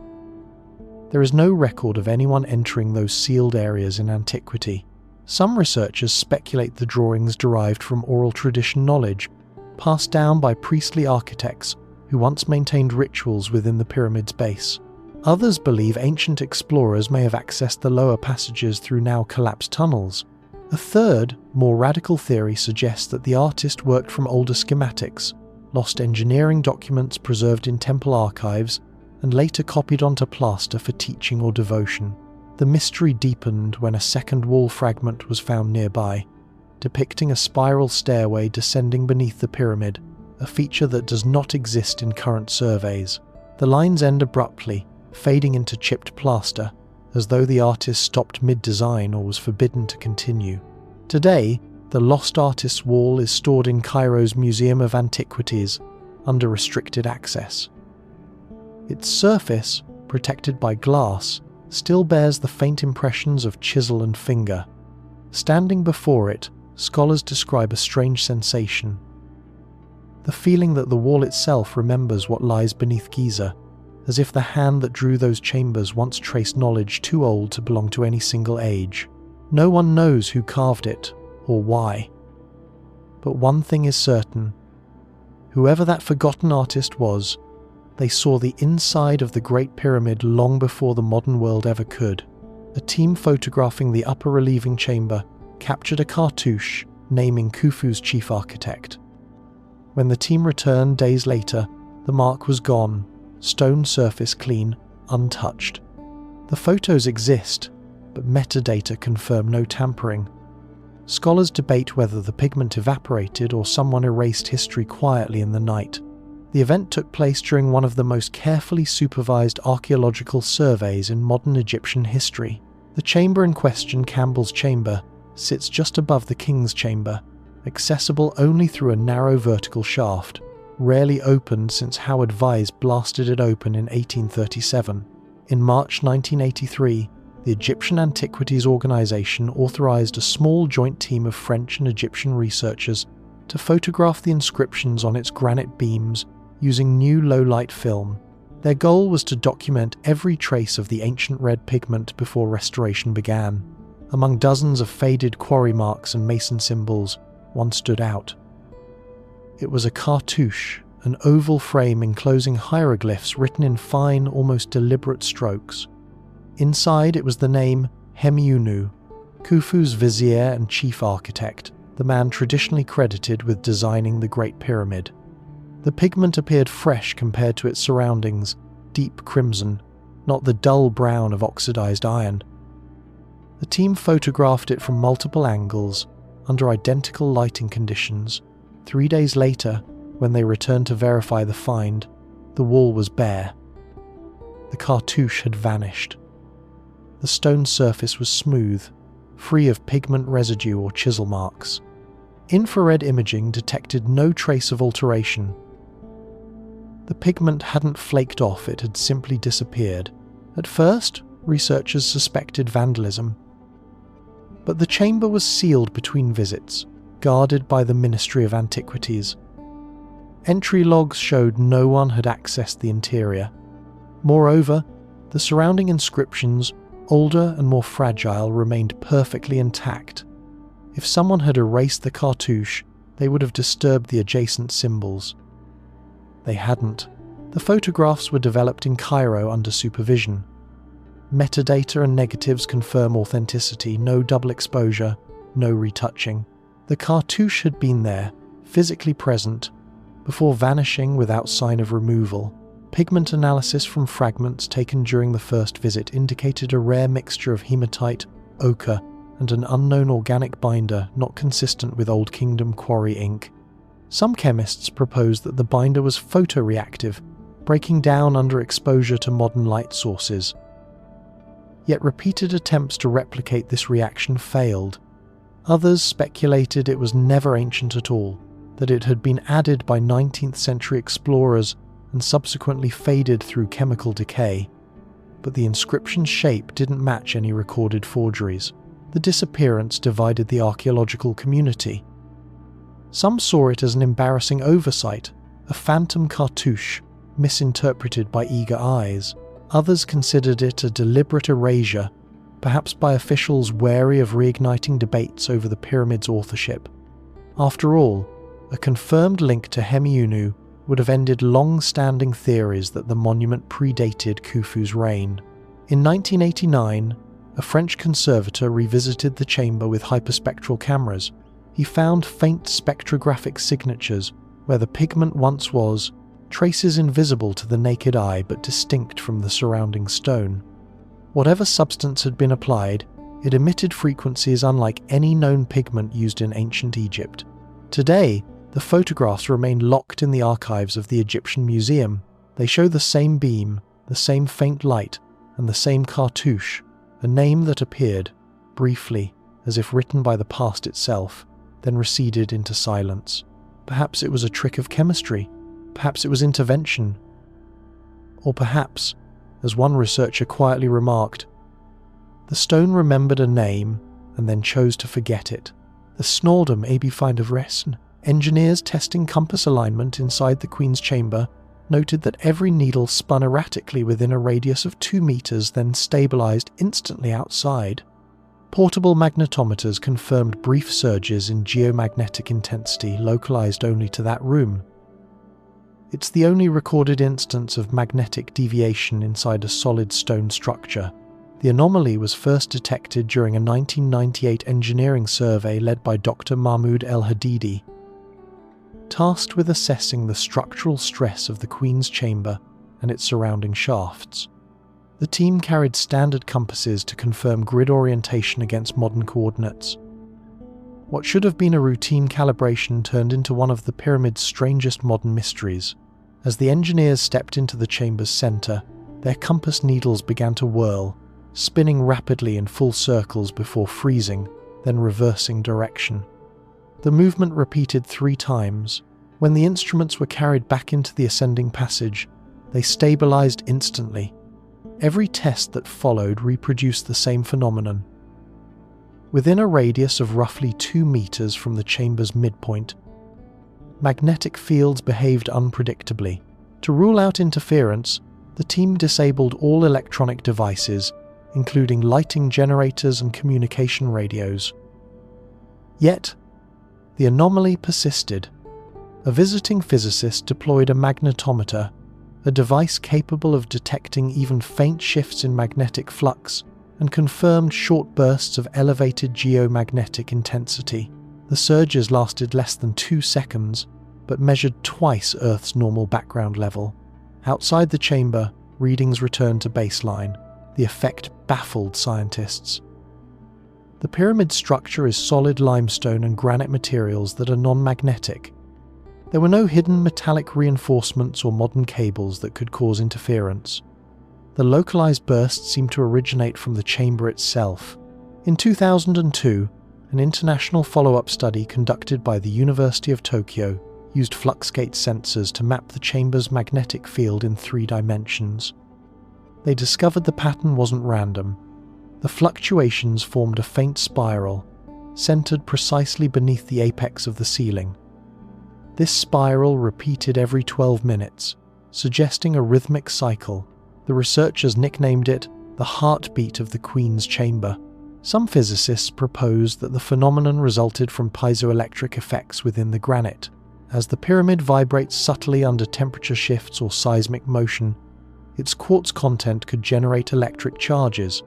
There is no record of anyone entering those sealed areas in antiquity. Some researchers speculate the drawings derived from oral tradition knowledge, passed down by priestly architects who once maintained rituals within the pyramid's base. Others believe ancient explorers may have accessed the lower passages through now collapsed tunnels. A third, more radical theory suggests that the artist worked from older schematics, lost engineering documents preserved in temple archives, and later copied onto plaster for teaching or devotion. The mystery deepened when a second wall fragment was found nearby, depicting a spiral stairway descending beneath the pyramid, a feature that does not exist in current surveys. The lines end abruptly, fading into chipped plaster, as though the artist stopped mid-design or was forbidden to continue. Today, the Lost Artist's Wall is stored in Cairo's Museum of Antiquities, under restricted access. Its surface, protected by glass, still bears the faint impressions of chisel and finger. Standing before it, scholars describe a strange sensation. The feeling that the wall itself remembers what lies beneath Giza, as if the hand that drew those chambers once traced knowledge too old to belong to any single age. No one knows who carved it, or why. But one thing is certain. Whoever that forgotten artist was, they saw the inside of the Great Pyramid long before the modern world ever could. A team photographing the upper relieving chamber captured a cartouche naming Khufu's chief architect. When the team returned days later, the mark was gone, stone surface clean, untouched. The photos exist, but metadata confirm no tampering. Scholars debate whether the pigment evaporated or someone erased history quietly in the night. The event took place during one of the most carefully supervised archaeological surveys in modern Egyptian history. The chamber in question, Campbell's Chamber, sits just above the King's Chamber, accessible only through a narrow vertical shaft, rarely opened since Howard Vyse blasted it open in 1837. In March 1983, the Egyptian Antiquities Organization authorized a small joint team of French and Egyptian researchers to photograph the inscriptions on its granite beams using new low-light film. Their goal was to document every trace of the ancient red pigment before restoration began. Among dozens of faded quarry marks and mason symbols, one stood out. It was a cartouche, an oval frame enclosing hieroglyphs written in fine, almost deliberate strokes. Inside it was the name Hemiunu, Khufu's vizier and chief architect, the man traditionally credited with designing the Great Pyramid. The pigment appeared fresh compared to its surroundings, deep crimson, not the dull brown of oxidized iron. The team photographed it from multiple angles, under identical lighting conditions. 3 days later, when they returned to verify the find, the wall was bare. The cartouche had vanished. The stone surface was smooth, free of pigment residue or chisel marks. Infrared imaging detected no trace of alteration. The pigment hadn't flaked off, it had simply disappeared. At first, researchers suspected vandalism. But the chamber was sealed between visits, guarded by the Ministry of Antiquities. Entry logs showed no one had accessed the interior. Moreover, the surrounding inscriptions, older and more fragile, remained perfectly intact. If someone had erased the cartouche, they would have disturbed the adjacent symbols. They hadn't. The photographs were developed in Cairo under supervision. Metadata and negatives confirm authenticity, no double exposure, no retouching. The cartouche had been there, physically present, before vanishing without sign of removal. Pigment analysis from fragments taken during the first visit indicated a rare mixture of hematite, ochre, and an unknown organic binder not consistent with Old Kingdom quarry ink. Some chemists proposed that the binder was photoreactive, breaking down under exposure to modern light sources. Yet repeated attempts to replicate this reaction failed. Others speculated it was never ancient at all. The that it had been added by 19th century explorers and subsequently faded through chemical decay. But the inscription's shape didn't match any recorded forgeries. The disappearance divided the archaeological community. Some saw it as an embarrassing oversight, a phantom cartouche, misinterpreted by eager eyes. Others considered it a deliberate erasure, perhaps by officials wary of reigniting debates over the pyramid's authorship. After all, a confirmed link to Hemiunu would have ended long-standing theories that the monument predated Khufu's reign. In 1989, a French conservator revisited the chamber with hyperspectral cameras. He found faint spectrographic signatures where the pigment once was, traces invisible to the naked eye but distinct from the surrounding stone. Whatever substance had been applied, it emitted frequencies unlike any known pigment used in ancient Egypt. Today, the photographs remain locked in the archives of the Egyptian Museum. They show the same beam, the same faint light, and the same cartouche, a name that appeared, briefly, as if written by the past itself, then receded into silence. Perhaps it was a trick of chemistry. Perhaps it was intervention. Or perhaps, as one researcher quietly remarked, the stone remembered a name and then chose to forget it. The Snordum find of Resn. Engineers testing compass alignment inside the Queen's chamber noted that every needle spun erratically within a radius of 2 meters, then stabilized instantly outside. Portable magnetometers confirmed brief surges in geomagnetic intensity localized only to that room. It's the only recorded instance of magnetic deviation inside a solid stone structure. The anomaly was first detected during a 1998 engineering survey led by Dr. Mahmoud El-Hadidi. Tasked with assessing the structural stress of the Queen's chamber and its surrounding shafts. The team carried standard compasses to confirm grid orientation against modern coordinates. What should have been a routine calibration turned into one of the pyramid's strangest modern mysteries. As the engineers stepped into the chamber's center, their compass needles began to whirl, spinning rapidly in full circles before freezing, then reversing direction. The movement repeated 3 times. When the instruments were carried back into the ascending passage, they stabilized instantly. Every test that followed reproduced the same phenomenon. Within a radius of roughly 2 meters from the chamber's midpoint, magnetic fields behaved unpredictably. To rule out interference, the team disabled all electronic devices, including lighting generators and communication radios. Yet, the anomaly persisted. A visiting physicist deployed a magnetometer, a device capable of detecting even faint shifts in magnetic flux, and confirmed short bursts of elevated geomagnetic intensity. The surges lasted less than 2 seconds, but measured twice Earth's normal background level. Outside the chamber, readings returned to baseline. The effect baffled scientists. The pyramid structure is solid limestone and granite materials that are non-magnetic. There were no hidden metallic reinforcements or modern cables that could cause interference. The localized bursts seemed to originate from the chamber itself. In 2002, an international follow-up study conducted by the University of Tokyo used fluxgate sensors to map the chamber's magnetic field in 3 dimensions. They discovered the pattern wasn't random. The fluctuations formed a faint spiral, centered precisely beneath the apex of the ceiling. This spiral repeated every 12 minutes, suggesting a rhythmic cycle. The researchers nicknamed it the heartbeat of the Queen's chamber. Some physicists proposed that the phenomenon resulted from piezoelectric effects within the granite. As the pyramid vibrates subtly under temperature shifts or seismic motion, its quartz content could generate electric charges.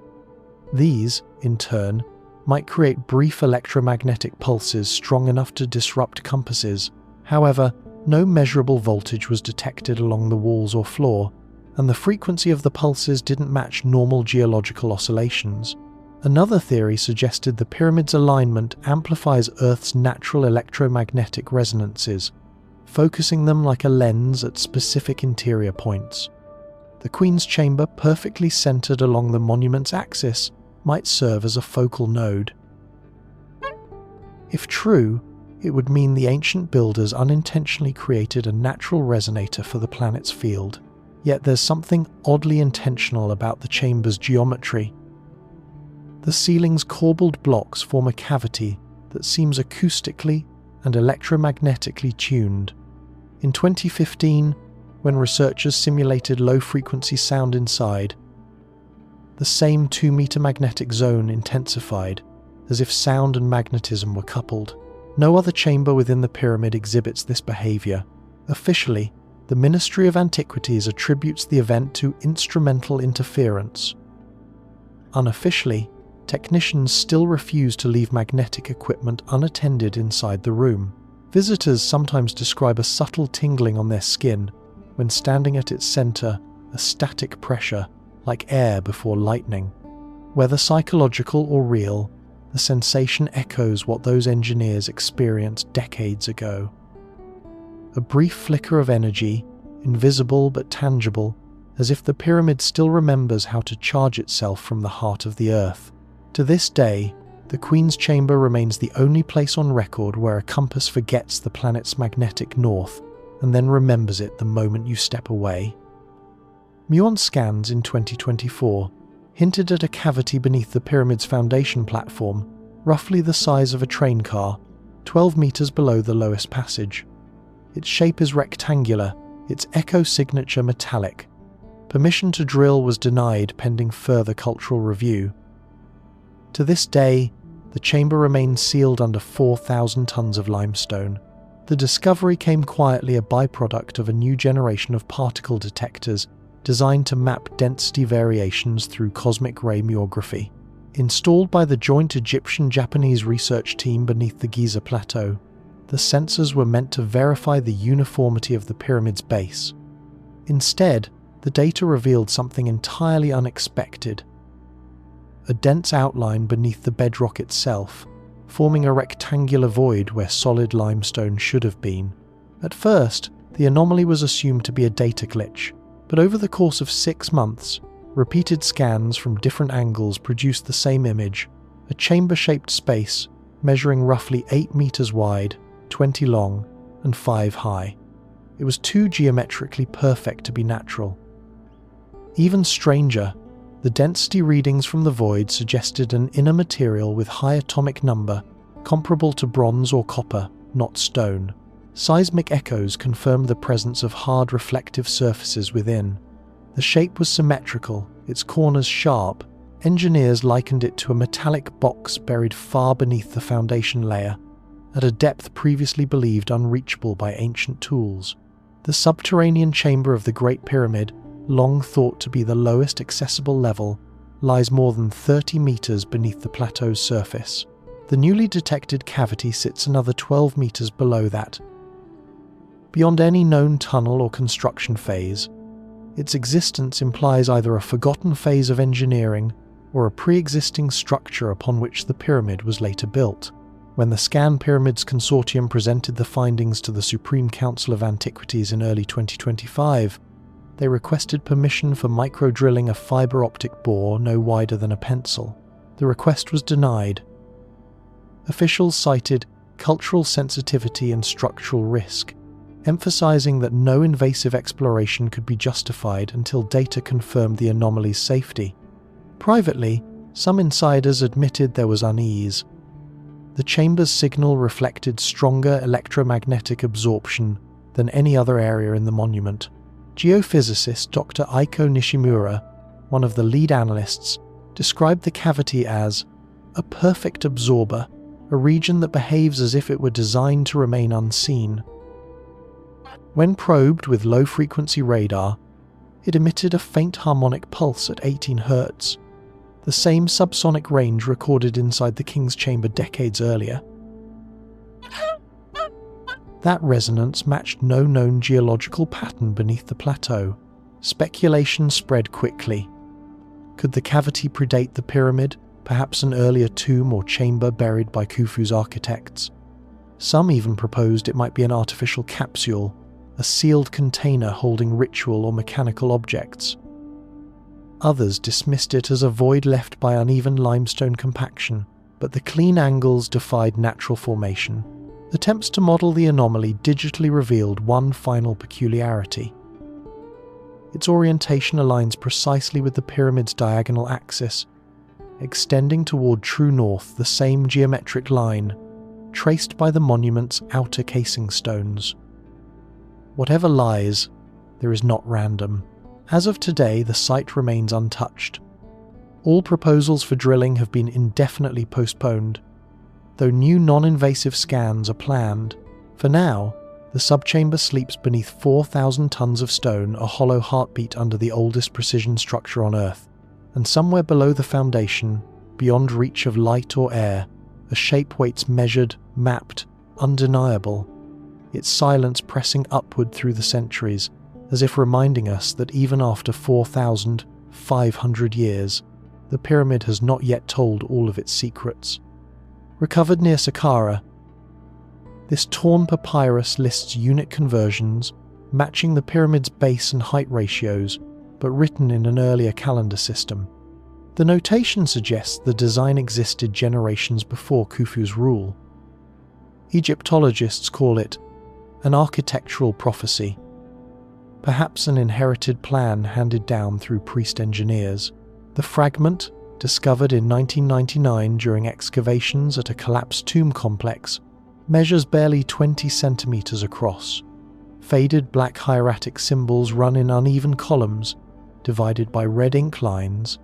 These, in turn, might create brief electromagnetic pulses strong enough to disrupt compasses. However, no measurable voltage was detected along the walls or floor, and the frequency of the pulses didn't match normal geological oscillations. Another theory suggested the pyramid's alignment amplifies Earth's natural electromagnetic resonances, focusing them like a lens at specific interior points. The Queen's chamber, perfectly centered along the monument's axis, might serve as a focal node. If true, it would mean the ancient builders unintentionally created a natural resonator for the planet's field. Yet there's something oddly intentional about the chamber's geometry. The ceiling's corbelled blocks form a cavity that seems acoustically and electromagnetically tuned. In 2015, when researchers simulated low-frequency sound inside, the same 2-meter magnetic zone intensified, as if sound and magnetism were coupled. No other chamber within the pyramid exhibits this behavior. Officially, the Ministry of Antiquities attributes the event to instrumental interference. Unofficially, technicians still refuse to leave magnetic equipment unattended inside the room. Visitors sometimes describe a subtle tingling on their skin when standing at its center, a static pressure, like air before lightning. Whether psychological or real, the sensation echoes what those engineers experienced decades ago. A brief flicker of energy, invisible but tangible, as if the pyramid still remembers how to charge itself from the heart of the earth. To this day, the Queen's Chamber remains the only place on record where a compass forgets the planet's magnetic north and then remembers it the moment you step away. Muon scans in 2024 hinted at a cavity beneath the pyramid's foundation platform, roughly the size of a train car, 12 meters below the lowest passage. Its shape is rectangular, its echo signature metallic. Permission to drill was denied pending further cultural review. To this day, the chamber remains sealed under 4,000 tons of limestone. The discovery came quietly, a byproduct of a new generation of particle detectors designed to map density variations through cosmic ray meography. Installed by the joint Egyptian-Japanese research team beneath the Giza Plateau, the sensors were meant to verify the uniformity of the pyramid's base. Instead, the data revealed something entirely unexpected. A dense outline beneath the bedrock itself, forming a rectangular void where solid limestone should have been. At first, the anomaly was assumed to be a data glitch, but over the course of 6 months, repeated scans from different angles produced the same image, a chamber-shaped space measuring roughly 8 meters wide, 20 long, and 5 high. It was too geometrically perfect to be natural. Even stranger, the density readings from the void suggested an inner material with high atomic number, comparable to bronze or copper, not stone. Seismic echoes confirmed the presence of hard reflective surfaces within. The shape was symmetrical, its corners sharp. Engineers likened it to a metallic box buried far beneath the foundation layer, at a depth previously believed unreachable by ancient tools. The subterranean chamber of the Great Pyramid, long thought to be the lowest accessible level, lies more than 30 meters beneath the plateau's surface. The newly detected cavity sits another 12 meters below that. Beyond any known tunnel or construction phase, its existence implies either a forgotten phase of engineering or a pre-existing structure upon which the pyramid was later built. When the Scan Pyramids Consortium presented the findings to the Supreme Council of Antiquities in early 2025, they requested permission for micro-drilling a fibre optic bore no wider than a pencil. The request was denied. Officials cited cultural sensitivity and structural risk, emphasizing that no invasive exploration could be justified until data confirmed the anomaly's safety. Privately, some insiders admitted there was unease. The chamber's signal reflected stronger electromagnetic absorption than any other area in the monument. Geophysicist Dr. Aiko Nishimura, one of the lead analysts, described the cavity as a perfect absorber, a region that behaves as if it were designed to remain unseen. When probed with low-frequency radar, it emitted a faint harmonic pulse at 18 Hz, the same subsonic range recorded inside the King's Chamber decades earlier. That resonance matched no known geological pattern beneath the plateau. Speculation spread quickly. Could the cavity predate the pyramid, perhaps an earlier tomb or chamber buried by Khufu's architects? Some even proposed it might be an artificial capsule, a sealed container holding ritual or mechanical objects. Others dismissed it as a void left by uneven limestone compaction, but the clean angles defied natural formation. Attempts to model the anomaly digitally revealed one final peculiarity. Its orientation aligns precisely with the pyramid's diagonal axis, extending toward true north, the same geometric line traced by the monument's outer casing stones. Whatever lies, there is not random. As of today, the site remains untouched. All proposals for drilling have been indefinitely postponed, though new non-invasive scans are planned. For now, the subchamber sleeps beneath 4,000 tons of stone, a hollow heartbeat under the oldest precision structure on Earth. And somewhere below the foundation, beyond reach of light or air, a shape waits measured, mapped, undeniable, its silence pressing upward through the centuries, as if reminding us that even after 4,500 years, the pyramid has not yet told all of its secrets. Recovered near Saqqara, this torn papyrus lists unit conversions, matching the pyramid's base and height ratios, but written in an earlier calendar system. The notation suggests the design existed generations before Khufu's rule. Egyptologists call it an architectural prophecy, perhaps an inherited plan handed down through priest engineers. The fragment, discovered in 1999 during excavations at a collapsed tomb complex, measures barely 20 centimeters across. Faded black hieratic symbols run in uneven columns, divided by red ink lines.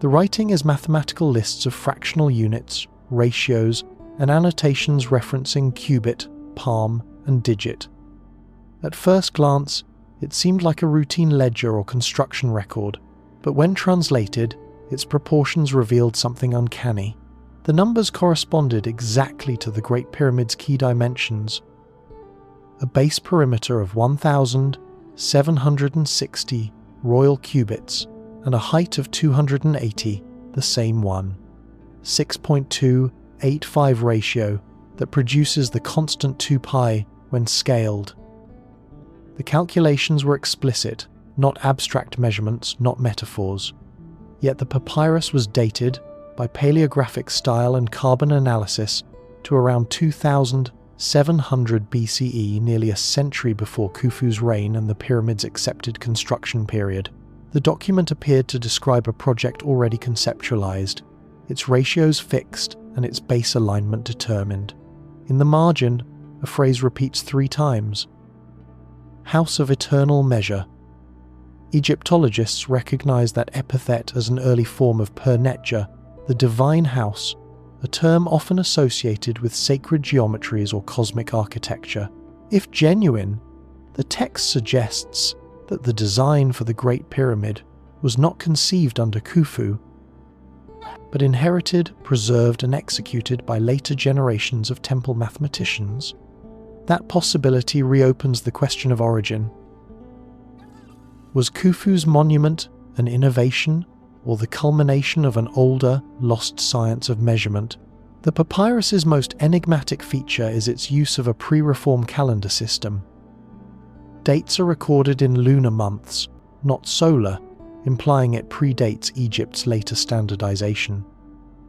The writing is mathematical lists of fractional units, ratios, and annotations referencing cubit, palm, and digit. At first glance, it seemed like a routine ledger or construction record, but when translated, its proportions revealed something uncanny. The numbers corresponded exactly to the Great Pyramid's key dimensions: a base perimeter of 1,760 royal cubits and a height of 280, the same one. 6.285 ratio that produces the constant 2 pi when scaled. The calculations were explicit, not abstract measurements, not metaphors. Yet the papyrus was dated, by paleographic style and carbon analysis, to around 2,700 BCE, nearly a century before Khufu's reign and the pyramid's accepted construction period. The document appeared to describe a project already conceptualized, its ratios fixed and its base alignment determined. In the margin, a phrase repeats 3 times: House of Eternal Measure. Egyptologists recognize that epithet as an early form of Pernetja, the divine house, a term often associated with sacred geometries or cosmic architecture. If genuine, the text suggests that the design for the Great Pyramid was not conceived under Khufu, but inherited, preserved, and executed by later generations of temple mathematicians. That possibility reopens the question of origin. Was Khufu's monument an innovation or the culmination of an older, lost science of measurement? The papyrus's most enigmatic feature is its use of a pre-reform calendar system. Dates are recorded in lunar months, not solar, implying it predates Egypt's later standardization.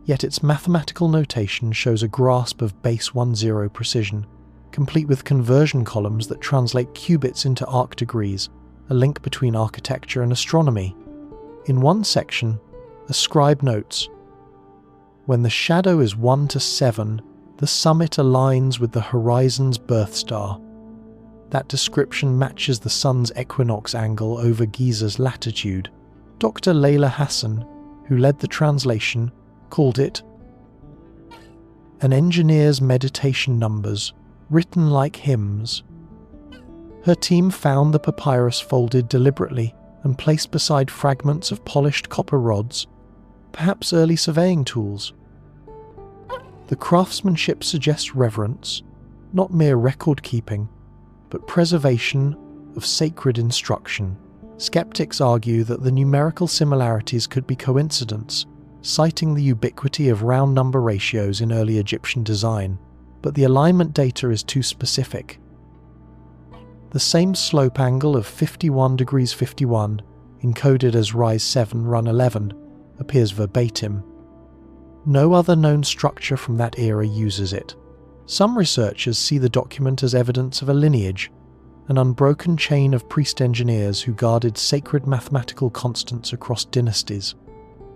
Yet its mathematical notation shows a grasp of base 10 precision, complete with conversion columns that translate cubits into arc degrees, a link between architecture and astronomy. In one section, a scribe notes, "When the shadow is 1 to 7, the summit aligns with the horizon's birth star." That description matches the sun's equinox angle over Giza's latitude. Dr. Layla Hassan, who led the translation, called it an engineer's meditation numbers, written like hymns. Her team found the papyrus folded deliberately and placed beside fragments of polished copper rods, perhaps early surveying tools. The craftsmanship suggests reverence, not mere record-keeping, but preservation of sacred instruction. Skeptics argue that the numerical similarities could be coincidence, citing the ubiquity of round number ratios in early Egyptian design, but the alignment data is too specific. The same slope angle of 51 degrees 51, encoded as rise 7, run 11, appears verbatim. No other known structure from that era uses it, Some researchers see the document as evidence of a lineage, an unbroken chain of priest engineers who guarded sacred mathematical constants across dynasties.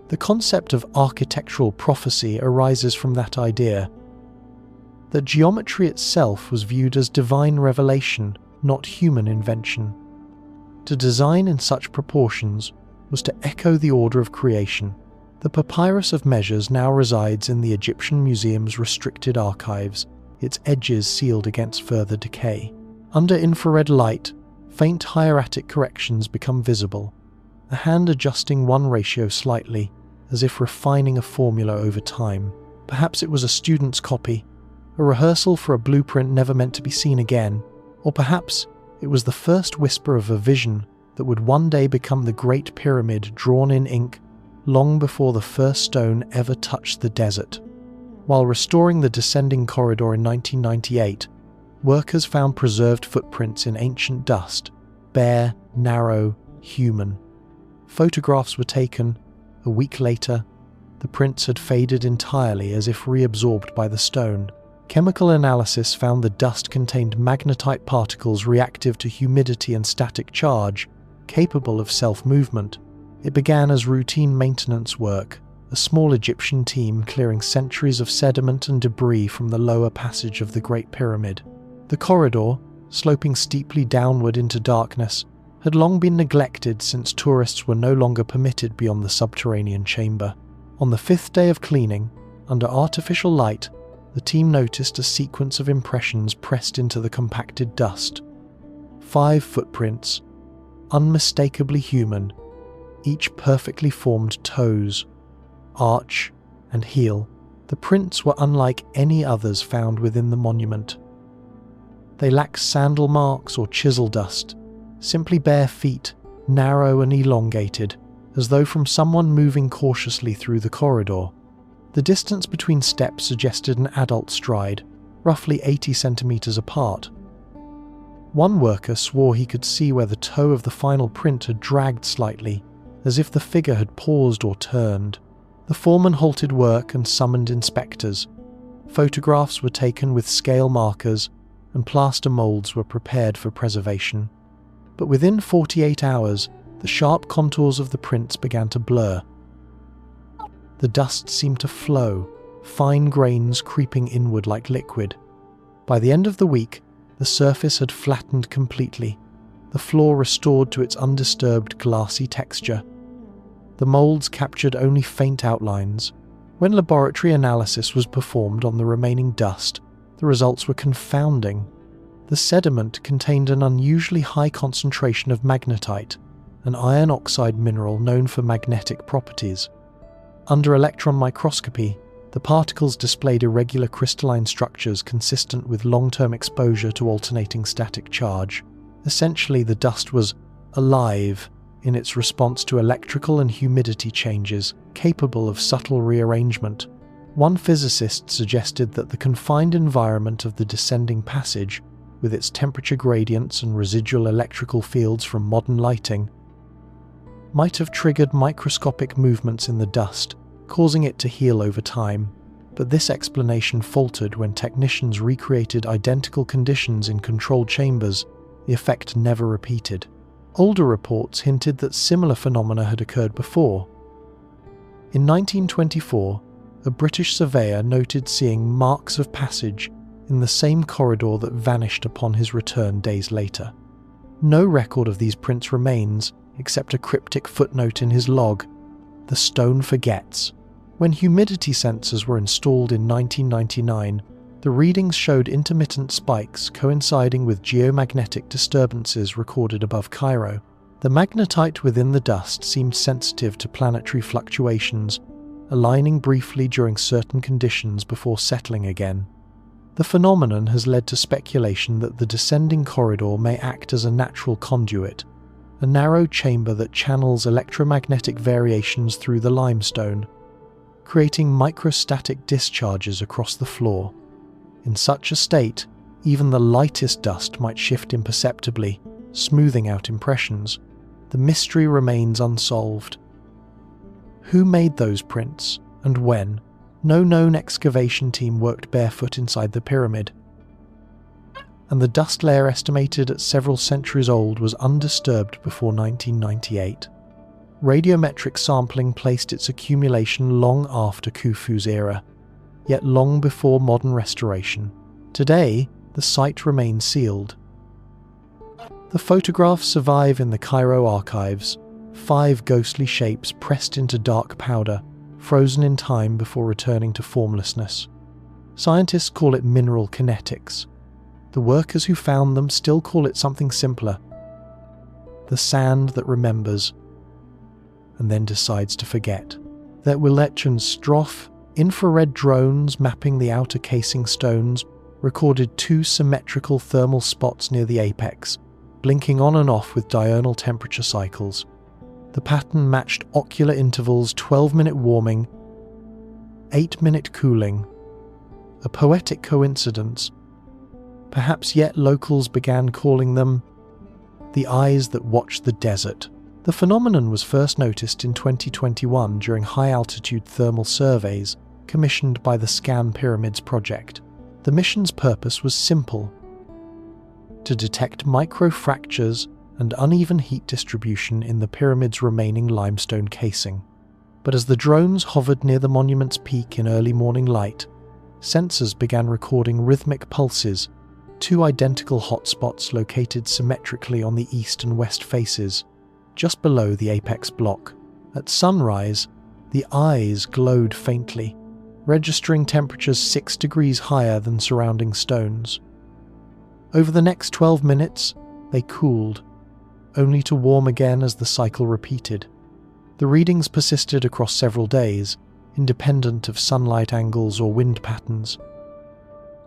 The concept of architectural prophecy arises from that idea that geometry itself was viewed as divine revelation, not human invention. To design in such proportions was to echo the order of creation. The papyrus of measures now resides in the Egyptian Museum's restricted archives, its edges sealed against further decay. Under infrared light, faint hieratic corrections become visible, a hand adjusting one ratio slightly, as if refining a formula over time. Perhaps it was a student's copy, a rehearsal for a blueprint never meant to be seen again, or perhaps it was the first whisper of a vision that would one day become the Great Pyramid drawn in ink long before the first stone ever touched the desert. While restoring the descending corridor in 1998, workers found preserved footprints in ancient dust, bare, narrow, human. Photographs were taken. A week later, the prints had faded entirely as if reabsorbed by the stone. Chemical analysis found the dust contained magnetite particles reactive to humidity and static charge, capable of self-movement. It began as routine maintenance work, a small Egyptian team clearing centuries of sediment and debris from the lower passage of the Great Pyramid. The corridor, sloping steeply downward into darkness, had long been neglected since tourists were no longer permitted beyond the subterranean chamber. On the fifth day of cleaning, under artificial light, the team noticed a sequence of impressions pressed into the compacted dust. 5 footprints, unmistakably human, each perfectly formed toes, arch, and heel. The prints were unlike any others found within the monument. They lacked sandal marks or chisel dust, simply bare feet, narrow and elongated, as though from someone moving cautiously through the corridor. The distance between steps suggested an adult stride, roughly 80 centimeters apart. One worker swore he could see where the toe of the final print had dragged slightly, as if the figure had paused or turned. The foreman halted work and summoned inspectors. Photographs were taken with scale markers, and plaster molds were prepared for preservation. But within 48 hours, the sharp contours of the prints began to blur. The dust seemed to flow, fine grains creeping inward like liquid. By the end of the week, the surface had flattened completely, the floor restored to its undisturbed glassy texture. The molds captured only faint outlines. When laboratory analysis was performed on the remaining dust, the results were confounding. The sediment contained an unusually high concentration of magnetite, an iron oxide mineral known for magnetic properties. Under electron microscopy, the particles displayed irregular crystalline structures consistent with long-term exposure to alternating static charge. Essentially, the dust was alive in its response to electrical and humidity changes, capable of subtle rearrangement. One physicist suggested that the confined environment of the descending passage, with its temperature gradients and residual electrical fields from modern lighting, might have triggered microscopic movements in the dust, causing it to heal over time. But this explanation faltered when technicians recreated identical conditions in controlled chambers. The effect never repeated. Older reports hinted that similar phenomena had occurred before. In 1924, a British surveyor noted seeing marks of passage in the same corridor that vanished upon his return days later. No record of these prints remains, except a cryptic footnote in his log: "The stone forgets." When humidity sensors were installed in 1999, the readings showed intermittent spikes coinciding with geomagnetic disturbances recorded above Cairo. The magnetite within the dust seemed sensitive to planetary fluctuations, aligning briefly during certain conditions before settling again. The phenomenon has led to speculation that the descending corridor may act as a natural conduit, a narrow chamber that channels electromagnetic variations through the limestone, creating microstatic discharges across the floor. In such a state, even the lightest dust might shift imperceptibly, smoothing out impressions. The mystery remains unsolved. Who made those prints, and when? No known excavation team worked barefoot inside the pyramid, and the dust layer, estimated at several centuries old, was undisturbed before 1998. Radiometric sampling placed its accumulation long after Khufu's era, yet long before modern restoration. Today, the site remains sealed. The photographs survive in the Cairo archives, 5 ghostly shapes pressed into dark powder, frozen in time before returning to formlessness. Scientists call it mineral kinetics. The workers who found them still call it something simpler: the sand that remembers and then decides to forget. That Stroff, infrared drones mapping the outer casing stones, recorded 2 symmetrical thermal spots near the apex, blinking on and off with diurnal temperature cycles. The pattern matched ocular intervals: 12-minute warming, 8-minute cooling. A poetic coincidence. Perhaps yet locals began calling them the eyes that watch the desert. The phenomenon was first noticed in 2021 during high-altitude thermal surveys commissioned by the Scan Pyramids project. The mission's purpose was simple: to detect microfractures and uneven heat distribution in the pyramid's remaining limestone casing. But as the drones hovered near the monument's peak in early morning light, sensors began recording rhythmic pulses, 2 identical hotspots located symmetrically on the east and west faces, just below the apex block. At sunrise, the eyes glowed faintly, registering temperatures 6 degrees higher than surrounding stones. Over the next 12 minutes, they cooled, only to warm again as the cycle repeated. The readings persisted across several days, independent of sunlight angles or wind patterns.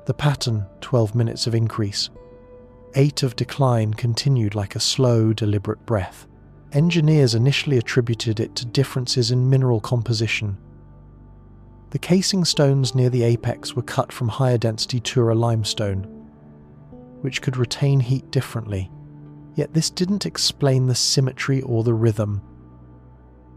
The pattern, 12 minutes of increase, 8 of decline, continued like a slow, deliberate breath. Engineers initially attributed it to differences in mineral composition. The casing stones near the apex were cut from higher density Tura limestone, which could retain heat differently. Yet this didn't explain the symmetry or the rhythm.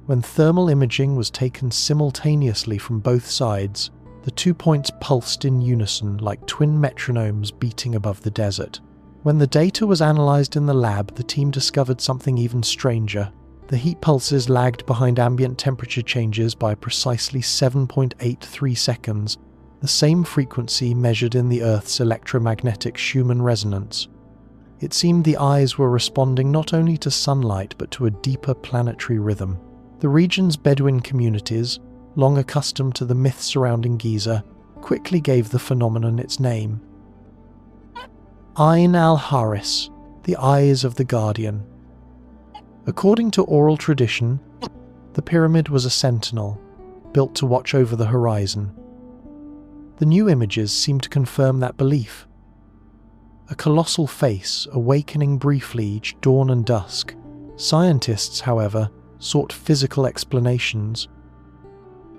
When thermal imaging was taken simultaneously from both sides, the 2 points pulsed in unison like twin metronomes beating above the desert. When the data was analysed in the lab, the team discovered something even stranger. The heat pulses lagged behind ambient temperature changes by precisely 7.83 seconds, the same frequency measured in the Earth's electromagnetic Schumann resonance. It seemed the eyes were responding not only to sunlight but to a deeper planetary rhythm. The region's Bedouin communities, long accustomed to the myths surrounding Giza, quickly gave the phenomenon its name: Ayn al-Haris, the eyes of the guardian. According to oral tradition, the pyramid was a sentinel, built to watch over the horizon. The new images seem to confirm that belief. A colossal face, awakening briefly each dawn and dusk. Scientists, however, sought physical explanations.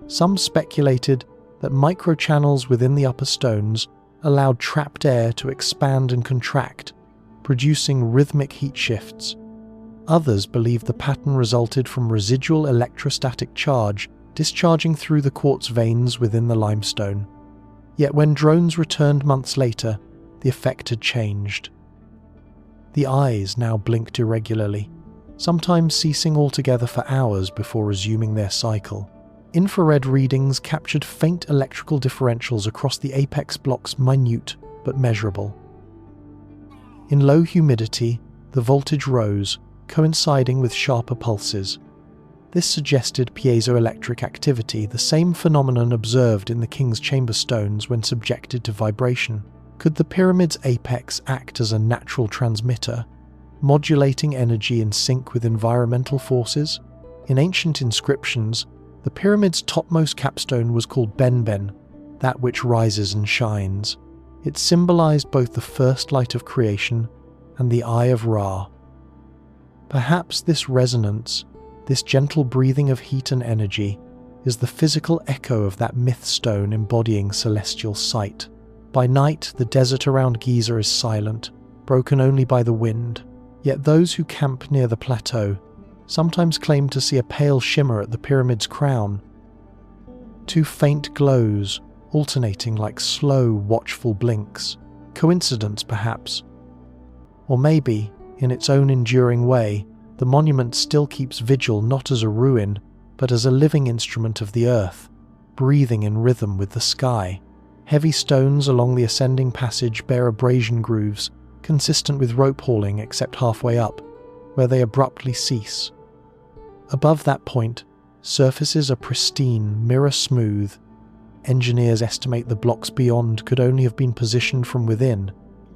Some speculated that microchannels within the upper stones allowed trapped air to expand and contract, producing rhythmic heat shifts. Others believed the pattern resulted from residual electrostatic charge discharging through the quartz veins within the limestone. Yet when drones returned months later, the effect had changed. The eyes now blinked irregularly, sometimes ceasing altogether for hours before resuming their cycle. Infrared readings captured faint electrical differentials across the apex blocks, minute but measurable. In low humidity, the voltage rose, coinciding with sharper pulses. This suggested piezoelectric activity, the same phenomenon observed in the King's Chamber stones when subjected to vibration. Could the pyramid's apex act as a natural transmitter, modulating energy in sync with environmental forces? In ancient inscriptions, the pyramid's topmost capstone was called Benben, that which rises and shines. It symbolized both the first light of creation and the eye of Ra. Perhaps this resonance, this gentle breathing of heat and energy, is the physical echo of that myth stone embodying celestial sight. By night, the desert around Giza is silent, broken only by the wind. Yet those who camp near the plateau sometimes claim to see a pale shimmer at the pyramid's crown. two faint glows alternating like slow, watchful blinks. Coincidence, perhaps? Or maybe, in its own enduring way, the monument still keeps vigil not as a ruin, but as a living instrument of the earth, breathing in rhythm with the sky. Heavy stones along the ascending passage bear abrasion grooves, consistent with rope hauling except halfway up, where they abruptly cease. Above that point, surfaces are pristine, mirror-smooth. Engineers estimate the blocks beyond could only have been positioned from within,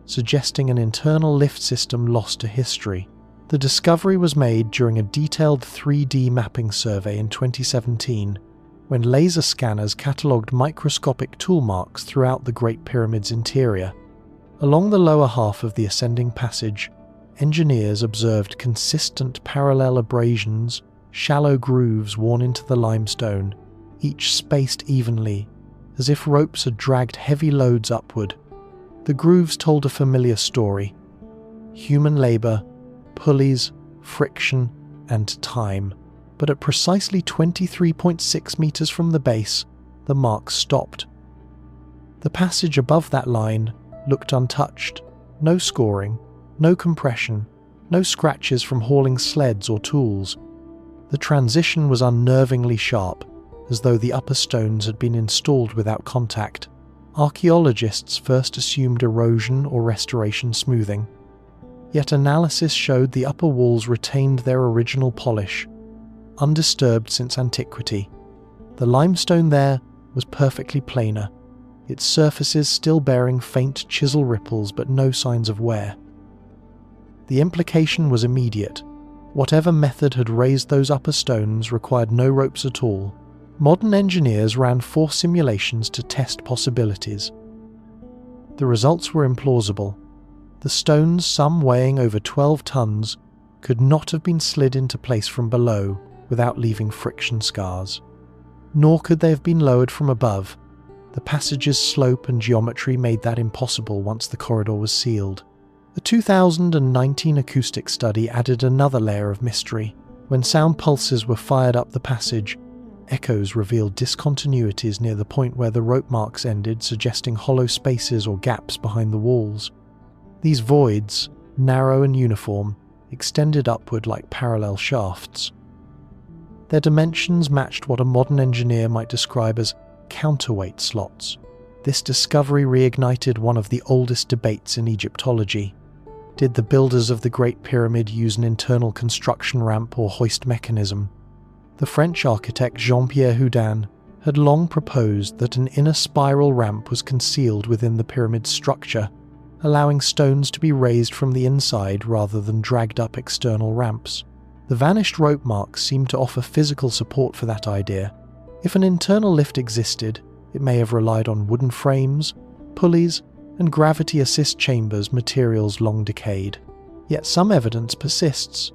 suggesting an internal lift system lost to history. The discovery was made during a detailed 3D mapping survey in 2017, when laser scanners catalogued microscopic tool marks throughout the Great Pyramid's interior. Along the lower half of the ascending passage, engineers observed consistent parallel abrasions, shallow grooves worn into the limestone, each spaced evenly, as if ropes had dragged heavy loads upward. The grooves told a familiar story: human labour, pulleys, friction, and time. But at precisely 23.6 meters from the base, the marks stopped. The passage above that line looked untouched. No scoring, no compression, no scratches from hauling sleds or tools. The transition was unnervingly sharp, as though the upper stones had been installed without contact. Archaeologists first assumed erosion or restoration smoothing. Yet analysis showed the upper walls retained their original polish, undisturbed since antiquity. The limestone there was perfectly planar, its surfaces still bearing faint chisel ripples but no signs of wear. The implication was immediate. Whatever method had raised those upper stones required no ropes at all. Modern engineers ran 4 simulations to test possibilities. The results were implausible. The stones, some weighing over 12 tons, could not have been slid into place from below without leaving friction scars. Nor could they have been lowered from above. The passage's slope and geometry made that impossible once the corridor was sealed. The 2019 acoustic study added another layer of mystery. When sound pulses were fired up the passage, echoes revealed discontinuities near the point where the rope marks ended, suggesting hollow spaces or gaps behind the walls. These voids, narrow and uniform, extended upward like parallel shafts. Their dimensions matched what a modern engineer might describe as counterweight slots. This discovery reignited one of the oldest debates in Egyptology. Did the builders of the Great Pyramid use an internal construction ramp or hoist mechanism? The French architect Jean-Pierre Houdin had long proposed that an inner spiral ramp was concealed within the pyramid's structure, allowing stones to be raised from the inside rather than dragged up external ramps. The vanished rope marks seemed to offer physical support for that idea. If an internal lift existed, it may have relied on wooden frames, pulleys, and gravity assist chambers, materials long decayed. Yet some evidence persists.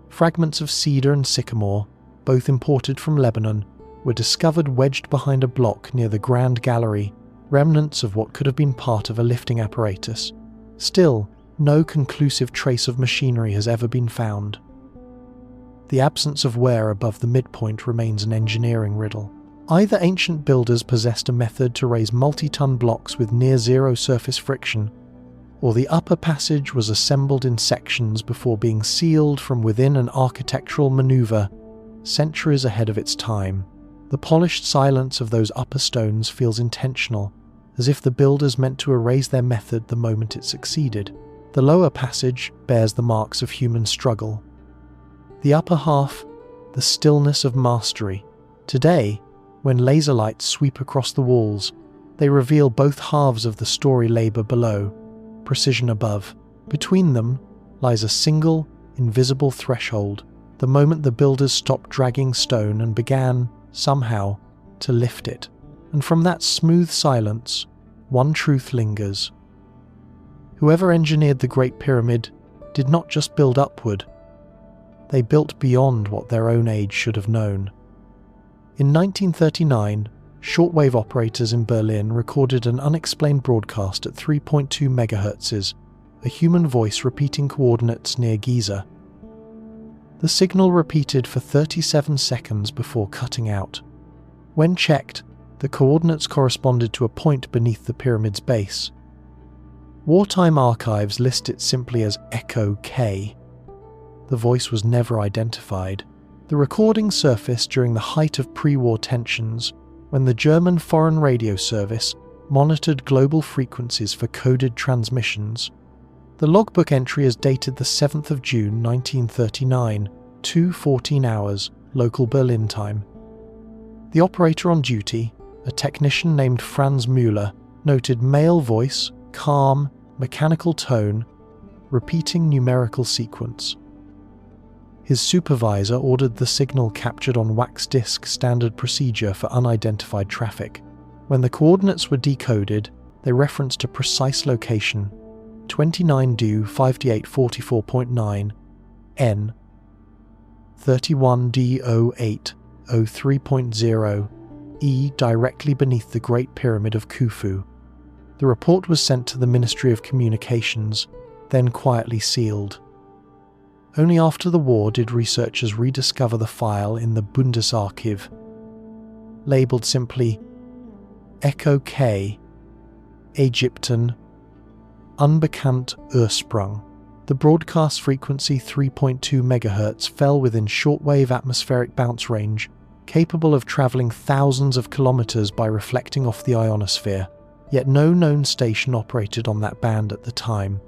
Fragments of cedar and sycamore, both imported from Lebanon, were discovered wedged behind a block near the Grand Gallery, remnants of what could have been part of a lifting apparatus. Still, no conclusive trace of machinery has ever been found. The absence of wear above the midpoint remains an engineering riddle. Either ancient builders possessed a method to raise multi-ton blocks with near-zero surface friction, or the upper passage was assembled in sections before being sealed from within an architectural maneuver centuries ahead of its time. The polished silence of those upper stones feels intentional, as if the builders meant to erase their method the moment it succeeded. The lower passage bears the marks of human struggle. The upper half, the stillness of mastery. Today, when laser lights sweep across the walls, they reveal both halves of the story labour below, precision above. Between them lies a single, invisible threshold, the moment the builders stopped dragging stone and began, somehow, to lift it. And from that smooth silence, one truth lingers. Whoever engineered the Great Pyramid did not just build upward, they built beyond what their own age should have known. In 1939, shortwave operators in Berlin recorded an unexplained broadcast at 3.2 MHz, a human voice repeating coordinates near Giza. The signal repeated for 37 seconds before cutting out. When checked, The coordinates corresponded to a point beneath the pyramid's base. Wartime archives list it simply as Echo K. The voice was never identified. The recording surfaced during the height of pre-war tensions, when the German Foreign Radio Service monitored global frequencies for coded transmissions. The logbook entry is dated the 7th of June 1939, 2:14 hours, local Berlin time. The operator on duty, a technician named Franz Müller, noted male voice, calm, mechanical tone, repeating numerical sequence. His supervisor ordered the signal captured on wax disk standard procedure for unidentified traffic. When the coordinates were decoded, they referenced a precise location, 29 DU 5844.9 N 31 D08 03.0 E directly beneath the Great Pyramid of Khufu. The report was sent to the Ministry of Communications, then quietly sealed. Only after the war did researchers rediscover the file in the Bundesarchiv, labelled simply Echo K, Ägypten, Unbekannt Ursprung. The broadcast frequency 3.2 MHz fell within shortwave atmospheric bounce range, capable of travelling thousands of kilometres by reflecting off the ionosphere, yet no known station operated on that band at the time.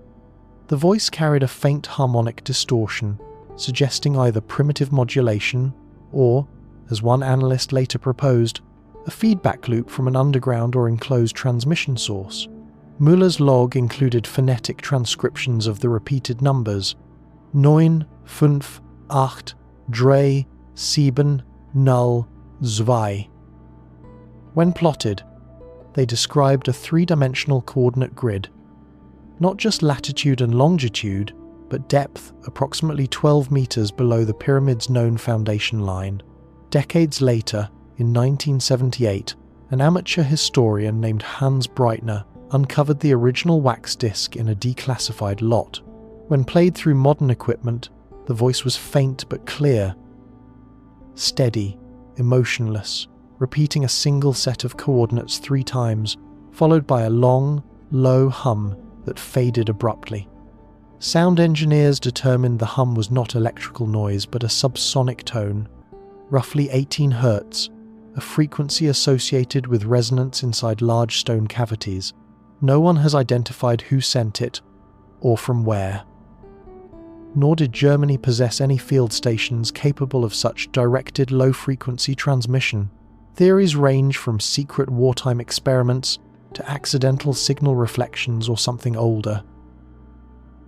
The voice carried a faint harmonic distortion, suggesting either primitive modulation or, as one analyst later proposed, a feedback loop from an underground or enclosed transmission source. Müller's log included phonetic transcriptions of the repeated numbers 9, 5, 8, 3, 7, 0, 2. When plotted, they described a three-dimensional coordinate grid, not just latitude and longitude, but depth approximately 12 meters below the pyramid's known foundation line. Decades later, in 1978, an amateur historian named Hans Breitner uncovered the original wax disc in a declassified lot. When played through modern equipment, the voice was faint but clear, steady, emotionless, repeating a single set of coordinates 3 times, followed by a long, low hum that faded abruptly. Sound engineers determined the hum was not electrical noise but a subsonic tone, roughly 18 Hz, a frequency associated with resonance inside large stone cavities. No one has identified who sent it, or from where. Nor did Germany possess any field stations capable of such directed low-frequency transmission. Theories range from secret wartime experiments to accidental signal reflections or something older.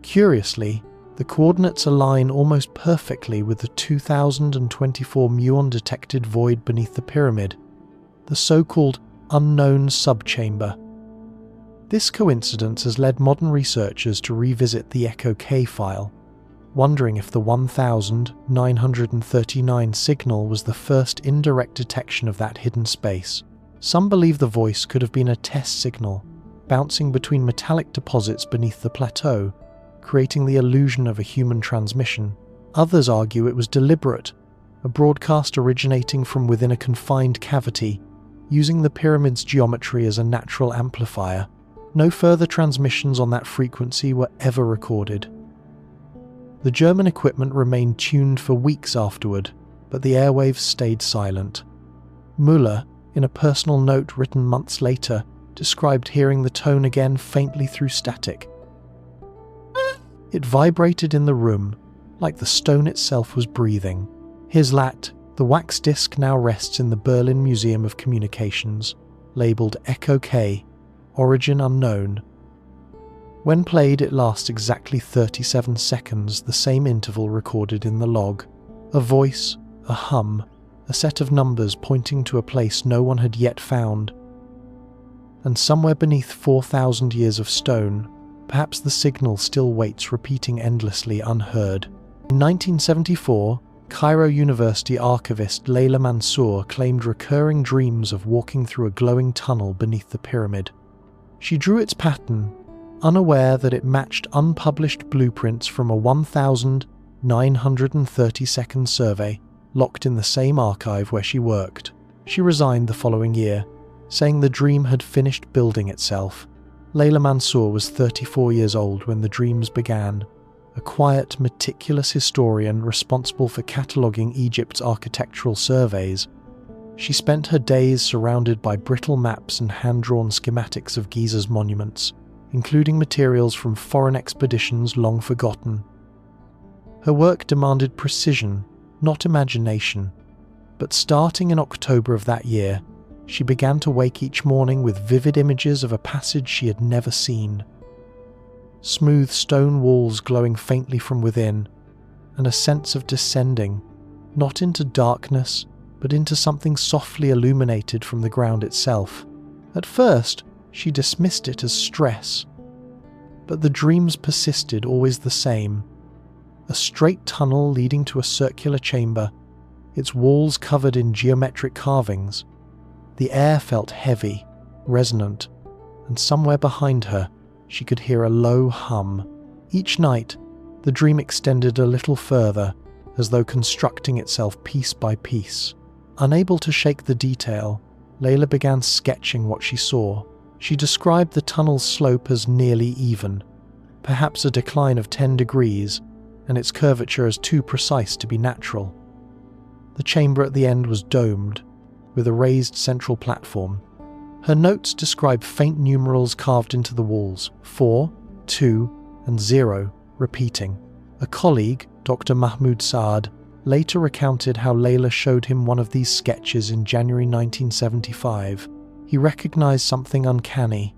Curiously, the coordinates align almost perfectly with the 2024 muon-detected void beneath the pyramid, the so-called unknown subchamber. This coincidence has led modern researchers to revisit the Echo K file, wondering if the 1939 signal was the first indirect detection of that hidden space. Some believe the voice could have been a test signal, bouncing between metallic deposits beneath the plateau, creating the illusion of a human transmission. Others argue it was deliberate, a broadcast originating from within a confined cavity, using the pyramid's geometry as a natural amplifier. No further transmissions on that frequency were ever recorded. The German equipment remained tuned for weeks afterward, but the airwaves stayed silent. Müller, in a personal note written months later, described hearing the tone again faintly through static. It vibrated in the room, like the stone itself was breathing. His lat, the wax disc, now rests in the Berlin Museum of Communications, labelled Echo K, origin unknown. When played, it lasts exactly 37 seconds, the same interval recorded in the log. A voice, a hum, a set of numbers pointing to a place no one had yet found. And somewhere beneath 4,000 years of stone, perhaps the signal still waits, repeating endlessly unheard. In 1974, Cairo University archivist Layla Mansour claimed recurring dreams of walking through a glowing tunnel beneath the pyramid. She drew its pattern, unaware that it matched unpublished blueprints from a 1,930-second survey locked in the same archive where she worked. She resigned the following year, saying the dream had finished building itself. Layla Mansour was 34 years old when the dreams began, a quiet, meticulous historian responsible for cataloguing Egypt's architectural surveys. She spent her days surrounded by brittle maps and hand-drawn schematics of Giza's monuments, including materials from foreign expeditions long forgotten. Her work demanded precision, not imagination, but starting in October of that year, she began to wake each morning with vivid images of a passage she had never seen. Smooth stone walls glowing faintly from within, and a sense of descending, not into darkness, but into something softly illuminated from the ground itself. At first, she dismissed it as stress, but the dreams persisted, always the same. A straight tunnel leading to a circular chamber, its walls covered in geometric carvings. The air felt heavy, resonant, and somewhere behind her, she could hear a low hum. Each night, the dream extended a little further, as though constructing itself piece by piece. Unable to shake the detail, Layla began sketching what she saw. She described the tunnel's slope as nearly even, perhaps a decline of 10 degrees, and its curvature as too precise to be natural. The chamber at the end was domed, with a raised central platform. Her notes describe faint numerals carved into the walls, 4, 2, and 0, repeating. A colleague, Dr. Mahmoud Saad, later recounted how Layla showed him one of these sketches in January 1975. He recognized something uncanny.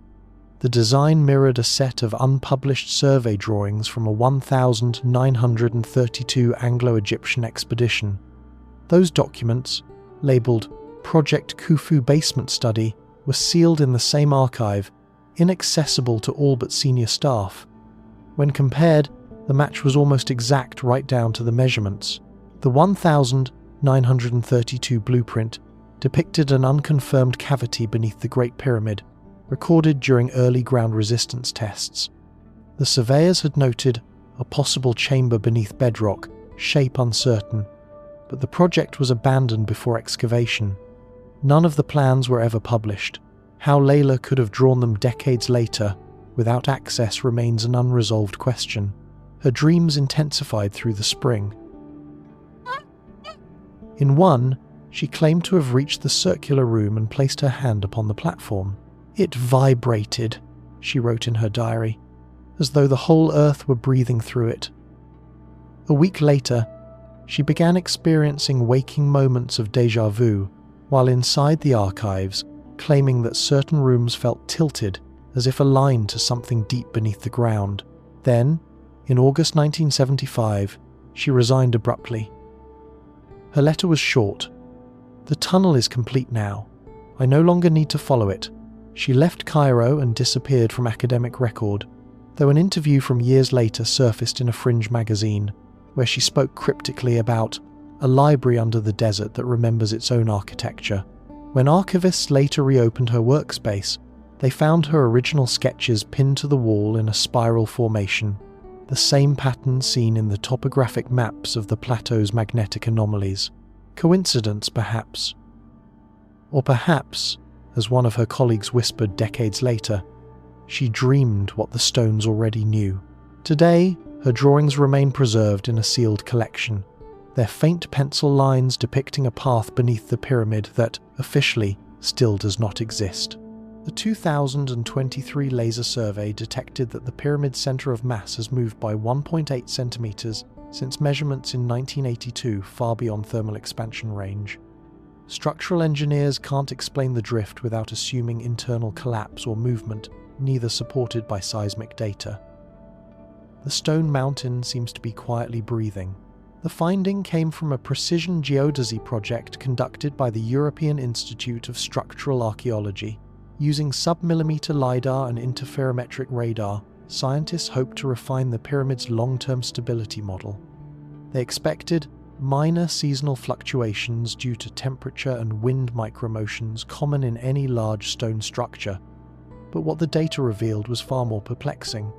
The design mirrored a set of unpublished survey drawings from a 1932 Anglo-Egyptian expedition. Those documents, labelled Project Khufu Basement Study, were sealed in the same archive, inaccessible to all but senior staff. When compared, the match was almost exact right down to the measurements. The 1932 blueprint depicted an unconfirmed cavity beneath the Great Pyramid, recorded during early ground resistance tests. The surveyors had noted a possible chamber beneath bedrock, shape uncertain, but the project was abandoned before excavation. None of the plans were ever published. How Layla could have drawn them decades later, without access, remains an unresolved question. Her dreams intensified through the spring. In one, she claimed to have reached the circular room and placed her hand upon the platform. It vibrated, she wrote in her diary, as though the whole earth were breathing through it. A week later, she began experiencing waking moments of déjà vu, while inside the archives, claiming that certain rooms felt tilted, as if aligned to something deep beneath the ground. Then, in August 1975, she resigned abruptly. Her letter was short. "The tunnel is complete now. I no longer need to follow it." She left Cairo and disappeared from academic record, though an interview from years later surfaced in a fringe magazine, where she spoke cryptically about a library under the desert that remembers its own architecture. When archivists later reopened her workspace, they found her original sketches pinned to the wall in a spiral formation, the same pattern seen in the topographic maps of the plateau's magnetic anomalies. Coincidence, perhaps? Or perhaps, as one of her colleagues whispered decades later, she dreamed what the stones already knew. Today, her drawings remain preserved in a sealed collection, their faint pencil lines depicting a path beneath the pyramid that, officially, still does not exist. The 2023 laser survey detected that the pyramid's center of mass has moved by 1.8 centimeters since measurements in 1982, far beyond thermal expansion range. Structural engineers can't explain the drift without assuming internal collapse or movement, neither supported by seismic data. The stone mountain seems to be quietly breathing. The finding came from a precision geodesy project conducted by the European Institute of Structural Archaeology. Using sub-millimeter LiDAR and interferometric radar, scientists hope to refine the pyramid's long-term stability model. They expected minor seasonal fluctuations due to temperature and wind micromotions common in any large stone structure, but what the data revealed was far more perplexing.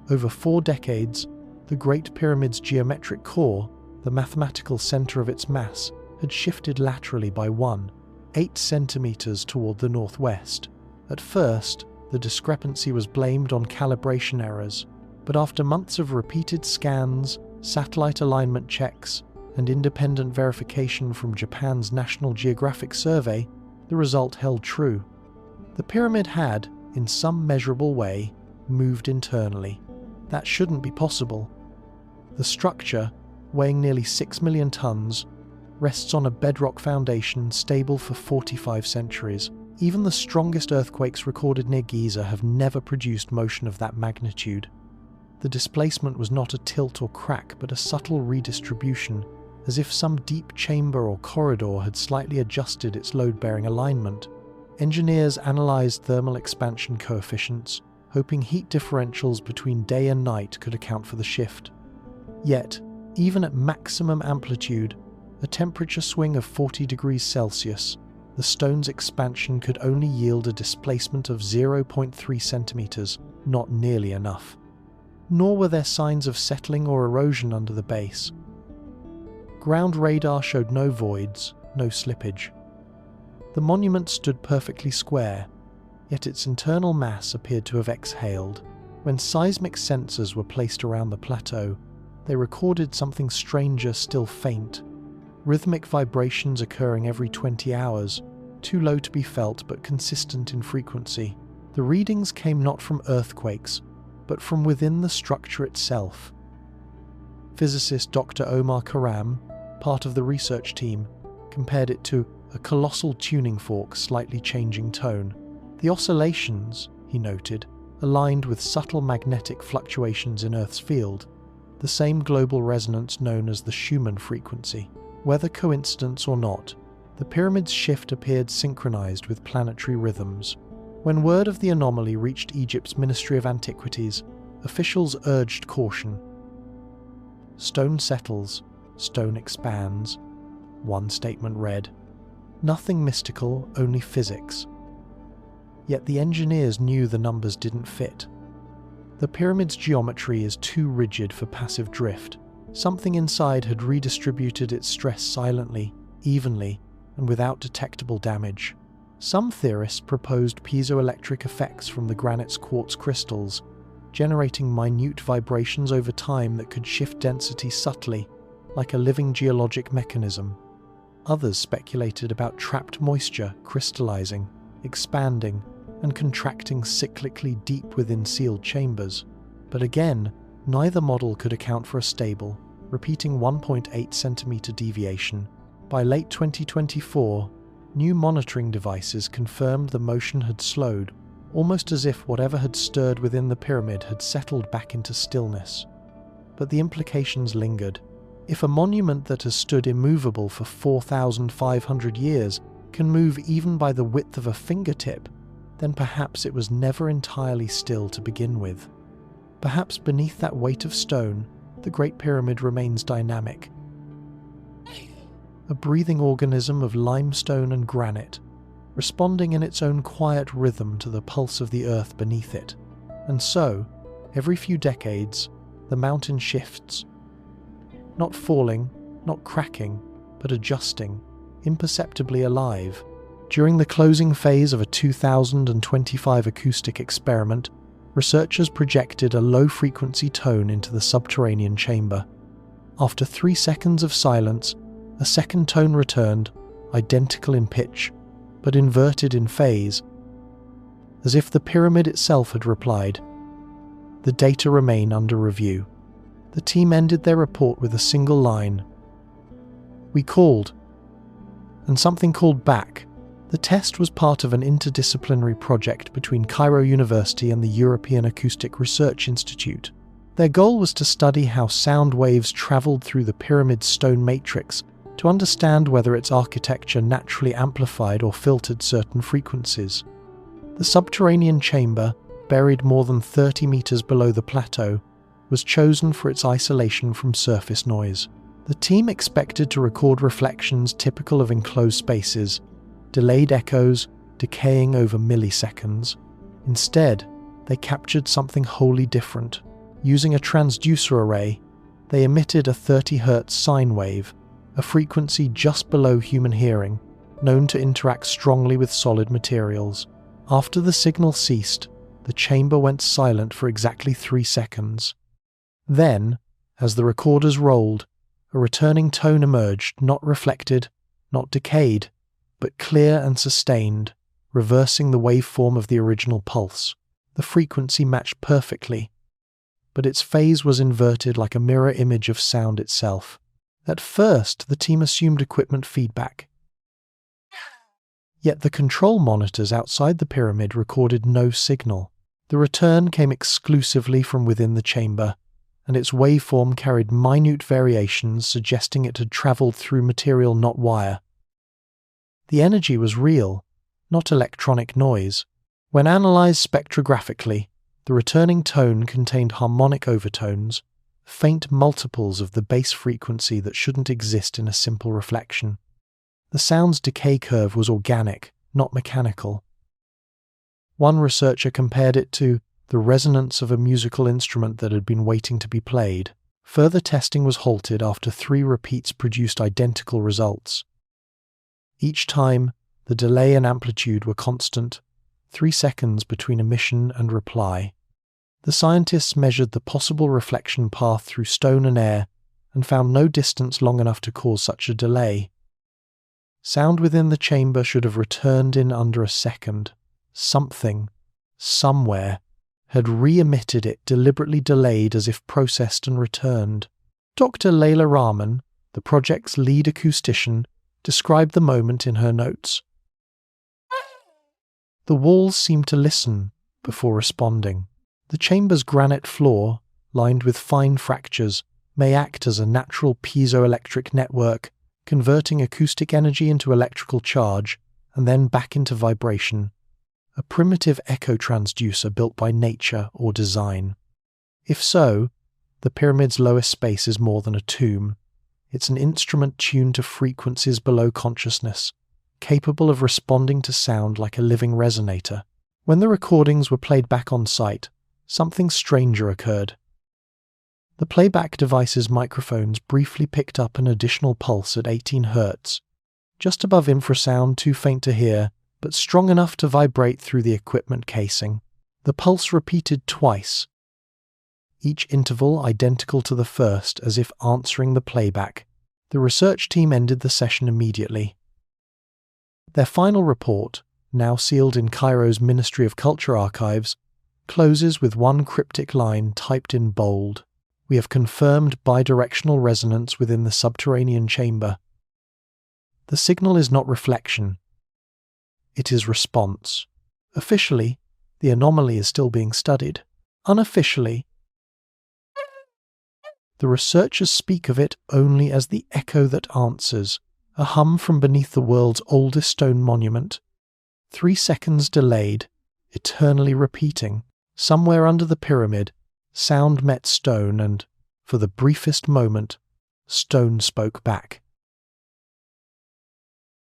Over 4 decades, the Great Pyramid's geometric core, the mathematical center of its mass, had shifted laterally by 1, 8 centimeters toward the northwest. At first, the discrepancy was blamed on calibration errors, but after months of repeated scans, satellite alignment checks, and independent verification from Japan's National Geographic Survey, the result held true. The pyramid had, in some measurable way, moved internally. That shouldn't be possible. The structure, weighing nearly 6 million tons, rests on a bedrock foundation stable for 45 centuries. Even the strongest earthquakes recorded near Giza have never produced motion of that magnitude. The displacement was not a tilt or crack, but a subtle redistribution, as if some deep chamber or corridor had slightly adjusted its load-bearing alignment. Engineers analyzed thermal expansion coefficients, hoping heat differentials between day and night could account for the shift. Yet, even at maximum amplitude, a temperature swing of 40 degrees Celsius, the stone's expansion could only yield a displacement of 0.3 centimeters, not nearly enough. Nor were there signs of settling or erosion under the base. Ground radar showed no voids, no slippage. The monument stood perfectly square, yet its internal mass appeared to have exhaled. When seismic sensors were placed around the plateau, they recorded something stranger, still faint. Rhythmic vibrations occurring every 20 hours, too low to be felt but consistent in frequency. The readings came not from earthquakes, but from within the structure itself. Physicist Dr. Omar Karam, part of the research team, compared it to a colossal tuning fork slightly changing tone. The oscillations, he noted, aligned with subtle magnetic fluctuations in Earth's field, the same global resonance known as the Schumann frequency. Whether coincidence or not, the pyramid's shift appeared synchronized with planetary rhythms. When word of the anomaly reached Egypt's Ministry of Antiquities, officials urged caution. Stone settles, stone expands, one statement read. Nothing mystical, only physics. Yet the engineers knew the numbers didn't fit. The pyramid's geometry is too rigid for passive drift. Something inside had redistributed its stress silently, evenly, and without detectable damage. Some theorists proposed piezoelectric effects from the granite's quartz crystals, generating minute vibrations over time that could shift density subtly, like a living geologic mechanism. Others speculated about trapped moisture crystallizing, expanding, and contracting cyclically deep within sealed chambers. But again, neither model could account for a stable, repeating 1.8 centimeter deviation. By late 2024, new monitoring devices confirmed the motion had slowed, almost as if whatever had stirred within the pyramid had settled back into stillness. But the implications lingered. If a monument that has stood immovable for 4,500 years can move even by the width of a fingertip, then perhaps it was never entirely still to begin with. Perhaps beneath that weight of stone, the Great Pyramid remains dynamic. A breathing organism of limestone and granite, responding in its own quiet rhythm to the pulse of the earth beneath it. And so, every few decades, the mountain shifts. Not falling, not cracking, but adjusting, imperceptibly alive. During the closing phase of a 2025 acoustic experiment, researchers projected a low-frequency tone into the subterranean chamber. After 3 seconds of silence, a second tone returned, identical in pitch, but inverted in phase, as if the pyramid itself had replied. The data remain under review. The team ended their report with a single line. We called, and something called back. The test was part of an interdisciplinary project between Cairo University and the European Acoustic Research Institute. Their goal was to study how sound waves traveled through the pyramid's stone matrix to understand whether its architecture naturally amplified or filtered certain frequencies. The subterranean chamber, buried more than 30 meters below the plateau, was chosen for its isolation from surface noise. The team expected to record reflections typical of enclosed spaces, delayed echoes decaying over milliseconds. Instead, they captured something wholly different. Using a transducer array, they emitted a 30 Hz sine wave, a frequency just below human hearing, known to interact strongly with solid materials. After the signal ceased, the chamber went silent for exactly 3 seconds. Then, as the recorders rolled, a returning tone emerged, not reflected, not decayed, but clear and sustained, reversing the waveform of the original pulse. The frequency matched perfectly, but its phase was inverted like a mirror image of sound itself. At first, the team assumed equipment feedback. Yet the control monitors outside the pyramid recorded no signal. The return came exclusively from within the chamber, and its waveform carried minute variations suggesting it had travelled through material, not wire. The energy was real, not electronic noise. When analysed spectrographically, the returning tone contained harmonic overtones, faint multiples of the base frequency that shouldn't exist in a simple reflection. The sound's decay curve was organic, not mechanical. One researcher compared it to the resonance of a musical instrument that had been waiting to be played. Further testing was halted after 3 repeats produced identical results. Each time, the delay and amplitude were constant, 3 seconds between emission and reply. The scientists measured the possible reflection path through stone and air and found no distance long enough to cause such a delay. Sound within the chamber should have returned in under a second. Something, somewhere, had re-emitted it, deliberately delayed as if processed and returned. Dr. Layla Rahman, the project's lead acoustician, described the moment in her notes. The walls seemed to listen before responding. The chamber's granite floor, lined with fine fractures, may act as a natural piezoelectric network, converting acoustic energy into electrical charge and then back into vibration, a primitive echo transducer built by nature or design. If so, the pyramid's lowest space is more than a tomb. It's an instrument tuned to frequencies below consciousness, capable of responding to sound like a living resonator. When the recordings were played back on site, something stranger occurred. The playback device's microphones briefly picked up an additional pulse at 18 Hz, just above infrasound, too faint to hear, but strong enough to vibrate through the equipment casing. The pulse repeated twice, each interval identical to the first, as if answering the playback. The research team ended the session immediately. Their final report, now sealed in Cairo's Ministry of Culture archives, closes with one cryptic line typed in bold. We have confirmed bidirectional resonance within the subterranean chamber. The signal is not reflection. It is response. Officially, the anomaly is still being studied. Unofficially, the researchers speak of it only as the echo that answers, a hum from beneath the world's oldest stone monument, 3 seconds delayed, eternally repeating. Somewhere under the pyramid, sound met stone and, for the briefest moment, stone spoke back.